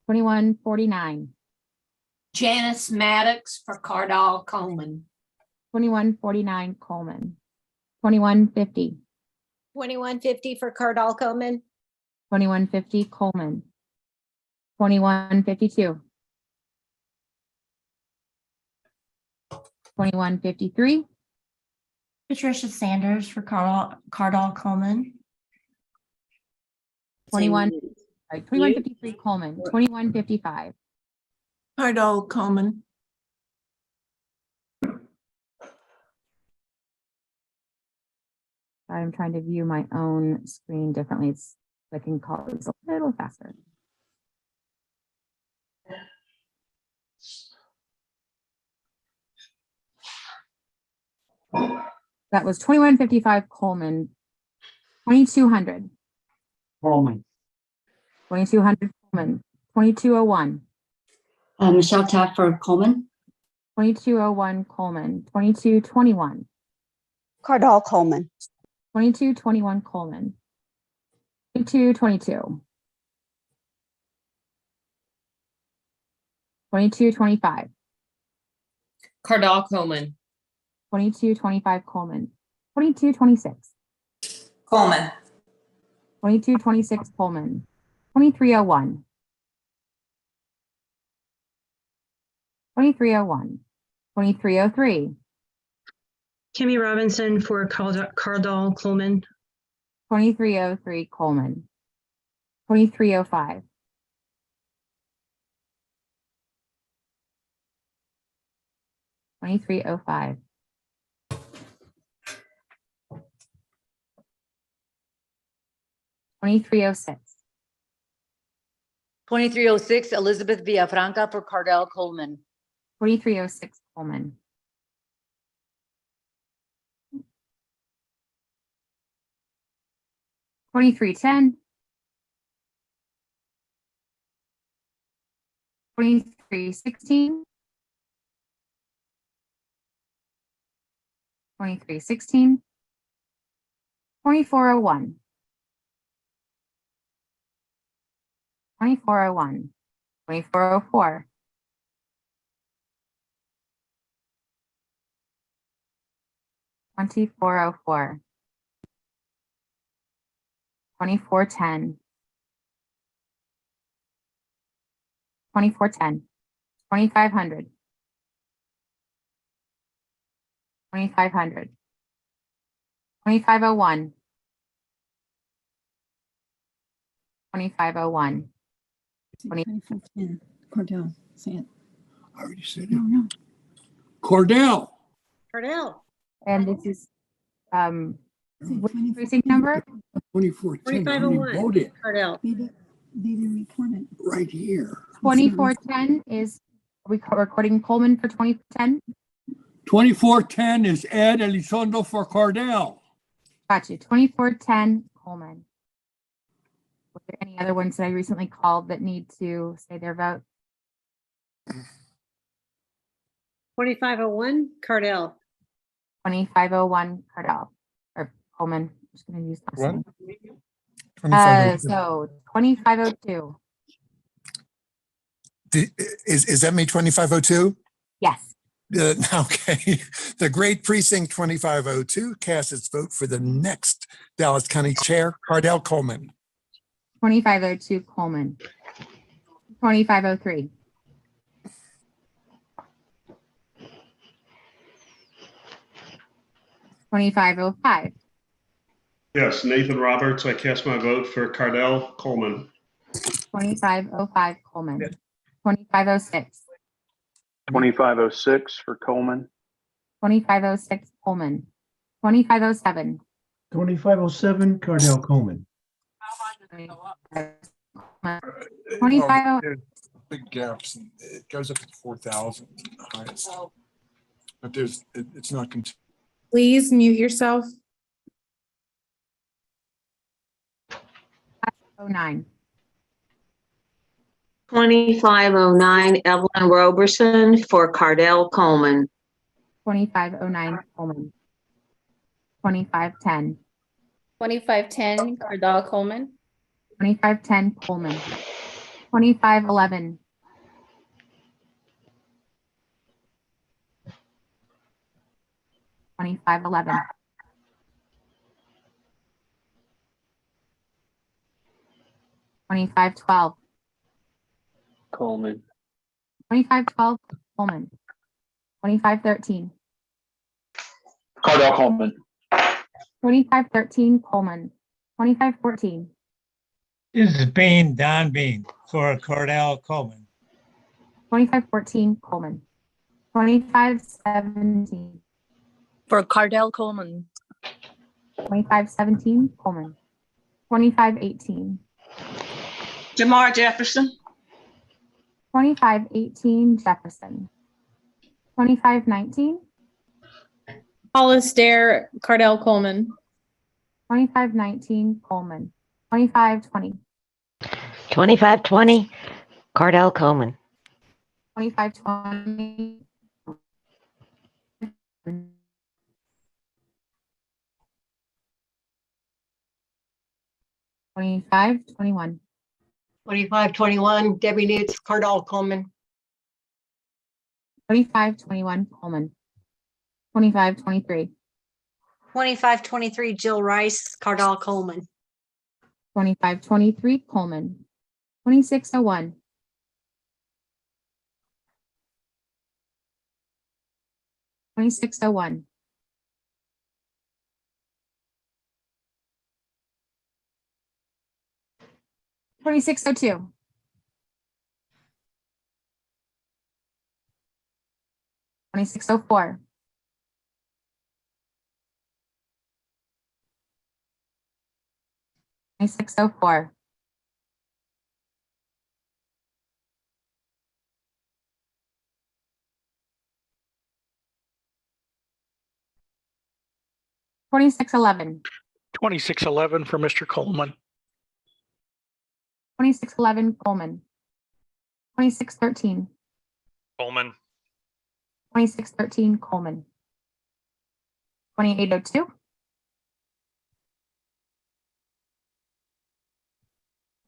$21.49. Janice Maddox for Cardell Coleman. $21.49 Coleman. $21.50. 2150 for Cardall Coleman. $21.50 Coleman. $21.52. $21.53. Patricia Sanders for Cardell Coleman. 21.53 Coleman. $21.55. Cardall Coleman. I'm trying to view my own screen differently. It's I can call it a little faster. That was 2155 Coleman. 2200. Coleman. 2200 Coleman. 2201. Michelle Taft for Coleman. 2201 Coleman. 2221. Cardall Coleman. 2221 Coleman. 2222. 2225. Cardall Coleman. 2225 Coleman. 2226. Coleman. 2226 Coleman. 2301. 2301. 2303. Kimmy Robinson for Cardall Coleman. 2303 Coleman. 2305. 2305. 2306. 2306 Elizabeth Villafranca for Cardell Coleman. 2306 Coleman. 2310. 2316. 2316. 2401. 2401. 2404. 2404. 2410. 2410. 2500. 2500. 2501. 2501. 2510. Cardell, say it. I already said No, it. no. Cordell. Cardell. And this is what precinct number? 2410. I already voted Cardell. They didn't report it. right here. 2410 is, are we recording Coleman for 2010? 2410 is Ed Elizondo for Cardell. Got you. 2410 Coleman. there any other ones that I recently called that need to say their vote? 2501, Cardell. 2501 Cardell or Coleman. I'm just going to use last What? name. 2502. So 2502. Is that me, 2502? Yes. Okay. The great precinct 2502 casts its vote for the next Dallas County Chair, Cardell Coleman. 2502 Coleman. 2503. 2505. Yes, Nathan Roberts. I cast my vote for Cardell Coleman. 2505 Coleman. 2506. 2506 for Coleman. 2506 Coleman. 2507. 2507, Cardell Coleman. 25. Big gaps. It goes up to 4,000. But it's not. Please mute yourself. 09. 2509 Evelyn Roberson for Cardell Coleman. 2509 Coleman. 2510. 2510 Cardell Coleman. 2510 Coleman. 2511. 2511. 2512. Coleman. 2512 Coleman. 2513. Cardell Coleman. 2513 Coleman. 2514. This is Don Bean for Cardell Coleman. 2514 Coleman. 2517. For Cardell Coleman. 2517 Coleman. 2518. Jamar Jefferson. 2518 Jefferson. 2519. Hollis Dare Cardell Coleman. 2519 Coleman. 2520. 2520 Cardell Coleman. 2520. 2521. 2521, Debbie Newts, Cardell Coleman. 2521 Coleman. 2523. 2523, Jill Rice, Cardell Coleman. 2523 Coleman. 2601. 2601. 2602. 2604. 2604. 2611. 2611 for Mr. Coleman. 2611 Coleman. 2613. Coleman. 2613 Coleman. 2802.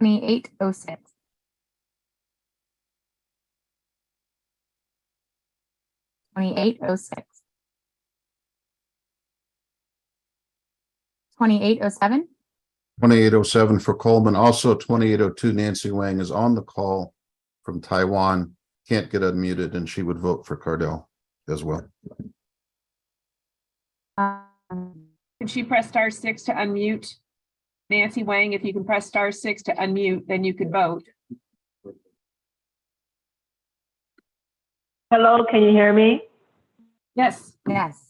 2806. 2806. 2807. 2807 for Coleman. Also 2802, Nancy Wang is on the call from Taiwan. Can't get unmuted, and she would vote for Cardell as well. Could she press *6 to unmute? Nancy Wang, if you can press *6 to unmute, then you could vote. Hello, can you hear me? Yes. Yes.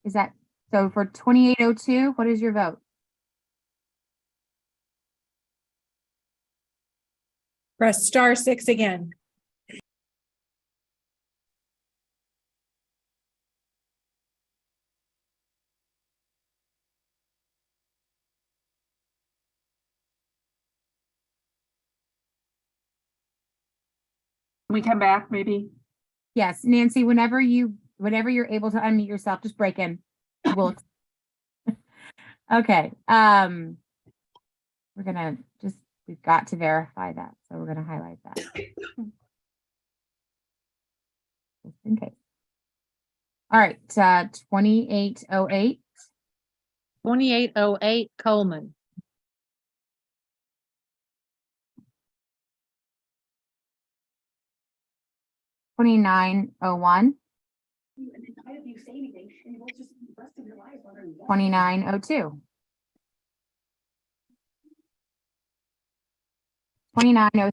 Is that so for 2802? What is your vote? Press *6 again. we come back maybe? Yes, Nancy, whenever you're able to unmute yourself, just break in. We'll okay. We've got to verify that. So we're gonna highlight that. Just in case. All right, 2808. 2808 Coleman. $29.01. 29.02. 29.03.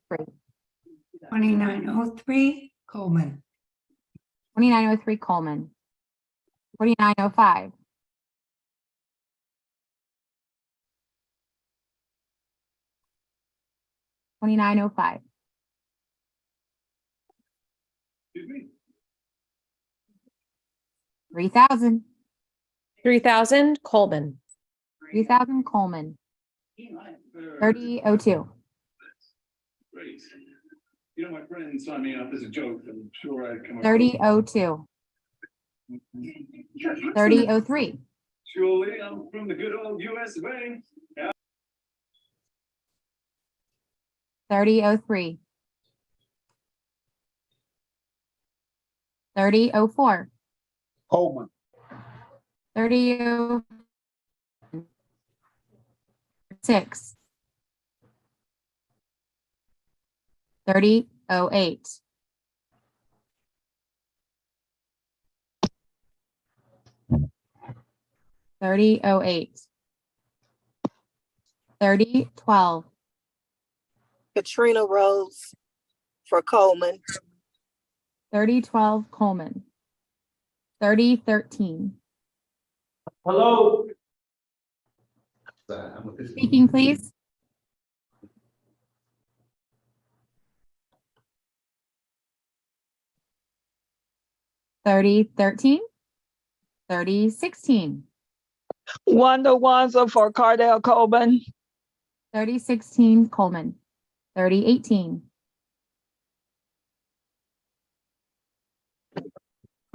2903 Coleman. 29.03 Coleman. 29.05. 29.05. 3,000. 3,000 Coleman. 3,000 Coleman. 30.02. Great. You know, my friend signed me up as a joke. I'm sure I'd come. 30.02. 30.03. Surely, I'm from the good old US of A. 30.03. 30.04. Coleman. 30.06. 30.08. 30.08. 30.12. Katrina Rose for Coleman. 30.12 Coleman. 30.13. Hello. Speaking, please. $30.13. 30.16. Wanda Wanza for Cardell Coleman. 30.16 Coleman. 30.18.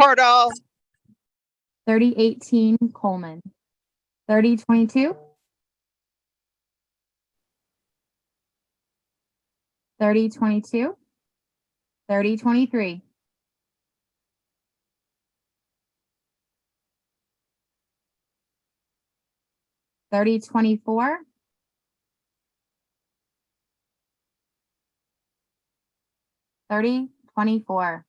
Cardell. 30.18 Coleman. 30.22. 30.22. 30.23. 30.24. 30.24.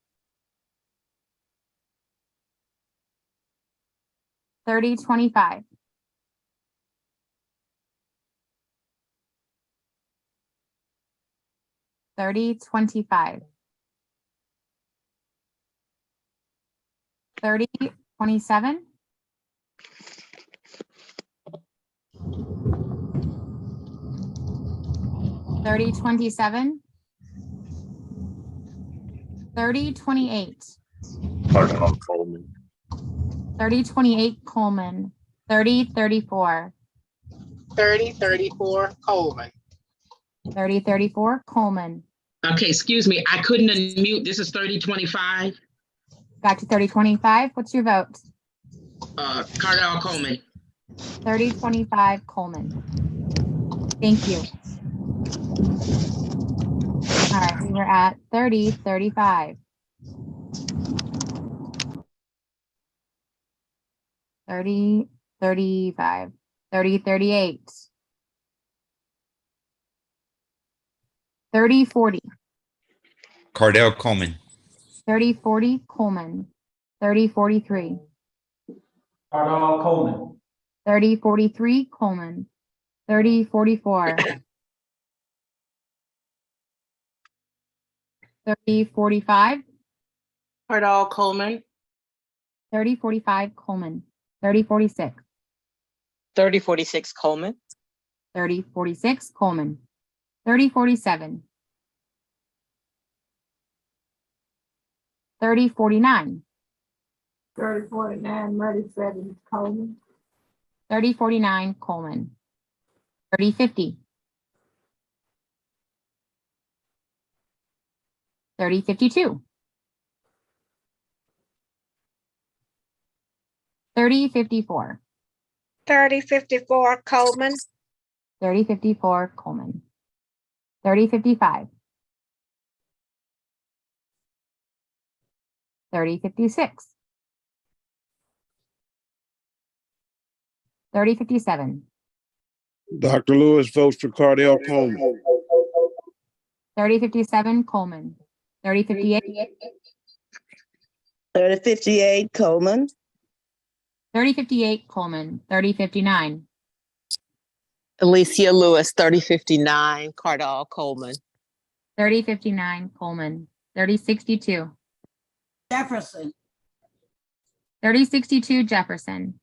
30.25. 30.25. 30.27. 30.27. 30.28. Cardell Coleman. 30.28 Coleman. 30.34. 3034 Coleman. 30.34 Coleman. Okay, excuse me, I couldn't unmute. This is 3025. Got to 30.25. What's your vote? Cardell Coleman. 30.25 Coleman. Thank you. All right, we were at 30.35. 30.35. 30.38. 30.40. Cardell Coleman. 30.40 Coleman. 30.43. Cardell Coleman. 30.43 Coleman. 30.44. 30.45. Cardell Coleman. 30.45 Coleman. 30.46. 3046 Coleman. 30.46 Coleman. 30.47. 30.49. 3049 Muddy Sevens Coleman. 30.49 Coleman. 30.50. 3052. 3054. 3054 Coleman. 3054 Coleman. 3055. 3056. 3057. Dr. Lewis votes for Cardell Coleman. 3057 Coleman. 3058. 3058 Coleman. 3058 Coleman. 3059. Alicia Lewis, 3059, Cardall Coleman. 3059 Coleman. 3062. Jefferson. 3062 Jefferson.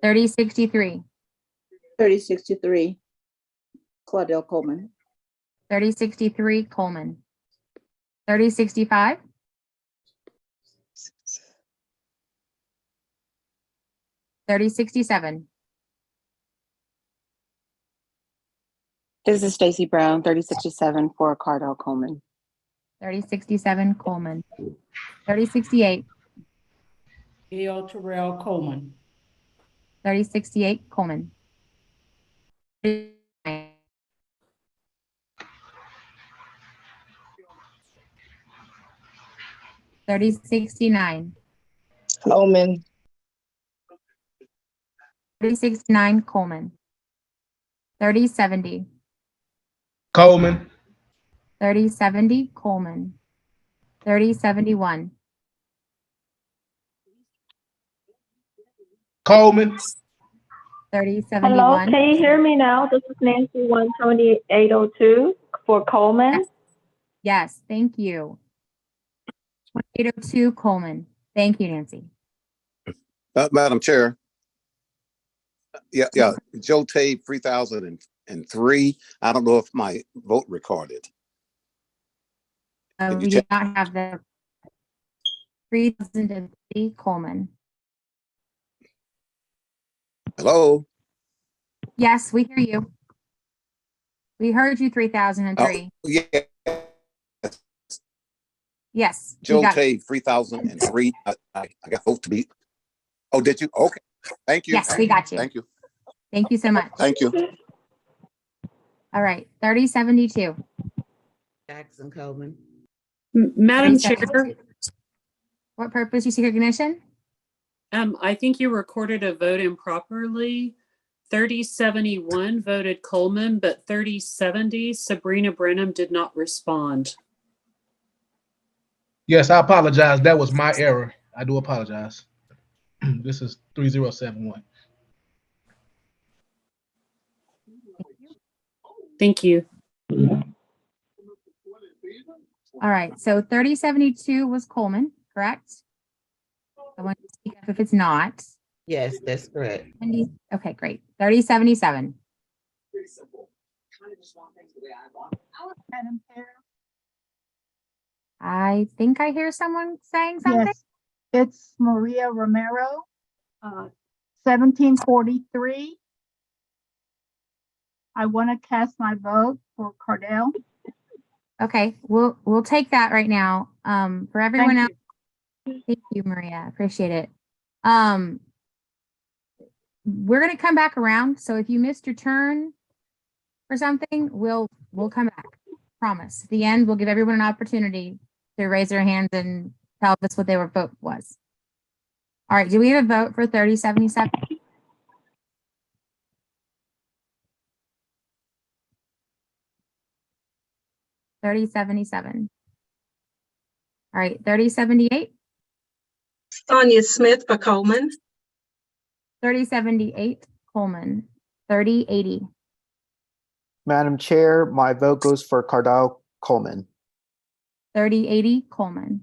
3063. 3063 Claudel Coleman. 3063 Coleman. 3065. 3067. This is Stacy Brown, 3067 for Cardell Coleman. 3067 Coleman. 3068. Gail Terrell Coleman. 3068 Coleman. 3069. Coleman. 3069 Coleman. 3070. Coleman. 3070 Coleman. 3071. Coleman. 3071. Hello, can you hear me now? This is Nancy 17802 for Coleman. Yes, thank you. 2802 Coleman. Thank you, Nancy. Madam Chair. Yeah, Joe Tate, 3003. I don't know if my vote recorded. We did not have the 3003 Coleman. Hello? Yes, we hear you. We heard you 3003. Oh, yeah. Yes. Joe Tate, 3003. I got vote to be. Oh, did you? Okay. Thank you. Yes, we got you. Thank you. Thank you so much. Thank you. All right, 3072. Jackson Coleman. Madam Chair, what purpose you seek recognition? I think you recorded a vote improperly. 3071 voted Coleman, but 3070 Sabrina Brenham did not respond. Yes, I apologize. That was my error. I do apologize. This is 3071. Thank you. All right, so 3072 was Coleman, correct? I want to speak up if it's not. Yes, that's correct. Okay, great. 3077. Madam Chair. I think I hear someone saying something. Yes, it's Maria Romero, 1743. I want to cast my vote for Cardell. Okay, we'll take that right now. For everyone else, you. thank you, Maria. Appreciate it. We're gonna come back around. So if you missed your turn or something, we'll come back. Promise. At the end, we'll give everyone an opportunity to raise their hands and tell us what their vote was. All right, do we have a vote for 3077? $30.77. All right, 3078. Sonia Smith for Coleman. 3078 Coleman. 3080. Madam Chair, my vote goes for Cardell Coleman. 3080 Coleman.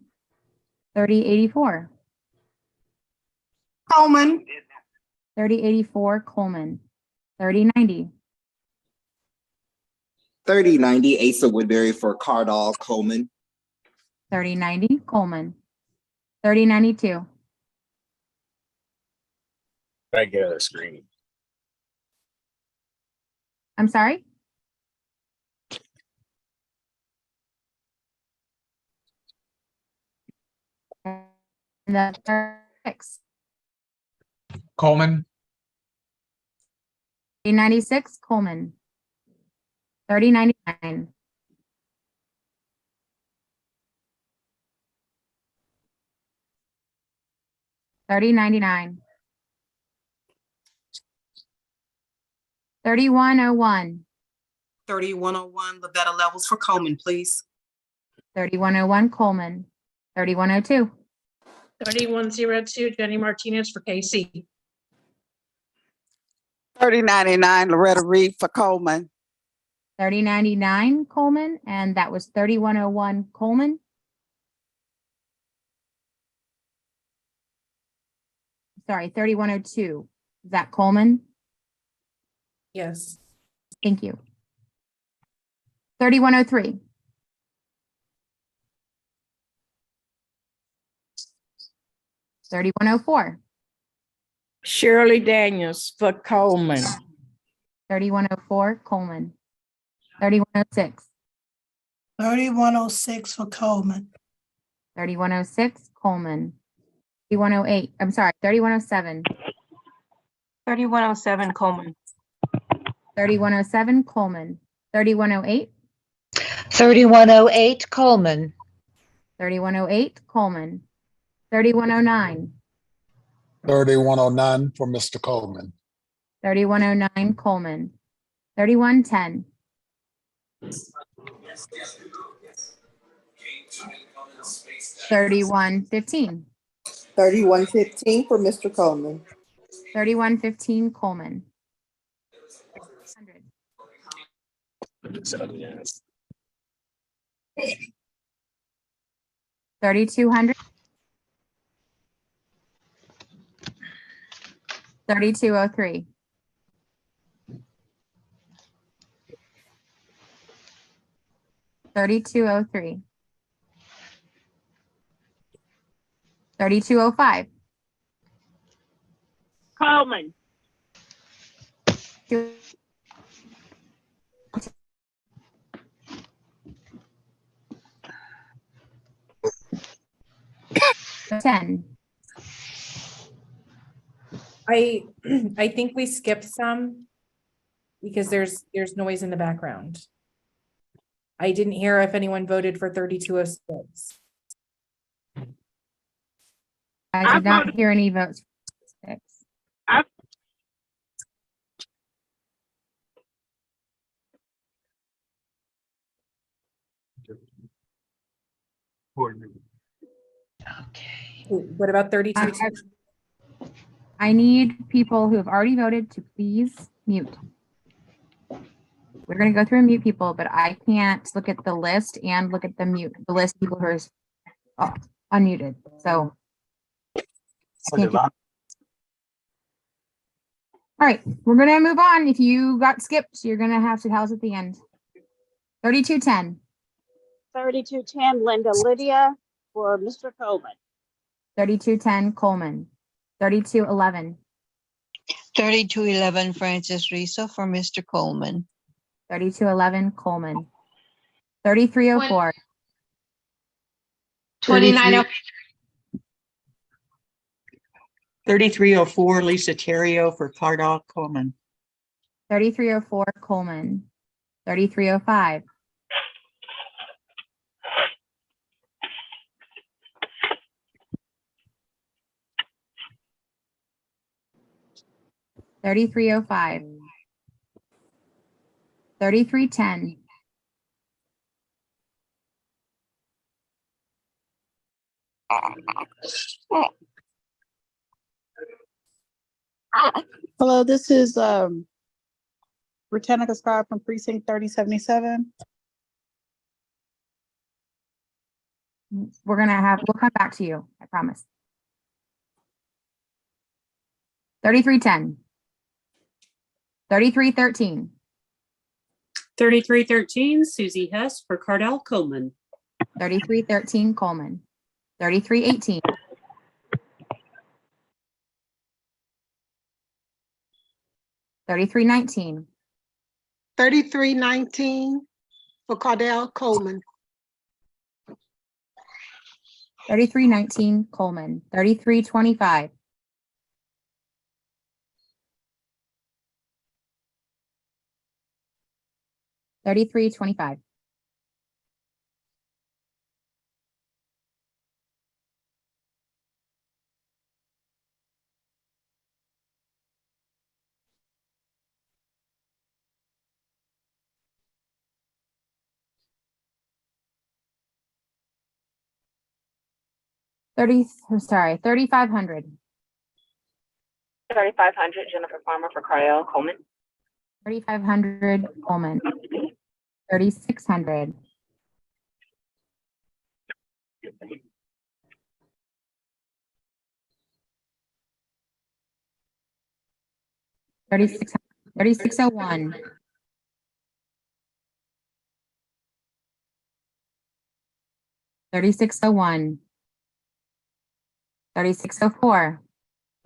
3084. Coleman. 3084 Coleman. 3090. 3090 Asa Woodbury for Cardall Coleman. 3090 Coleman. 3092. I get a screen. I'm sorry? And the 36. Coleman. 3096 Coleman. 3099. $30.99. 3101. 3101 Lavetta Levels for Coleman, please. 3101 Coleman. 3102. 3102 Jenny Martinez for KC. 3099 Loretta Reed for Coleman. 3099 Coleman, and that was 3101 Coleman. Sorry, 3102. Is that Coleman? Yes. Thank you. 3103. 3104. Shirley Daniels for Coleman. 3104 Coleman. 3106. 3106 for Coleman. 3106 Coleman. 3108. I'm sorry, 3107. 3107 Coleman. 3107 Coleman. 3108. 3108 Coleman. 3108 Coleman. 3109. 3109 for Mr. Coleman. 3109 Coleman. 3110. 3115. 3115 for Mr. Coleman. 3115 Coleman. 3200. 3203. 3203. 3205. Coleman. 10. I think we skipped some because there's noise in the background. I didn't hear if anyone voted for 3206. I did not hear any votes. Okay. What about 32? I need people who have already voted to please mute. We're going to go through and mute people, but I can't look at the list and look at the list of people who are unmuted. So, all right, we're going to move on. If you got skipped, you're going to have to tell us at the end. 3210. 3210 Linda Lydia for Mr. Coleman. 3210 Coleman. 3211. 3211 Francis Rizzo for Mr. Coleman. 3211 Coleman. 3304. 3304 Lisa Terrio for Cardall Coleman. 3304 Coleman. 3305. 3305. 3310. 3310. Hello, this is Britannica Scott from Precinct 3077. We'll come back to you, I promise. 3310. 3313. 3313 Susie Hess for Cardall Coleman. 3313 Coleman. 3318. 3319. 3319 for Cardall Coleman. 3319 Coleman, 3325. $33.25. $3,500. 3,500 Jennifer Farmer for Cardell Coleman. 3,500 Coleman. 3,600. 3601. 3601. 3604.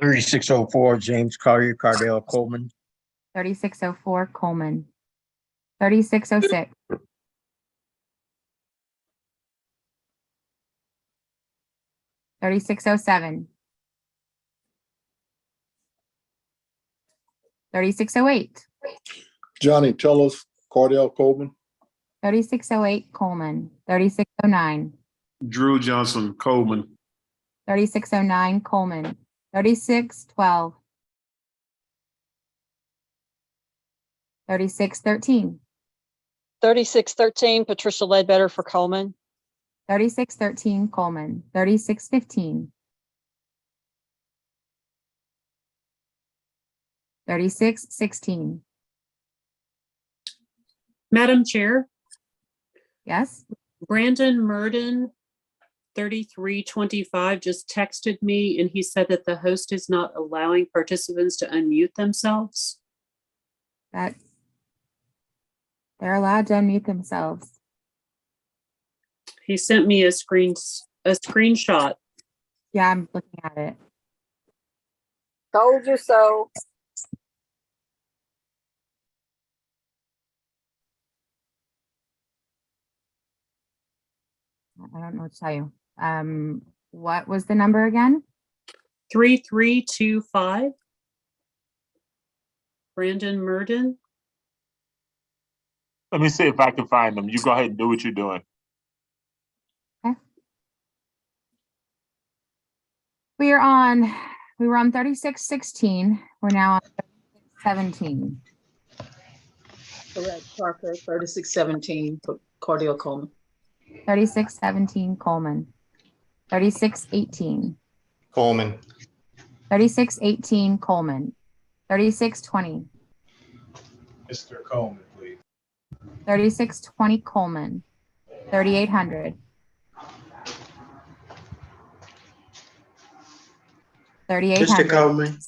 3604, James Collier, Cardell Coleman. 3604 Coleman. 3606. 3607. 3608. Johnny Tellis, Cardell Coleman. 3608 Coleman. 3609. Drew Johnson, Coleman. 3609 Coleman. 3612. 3613. 3613 Patricia Ledbetter for Coleman. 3613 Coleman. 3615. 3616. Madam Chair, Yes. Brandon Murden, 3325, just texted me and he said that the host is not allowing participants to unmute themselves. That they're allowed to unmute themselves. He sent me a screenshot. Yeah, I'm looking at it. Told you so. I don't know what to tell you. What was the number again? 3325. Brandon Murden. Let me see if I can find them. You go ahead and do what you're doing. We were on 3616. We're now on 3617. Correct, Parker, 3617 for Cardell Coleman. 3617 Coleman. 3618. Coleman. 3618 Coleman. 3620. Mr. Coleman, please. 3620 Coleman. 3800. 3800. Coleman.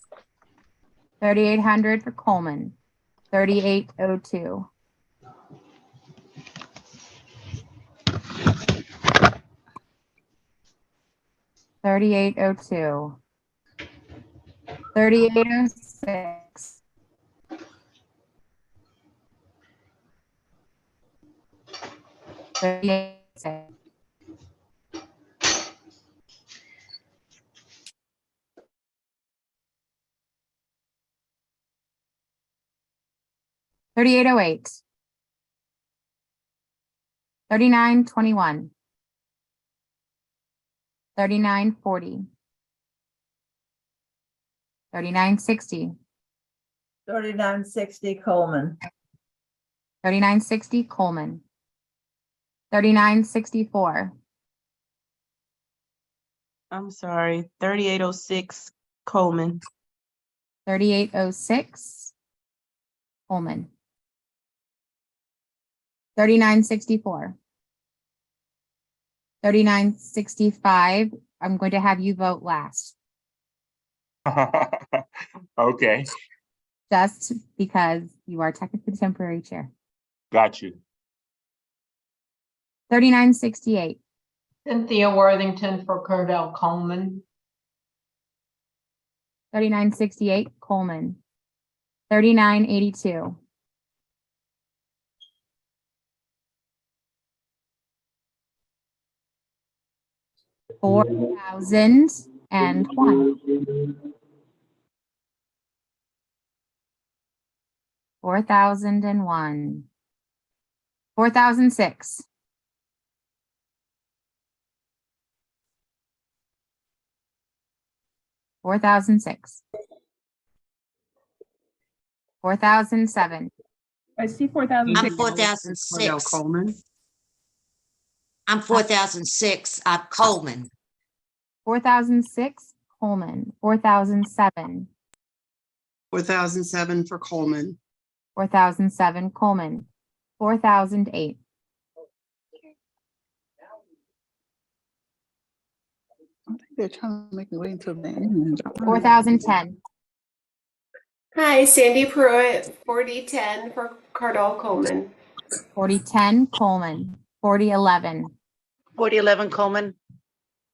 3800 for Coleman. 3802. 3802. 3806. 3806. 3808. 3921. 3940. 3960. 3960 Coleman. 3960 Coleman. 3964. I'm sorry, 3806 Coleman. 3806 Coleman. 3964. 3965. I'm going to have you vote last, Okay, just because you are technically the temporary chair. got you. 3968. Cynthia Worthington for Cardell Coleman. 3968 Coleman. 3982. 4,001. 4,001. 4,006. 4,006. 4,007. I see 4,006. I'm 4,006. Coleman. I'm 4,006. I'm Coleman. 4,006, Coleman. 4,007. 4007 for Coleman. 4,007, Coleman. 4,008. I think they're trying to make me wait until the end. 4,010. Hi, Sandy Pruitt, 4010 for Cardall Coleman. 4010, Coleman. 4011. 4011 Coleman.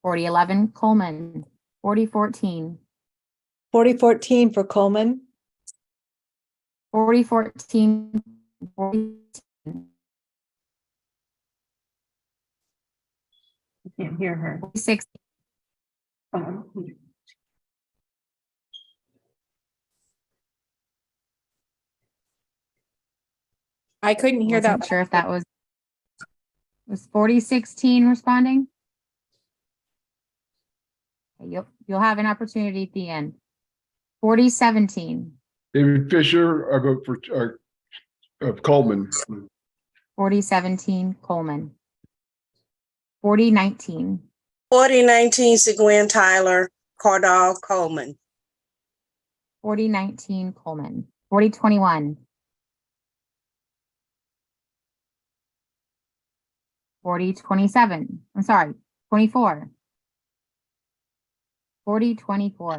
4011, Coleman. 4014. 4014 for Coleman. 4014. 4010. I can't hear her. 4016. I couldn't hear Wasn't that. sure if that was 4016 responding. Okay, you'll have an opportunity at the end. 4017. David Fisher, I vote for Coleman. 4017, Coleman. 4019. 4019 Seguin Tyler, Cardall Coleman. 4019, Coleman. 4021. 4027. I'm sorry, 24. 4024. All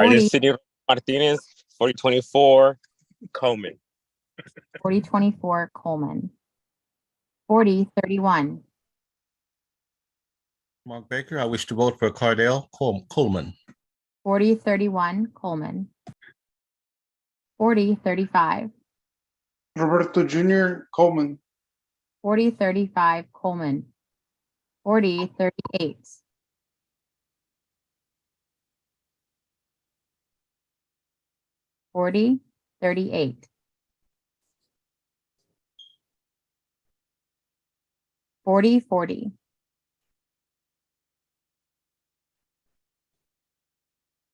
right, 40. this is Sidney Martinez, 4024, Coleman. 4024, Coleman. 4031. Mark Baker, I wish to vote for Cardell Coleman. 4031, Coleman. 4035. Roberto Jr. Coleman. 4035, Coleman. 4038. 4038. 4040.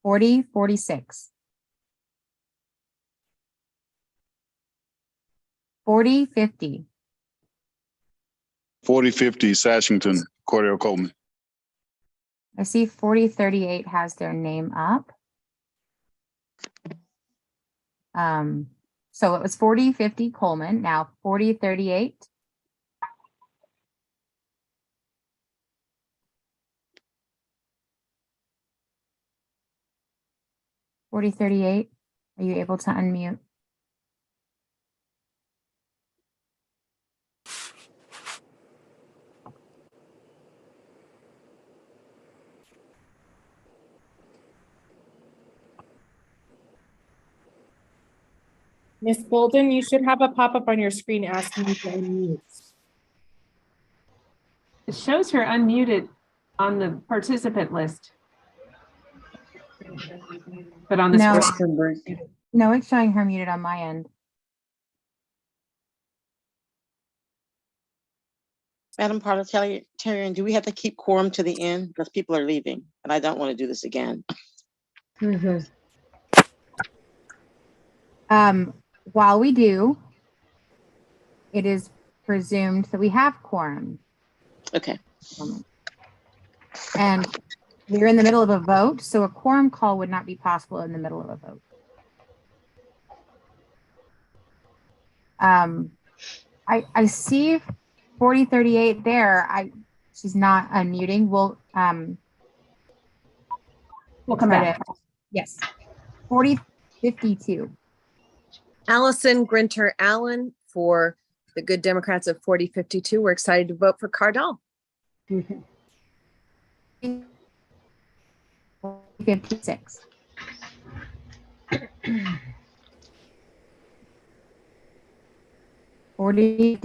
4046. 4050. 4050 Sashington, Cordell Coleman. I see 4038 has their name up. So it was 4050 Coleman, now 4038. Are you able to unmute? Miss Bolden, you should have a pop-up on your screen asking you to unmute. It shows her unmuted on the participant list. But on the No. screen. No, it's showing her muted on my end. Madam Parliamentarian, do we have to keep quorum to the end? Because people are leaving, and I don't want to do this again. While we do, it is presumed that we have quorum. Okay. And we're in the middle of a vote, so a quorum call would not be possible in the middle of a vote. I see 4038 there. She's not unmuting. We'll come back. Yes. 4052. Allison Grinter Allen for the Good Democrats of 4052. We're excited to vote for Cardall. 56. 40.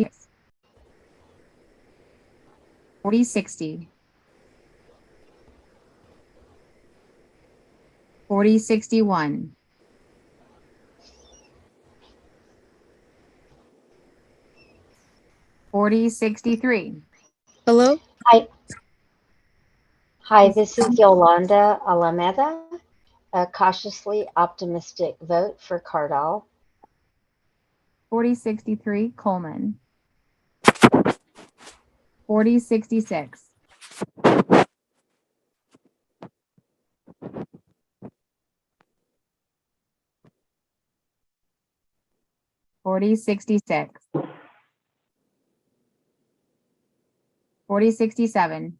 4060. 4061. 4063. Hello? Hi, this is Yolanda Alameda, a cautiously optimistic vote for Cardall. 4063 Coleman. 4066. 4066. 4067.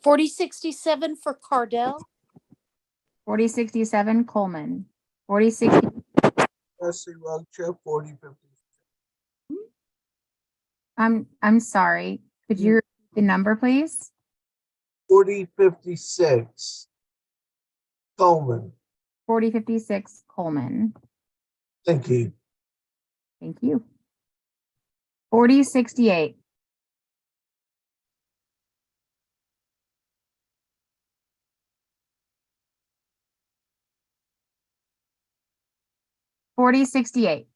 4067 for Cardell. 4067 Coleman. 4060. Trustee Rocha, 4050. I'm sorry. Could you repeat the number, please? 4056. Coleman. 4056 Coleman. Thank you. Thank you. 4068. 4068.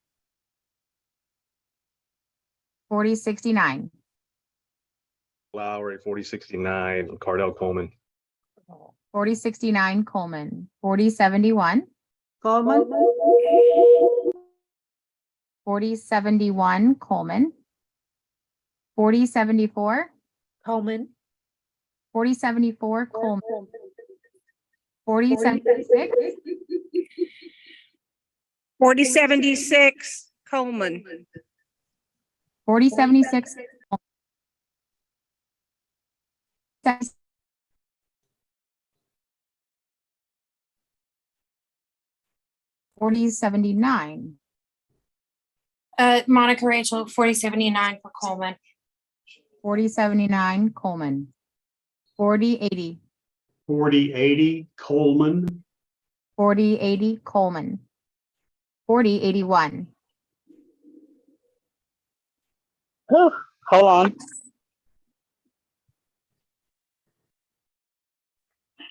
4069. Lowry, 4069, Cardell Coleman. 4069 Coleman. 4071. Coleman, 4071 Coleman. 4074. Coleman. 4074 Coleman. 4076. 4076 Coleman. 4076. 4079. Monica Rachel, 4079 for Coleman. 4079 Coleman. 4080. 4080 Coleman. 4080 Coleman. 4081. Oh, hold on.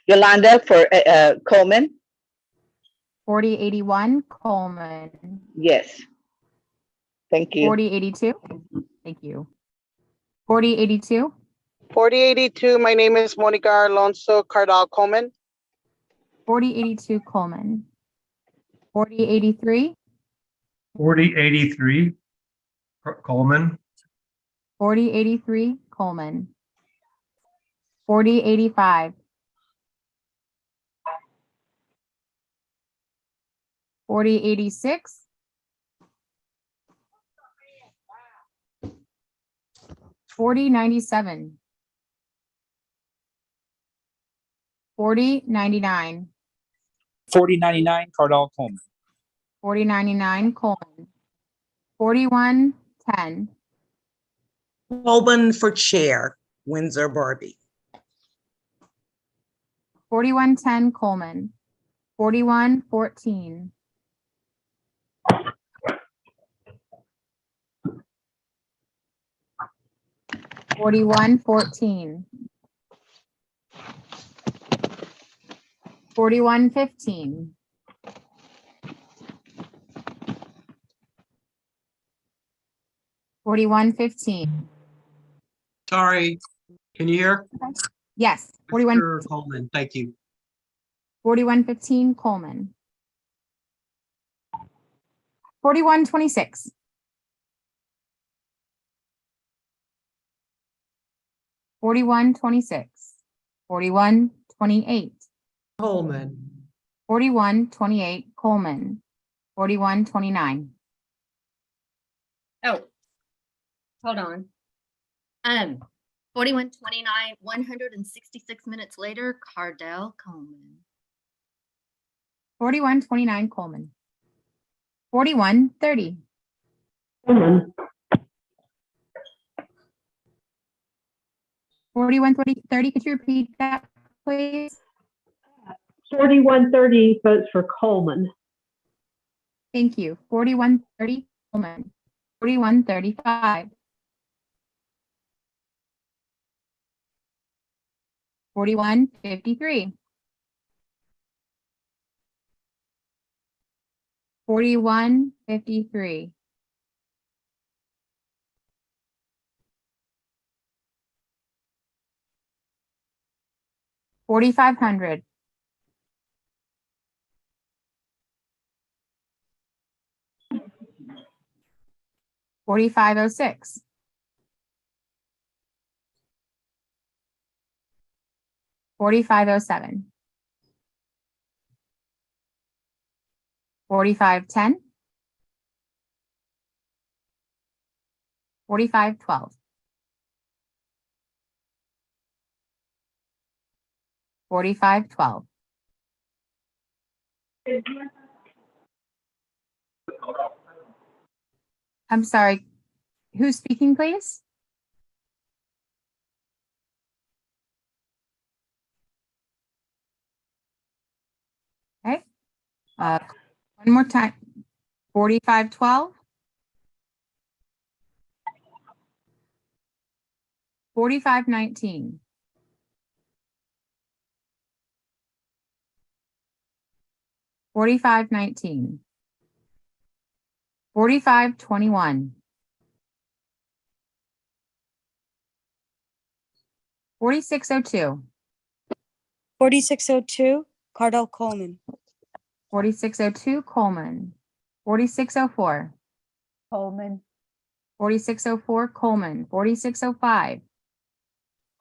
Yolanda for Coleman. 4081 Coleman. Yes. Thank you. 4082. Thank you. 4082. 4082, my name is Monica Alonso Cardall Coleman. 4082 Coleman. 4083. 4083 Coleman. 4083 Coleman. 4085. 4086. 4097. 4099. 4099 Cardall Coleman. 4099 Coleman. 4110. Coleman for chair, Windsor Barbie. 4110 Coleman. 4114. 4114. 4115. 4115. Sorry, can you hear? Yes, 41. Mr. Coleman, thank you. 4115 Coleman. 4126. 4126. 4128. Coleman. 4128 Coleman. 4129. Oh, hold on. 4129, 166 minutes later, Cardell Coleman. 4129 Coleman. 4130. Coleman, 4130. Could you repeat that, please? 4130 votes for Coleman. Thank you. 4130 Coleman. 4135. 4153. 4153. 4500. 4506. 4507. 4510. 4512. 4512. I'm sorry, who's speaking, please? Okay. One more time. 4512. 4519. 4519. 4521. 4602. 4602, Cardell Coleman. 4602 Coleman. 4604. Coleman. 4604 Coleman. 4605.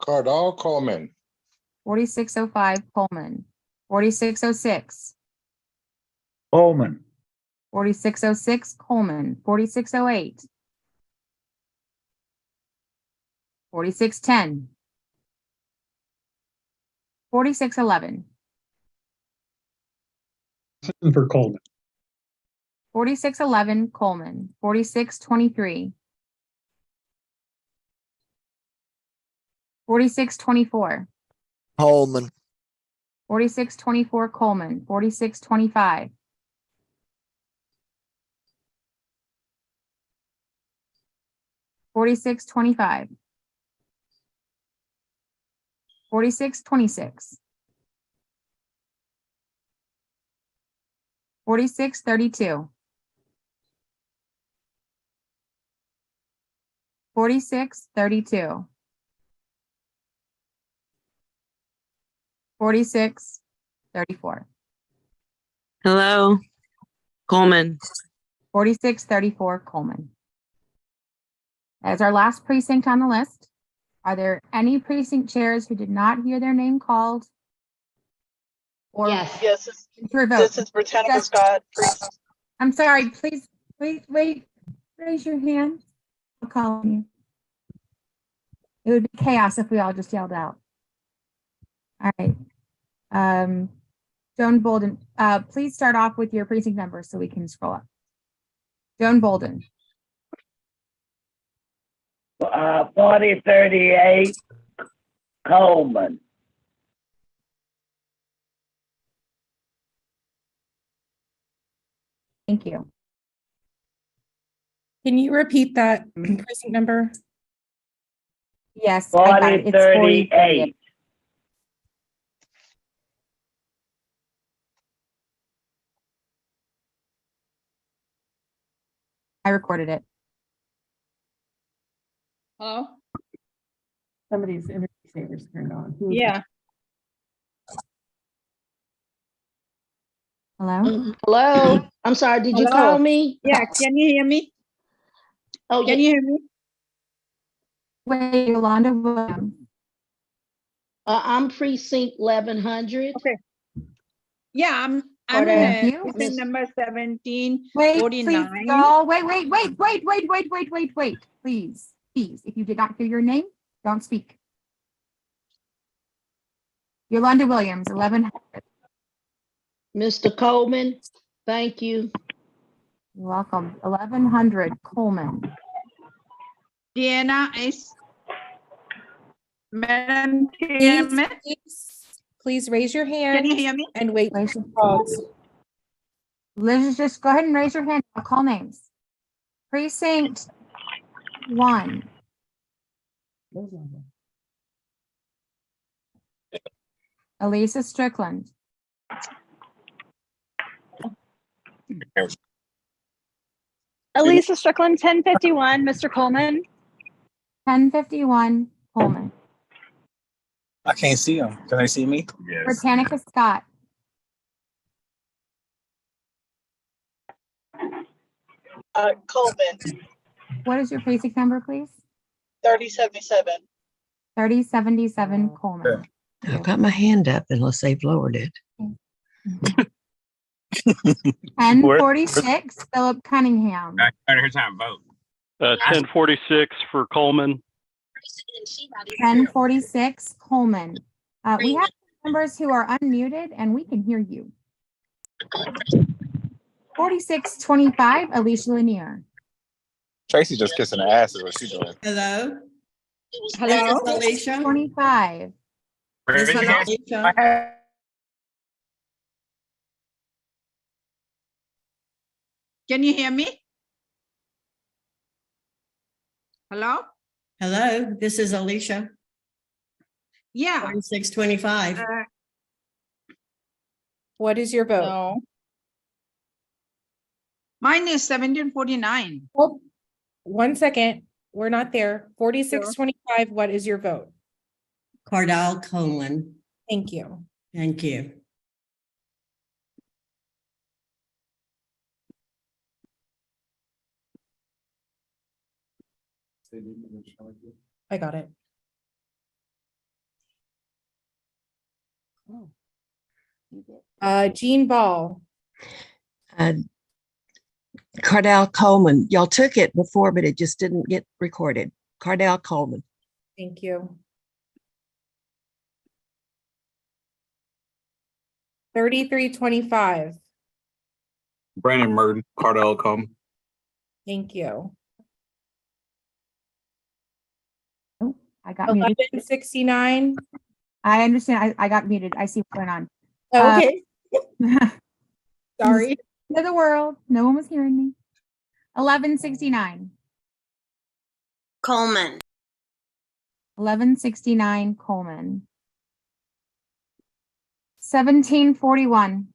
Cardall Coleman. 4605 Coleman. 4606. Coleman. 4606 Coleman. 4608. 4610. 4611. For Coleman. 4611 Coleman. 4623. 4624. Coleman. 4624 Coleman. 4625. 4625. 4626. 4632. 4632. 4634. Hello, Coleman. 4634 Coleman. That is our last precinct on the list. Are there any precinct chairs who did not hear their name called? Or Yes, for a vote? this is Britannica Scott. I'm sorry, please, wait, raise your hand. I'll call on you. It would be chaos if we all just yelled out. All right. Joan Bolden, please start off with your precinct number so we can scroll up. Joan Bolden. 4038 Coleman. Thank you. Can you repeat that precinct number? Yes, I got it. It's 4038. I recorded it. Hello? Somebody's interview saver's turned on. Who is Yeah. Hello? Hello, I'm sorry, did you Hello? call me? Yeah, can you hear me? Oh, Can yeah. you hear me? Wait, Yolanda Williams. I'm precinct 1100. Okay. Yeah, I'm Thank in you. precinct number Wait, 1749. please, y'all. Wait, please. If you did not hear your name, don't speak. Yolanda Williams, 1100. Mr. Coleman, thank you. You're welcome. 1100 Coleman. Deanna is. Madam Chairman, Please raise your hand. can you hear me? And wait. Liz, just go ahead and raise your hand. I'll call names. Precinct 1. Elisa Strickland, Elisa Strickland, 1051, Mr. Coleman. 1051 Coleman, I can't see him. Can they see me? Britannica Scott, Coleman, what is your precinct number, please? 3077. 3077 Coleman. I've got my hand up unless they've lowered it. 1046 Philip Cunningham. Her time vote. 1046 for Coleman. 1046 Coleman. We have members who are unmuted and we can hear you. 4625 Alicia Lanier. Tracy just kissing the ass is what she's doing. Hello? Hello? Alicia? 25. This is Alicia. Can you hear me? Hello? Hello, this is Alicia. Yeah. 4625. What is your vote? No. Mine is 1749. Oh, 1 second. We're not there. 4625, what is your vote? Cardell Coleman. Thank you. Thank you. I got it. Jean Ball. Cardell Coleman. Y'all took it before, but it just didn't get recorded. Cardell Coleman. Thank you. 3325. Brandon Murden, Cardell Coleman. Thank you. Oh, I got muted. 1169. I understand. I got muted. I see what's going on. Okay. Sorry. End of the world. No one was hearing me. 1169. Coleman. 1169 Coleman. 1741.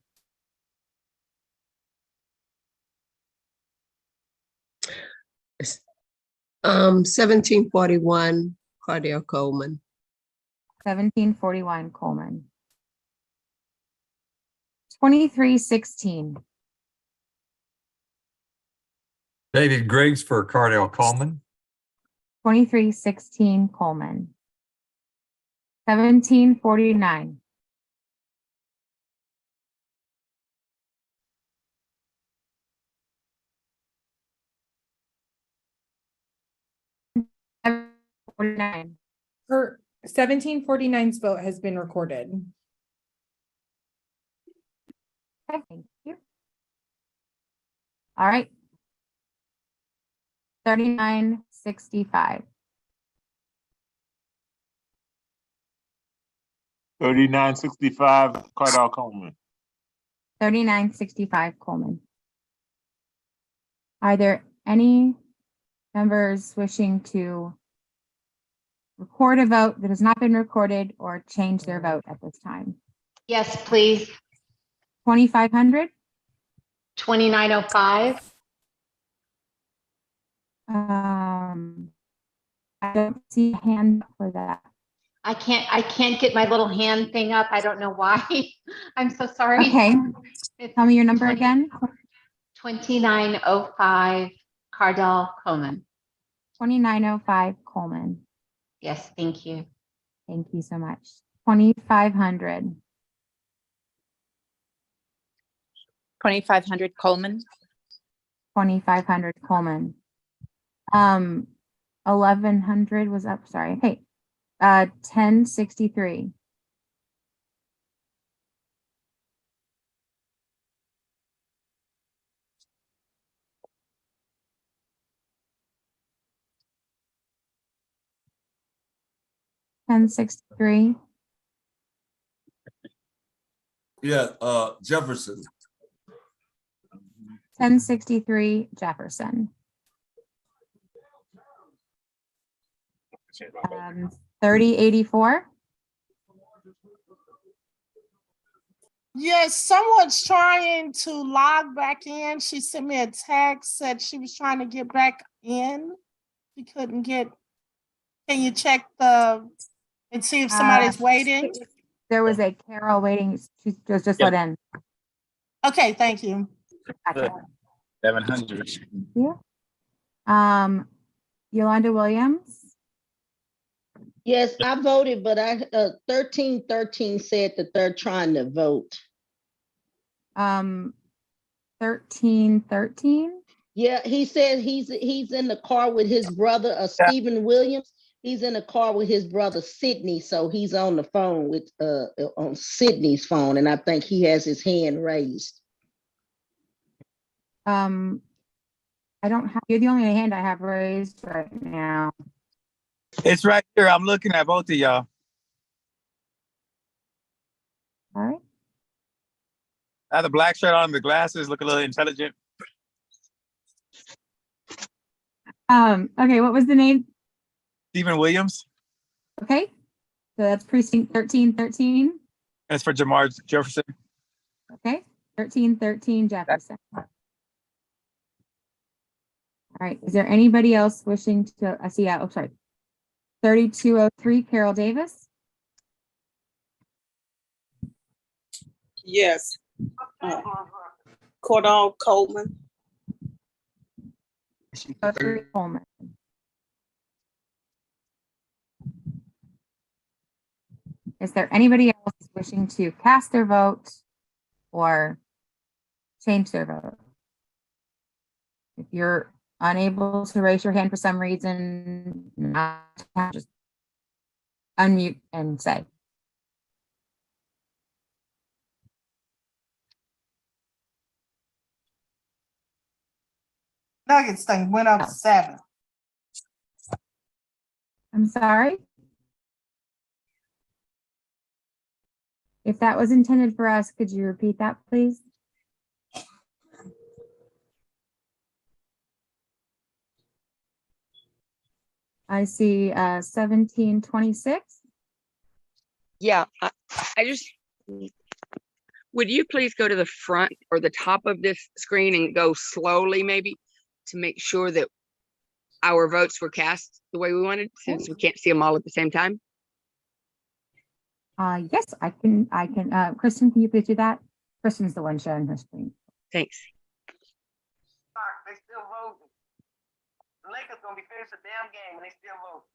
Um, 1741 Cardell Coleman. 1741 Coleman. 2316. David Griggs for Cardell Coleman. 2316 Coleman. 1749. Her 1749's vote has been recorded. Okay, thank you. All right. 3965. 3965 Cardell Coleman. 3965 Coleman. Are there any members wishing to record a vote that has not been recorded or change their vote at this time? Yes, please. 2500. 2905. I don't see a hand for that. I can't get my little hand thing up. I don't know why. I'm so sorry. Okay. It's Tell me your number again. 2905 Cardell Coleman. 2905 Coleman. Yes, thank you. Thank you so much. 2500. 2500 Coleman. 2500 Coleman. 1100 was up. Sorry. Okay. 1063. 1063. Yeah, Jefferson. 1063 Jefferson. 3084. Yes, someone's trying to log back in. She sent me a text, said she was trying to get back in. She couldn't get, can you check and see if somebody's waiting? There was a Carol waiting. She was just let in. Okay, thank you. Gotcha. 700. Yeah. Yolanda Williams. Yes, I voted, but 1313 said that they're trying to vote. 1313. Yeah, he said he's in the car with his brother, Stephen Williams. He's in the car with his brother Sydney, so he's on the phone with on Sydney's phone, and I think he has his hand raised. I don't have. You're the only hand I have raised right now. It's right here. I'm looking at both of y'all. All right. I have the black shirt on, the glasses, look a little intelligent. Okay, what was the name? Stephen Williams. Okay. So that's precinct 1313. That's for Jamar Jefferson. Okay. 1313 Jefferson. All right. Is there anybody else wishing to I see oh sorry. 3203 Carol Davis. Yes. Cordell Coleman. Coleman. Is there anybody else wishing to cast their vote or change their vote? If you're unable to raise your hand for some reason, just unmute and say. Nuggets thing went up 7. I'm sorry. If that was intended for us, could you repeat that, please? I see 1726. Yeah, I just, would you please go to the front or the top of this screen and go slowly maybe to make sure that our votes were cast the way we wanted, since we can't see them all at the same time? Yes, I can, Kristen, can you please do that? Kristen's the one showing her screen. Thanks. They still voting. The Lakers gonna be finished the damn game and they still voting.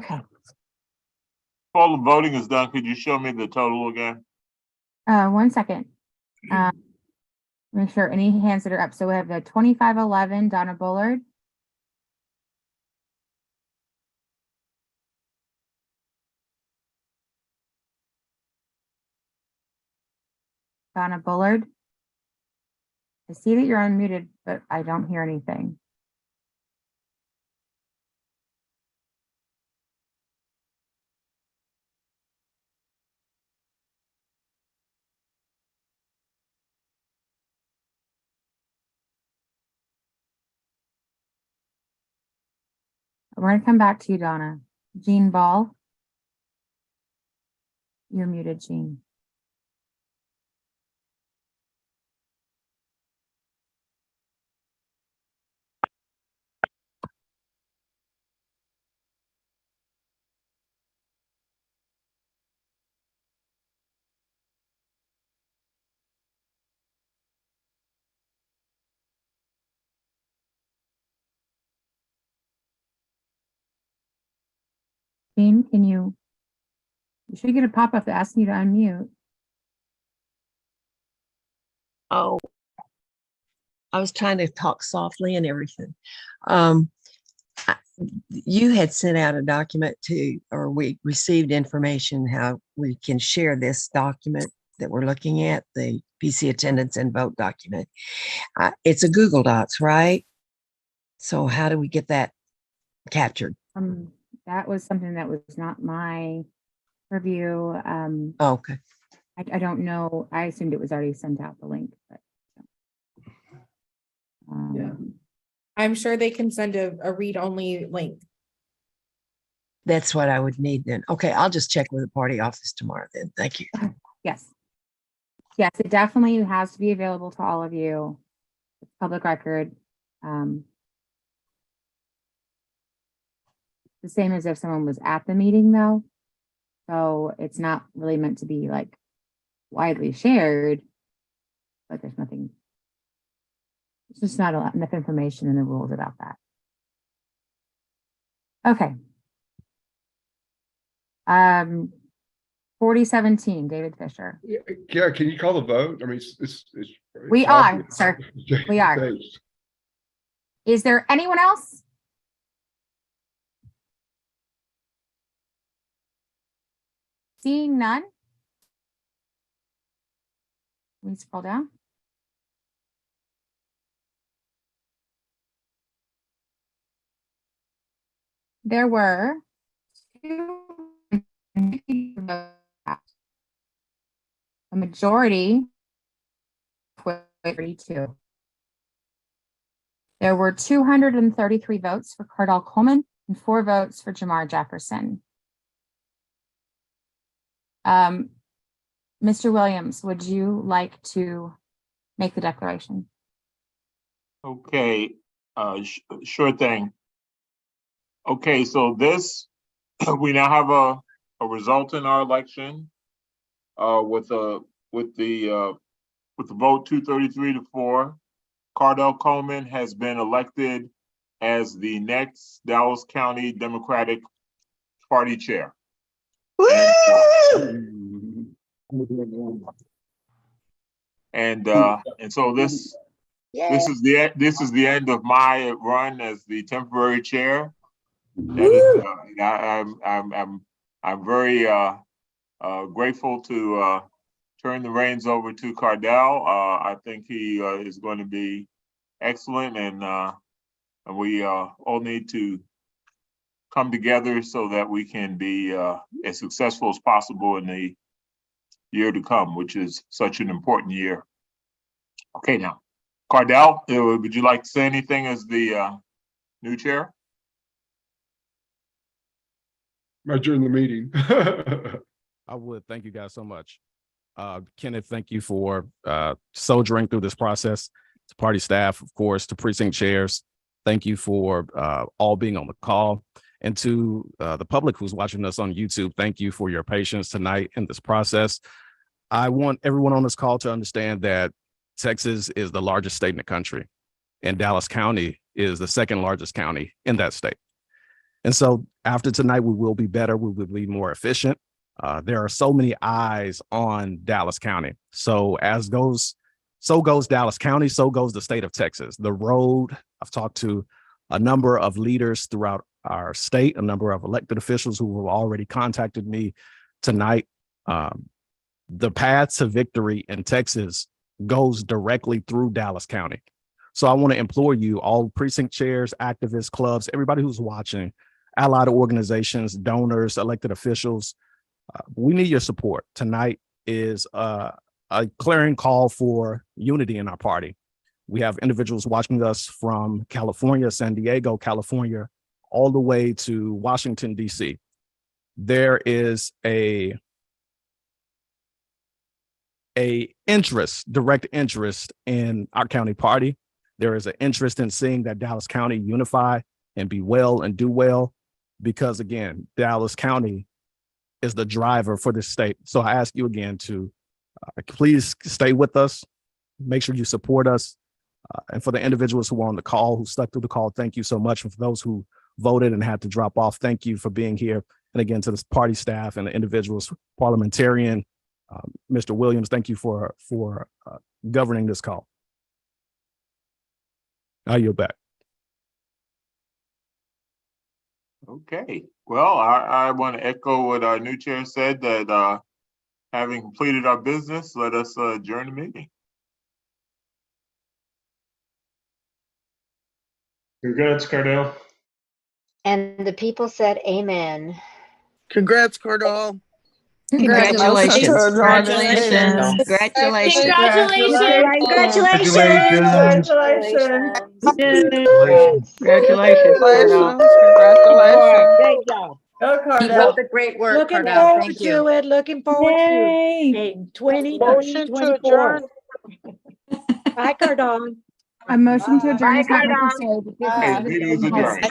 Okay. All the voting is done. Could you show me the total again? 1 second. Make sure any hands that are up. So we have the 2511, Donna Bullard. Donna Bullard. I see that you're unmuted, but I don't hear anything. We're going to come back to you, Donna. Jean Ball. You're muted, Jean. Jean, can you should get a pop-up asking you to unmute. Oh, I was trying to talk softly and everything. You had sent out a document or we received information how we can share this document that we're looking at, the PC attendance and vote document. It's a Google Docs, right? So how do we get that captured? That was something that was not my review. Okay. I don't know. I assumed it was already sent out, the link, but yeah. I'm sure they can send a read-only link. That's what I would need then. Okay, I'll just check with the party office tomorrow then. Thank you. Yes. Yes, it definitely has to be available to all of you. It's public record. The same as if someone was at the meeting though. So it's not really meant to be like widely shared, but there's nothing. It's just not enough information in the rules about that. Okay. 4017, David Fisher. Yeah, can you call the vote? I mean, we are, sir. We are. Thanks. Is there anyone else? Seeing none. Let me scroll down. There were a majority, 32. There were 233 votes for Cardall Coleman and 4 votes for Jamar Jefferson. Mr. Williams, would you like to make the declaration? Okay, sure thing. Okay, so this, we now have a result in our election with the vote 233-4. Cardall Coleman has been elected as the next Dallas County Democratic Party chair. And so this is the end of my run as the temporary chair. That is, I'm very grateful to turn the reins over to Cardall. I think he is going to be excellent, and we all need to come together so that we can be as successful as possible in the year to come, which is such an important year. Okay, now, Cardall, would you like to say anything as the new chair? During the meeting. I would. Thank you guys so much. Kenneth, thank you for soldiering through this process. To party staff, of course, to precinct chairs, thank you for all being on the call. And to the public who's watching us on YouTube, thank you for your patience tonight in this process. I want everyone on this call to understand that Texas is the largest state in the country, and Dallas County is the second largest county in that state. And so after tonight, we will be better. We will be more efficient. There are so many eyes on Dallas County. So so goes Dallas County, so goes the state of Texas. The road, I've talked to a number of leaders throughout our state, a number of elected officials who have already contacted me tonight. The path to victory in Texas goes directly through Dallas County. So I want to implore you, all precinct chairs, activists, clubs, everybody who's watching, allied organizations, donors, elected officials, we need your support. Tonight is a clarion call for unity in our party. We have individuals watching us from California, San Diego, California, all the way to Washington, D.C. There is a direct interest in our county party. There is an interest in seeing that Dallas County unify and be well and do well, because again, Dallas County is the driver for this state. So I ask you again to please stay with us. Make sure you support us. And for the individuals who were on the call, who stuck through the call, thank you so much. And for those who voted and had to drop off, thank you for being here. And again, to this party staff and the individuals, parliamentarian, Mr. Williams, thank you for governing this call. I yield back. Okay, well, I want to echo what our new chair said, that having completed our business, let us adjourn the meeting. Congrats, Cardell. And the people said amen. Congrats, Cardell. Congratulations. Congratulations. Congratulations. Congratulations. Great job. Keep up the great work, Looking Cardell. forward Thank to you. it. Looking forward to it. In 2024. Bye, Cardell. A motion to adjourn is not Bye, necessary. but this is- Meeting is adjourned.